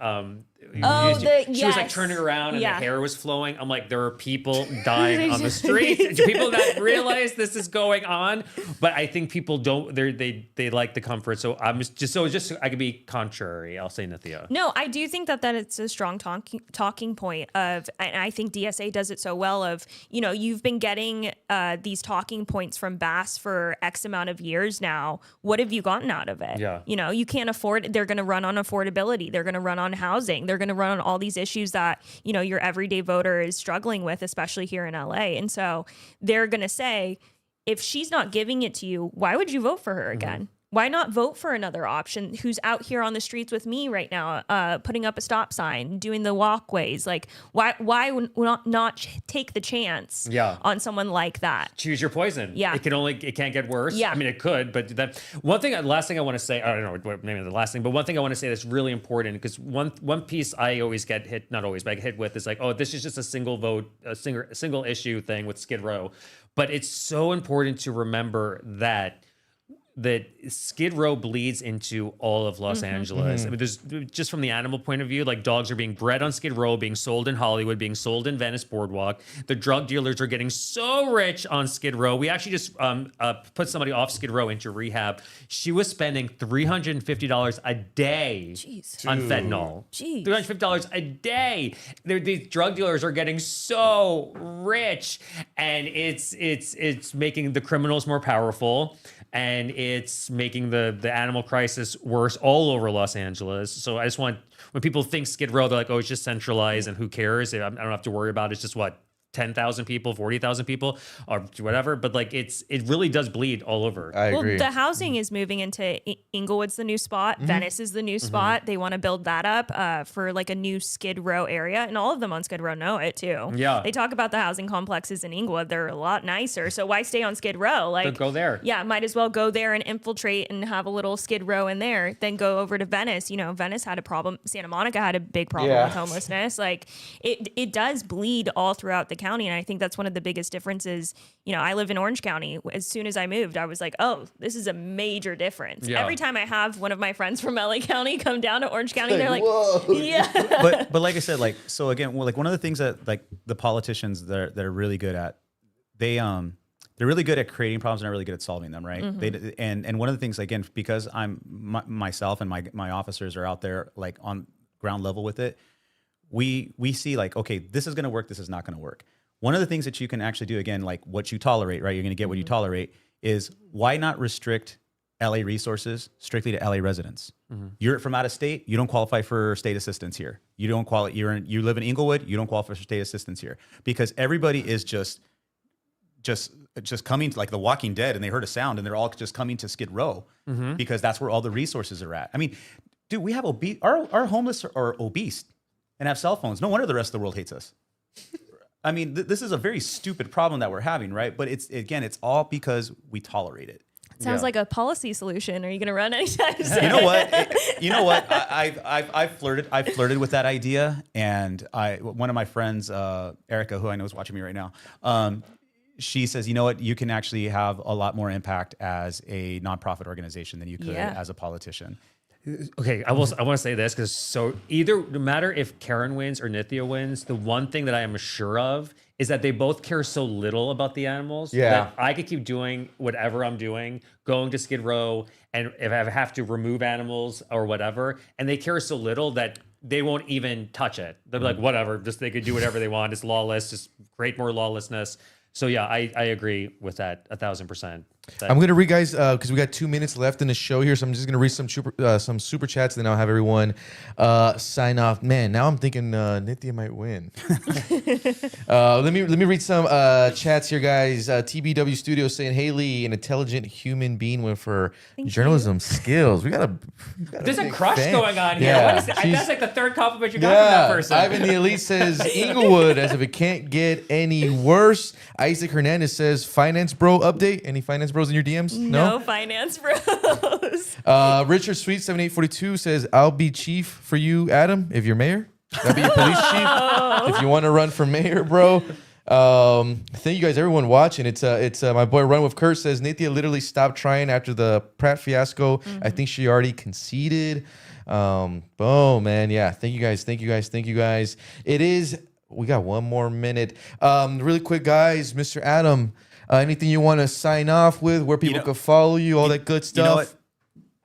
she was like turning around and the hair was flowing. I'm like, there are people dying on the streets. Do people not realize this is going on? But I think people don't. They like the comfort. So I'm just I could be contrary. I'll say Nithya. No, I do think that it's a strong talking point of, and I think DSA does it so well of, you've been getting these talking points from Bass for X amount of years now. What have you gotten out of it? Yeah. You can't afford it. They're going to run on affordability. They're going to run on housing. They're going to run on all these issues that, your everyday voter is struggling with, especially here in LA. And so they're going to say, if she's not giving it to you, why would you vote for her again? Why not vote for another option who's out here on the streets with me right now, putting up a stop sign, doing the walkways? Like, why not take the chance on someone like that? Choose your poison. Yeah. It can't get worse. Yeah. I mean, it could, but last thing I want to say, I don't know, maybe the last thing, but one thing I want to say that's really important, because one piece I always get hit, not always, but I get hit with is like, oh, this is just a single vote, a single issue thing with Skid Row. But it's so important to remember that Skid Row bleeds into all of Los Angeles. I mean, there's just from the animal point of view, like dogs are being bred on Skid Row, being sold in Hollywood, being sold in Venice Boardwalk. The drug dealers are getting so rich on Skid Row. We actually just put somebody off Skid Row into rehab. She was spending $350 a day on fentanyl. Jeez. $350 a day. These drug dealers are getting so rich, and it's making the criminals more powerful. And it's making the animal crisis worse all over Los Angeles. So I just want, when people think Skid Row, they're like, oh, it's just centralized and who cares? I don't have to worry about it. It's just 10,000 people, 40,000 people, or whatever. But like it really does bleed all over. I agree. Well, the housing is moving into Inglewood's the new spot. Venice is the new spot. They want to build that up for like a new Skid Row area, and all of them on Skid Row know it too. Yeah. They talk about the housing complexes in Inglewood. They're a lot nicer. So why stay on Skid Row? Like, Go there. Yeah, might as well go there and infiltrate and have a little Skid Row in there. Then go over to Venice. You know, Venice had a problem. Santa Monica had a big problem with homelessness. Like it does bleed all throughout the county, and I think that's one of the biggest differences. You know, I live in Orange County. As soon as I moved, I was like, oh, this is a major difference. Yeah. Every time I have one of my friends from LA County come down to Orange County, they're like, whoa. yeah. but like I said, like, so again, well, like one of the things that like the politicians that are really good at, they're really good at creating problems and they're really good at solving them, right? And one of the things, again, because I'm myself and my officers are out there like on ground level with it, we see like, okay, this is going to work, this is not going to work. One of the things that you can actually do, again, like what you tolerate, right? You're going to get what you tolerate, is why not restrict LA resources strictly to LA residents? You're from out of state, you don't qualify for state assistance here. You don't qualify. You live in Inglewood, you don't qualify for state assistance here, because everybody is just coming to like The Walking Dead, and they heard a sound and they're all just coming to Skid Row because that's where all the resources are at. I mean, dude, we have our homeless are obese and have cell phones. No wonder the rest of the world hates us. I mean, this is a very stupid problem that we're having, right? But it's all because we tolerate it. Sounds like a policy solution. Are you going to run anytime soon? You know what? I've flirted with that idea, and one of my friends, Erica, who I know is watching me right now, she says, you know what? You can actually have a lot more impact as a nonprofit organization than you could as a politician. Okay, I want to say this because no matter if Karen wins or Nithya wins, the one thing that I am sure of is that they both care so little about the animals that I could keep doing whatever I'm doing, going to Skid Row, and if I have to remove animals or whatever, and they care so little that they won't even touch it. They'll be like, whatever, just they could do whatever they want. It's lawless, just create more lawlessness. So yeah, I agree with that 1,000%. I'm gonna read, guys, because we got 2 minutes left in the show here, so I'm just gonna read some super chats, then I'll have everyone sign off. Man, now I'm thinking Nithya might win. Let me read some chats here, guys. TBW Studio saying Haley, an intelligent human being with her journalism skills. There's a crush going on here. Yeah, What is that? That's like the third compliment you got from that person. Ivan the Elite says Inglewood, as if it can't get any worse. Isaac Hernandez says finance bro update. Any finance bros in your DMs? No finance bros. Richard Sweet 7842 says I'll be chief for you, Adam, if you're mayor. I'll be your police chief if you want to run for mayor, bro. Thank you guys, everyone watching. It's my boy Run with Kurt says Nithya literally stopped trying after the Pratt fiasco. I think she already conceded. Boom, man. Yeah. Thank you guys. We got 1 more minute. Really quick, guys. Mr. Adam, anything you want to sign off with, where people can follow you, all that good stuff? You know what?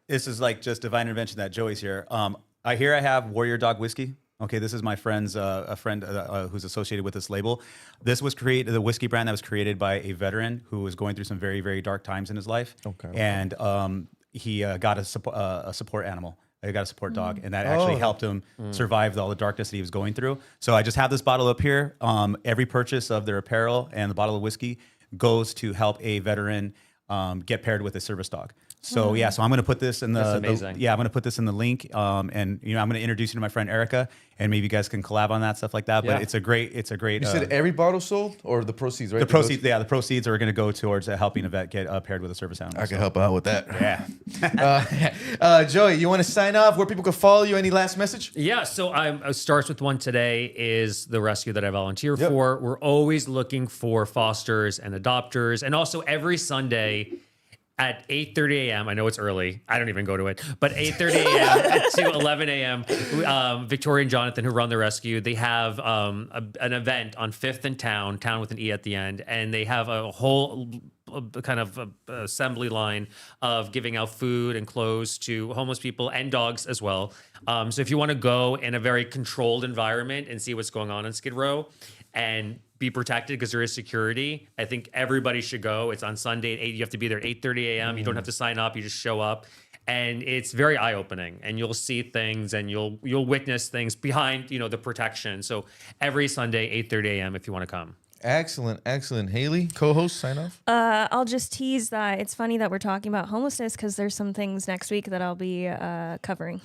This is like just divine intervention that Joey's here. I have Warrior Dog Whiskey. Okay, this is my friend's a friend who's associated with this label. This was the whiskey brand that was created by a veteran who was going through some very, very dark times in his life. Okay. And he got a support animal. He got a support dog, and that actually helped him survive all the darkness that he was going through. So I just have this bottle up here. Every purchase of their apparel and the bottle of whiskey goes to help a veteran get paired with a service dog. So so I'm going to put this in That's amazing. I'm going to put this in the link, and I'm going to introduce you to my friend Erica, and maybe you guys can collab on that, stuff like that. But it's a great. You said every bottle sold, or the proceeds, right? The proceeds are going to go towards helping a vet get paired with a service animal. I can help out with that. Yeah. Joey, you want to sign off? Where people can follow you? Any last message? Yeah, so I starts with one today is the rescue that I volunteer for. We're always looking for fosters and adopters, and also every Sunday at 8:30 a.m. I know it's early. I don't even go to it, but 8:30 a.m. to 11 a.m. Victoria and Jonathan, who run the rescue, they have an event on 5th and Town with an E at the end, and they have a whole kind of assembly line of giving out food and clothes to homeless people and dogs as well. So if you want to go in a very controlled environment and see what's going on in Skid Row and be protected because there is security, I think everybody should go. It's on Sunday at 8. You have to be there at 8:30 a.m. You don't have to sign up. You just show up. And it's very eye-opening, and you'll see things and you'll witness things behind, the protection. So every Sunday, 8:30 a.m. if you want to come. Excellent. Haley, co-host, sign off. I'll just tease that it's funny that we're talking about homelessness because there's some things next week that I'll be covering.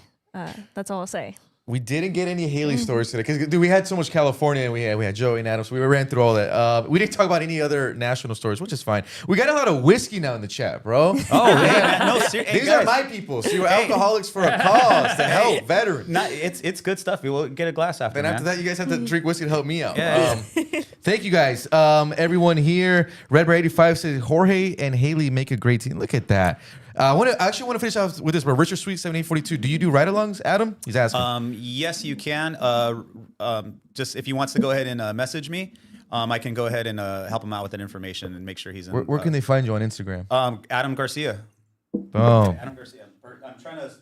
That's all I'll say. We didn't get any Haley stories today because we had so much California and we had Joey and Adam, so we ran through all that. We didn't talk about any other national stories, which is fine. We got a lot of whiskey now in the chat, bro. Oh, man. No, seriously. These are my people. So you're alcoholics for a cause to help veterans. It's good stuff. We will get a glass after. And after that, you guys have to drink whiskey to help me out. Yeah. Thank you guys. Everyone here. Redbear85 says Jorge and Haley make a great team. Look at that. I actually want to finish off with this, but Richard Sweet 7842. Do you do ride-alongs, Adam? He's asking. Yes, you can. Just if he wants to go ahead and message me, I can go ahead and help him out with that information and make sure he's in. Where can they find you on Instagram? Adam Garcia. Boom. Adam Garcia. I'm trying to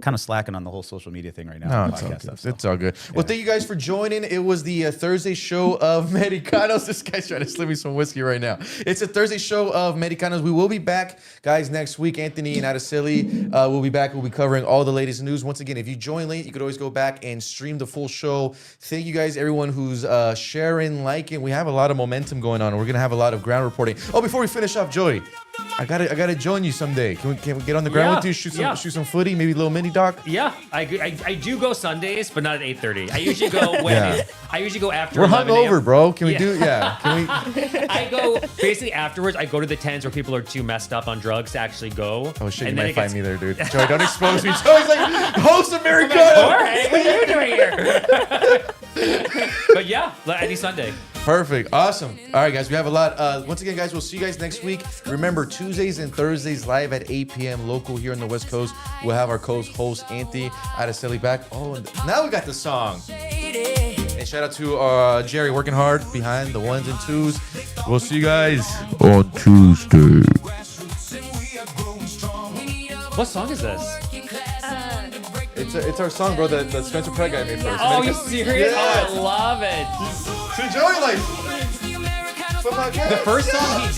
kind of slacking on the whole social media thing right No, now. it's all good. It's all good. Well, thank you guys for joining. It was the Thursday show of Americanos. This guy's trying to slip me some whiskey right now. It's a Thursday show of Americanos. We will be back, guys, next week. Anthony and Araceli will be back. We'll be covering all the latest news. Once again, if you join late, you could always go back and stream the full show. Thank you guys, everyone who's sharing, liking. We have a lot of momentum going on. We're going to have a lot of ground reporting. Oh, before we finish up, Joey, I gotta join you someday. Can we get on the ground with you? Shoot some footy, maybe a little mini doc. Yeah, I do go Sundays, but not at 8:30. I usually go when I usually go after. We're 11 hungover, bro. Can we do? Yeah. Can we? I go basically afterwards. I go to the tents where people are too messed up on drugs to actually go. Oh shit! And You then might it find gets- me there, dude. Joey, don't expose me. Joey's like host Americano. Jorge, what are you doing here? But yeah, any Sunday. Perfect. Awesome. All right, guys. We have a lot. Once again, guys, we'll see you guys next week. Remember, Tuesdays and Thursdays live at 8 p.m. local here on the West Coast. We'll have our co-host Anthony Araceli back. Oh, and now we got the song. And shout out to Jerry working hard behind the ones and twos. We'll see you guys on Tuesday. What song is this? It's our song, bro. That Spencer Pratt guy made for us. Oh, you serious? Yeah. Oh, I love it. So Joey, like, The first song he did.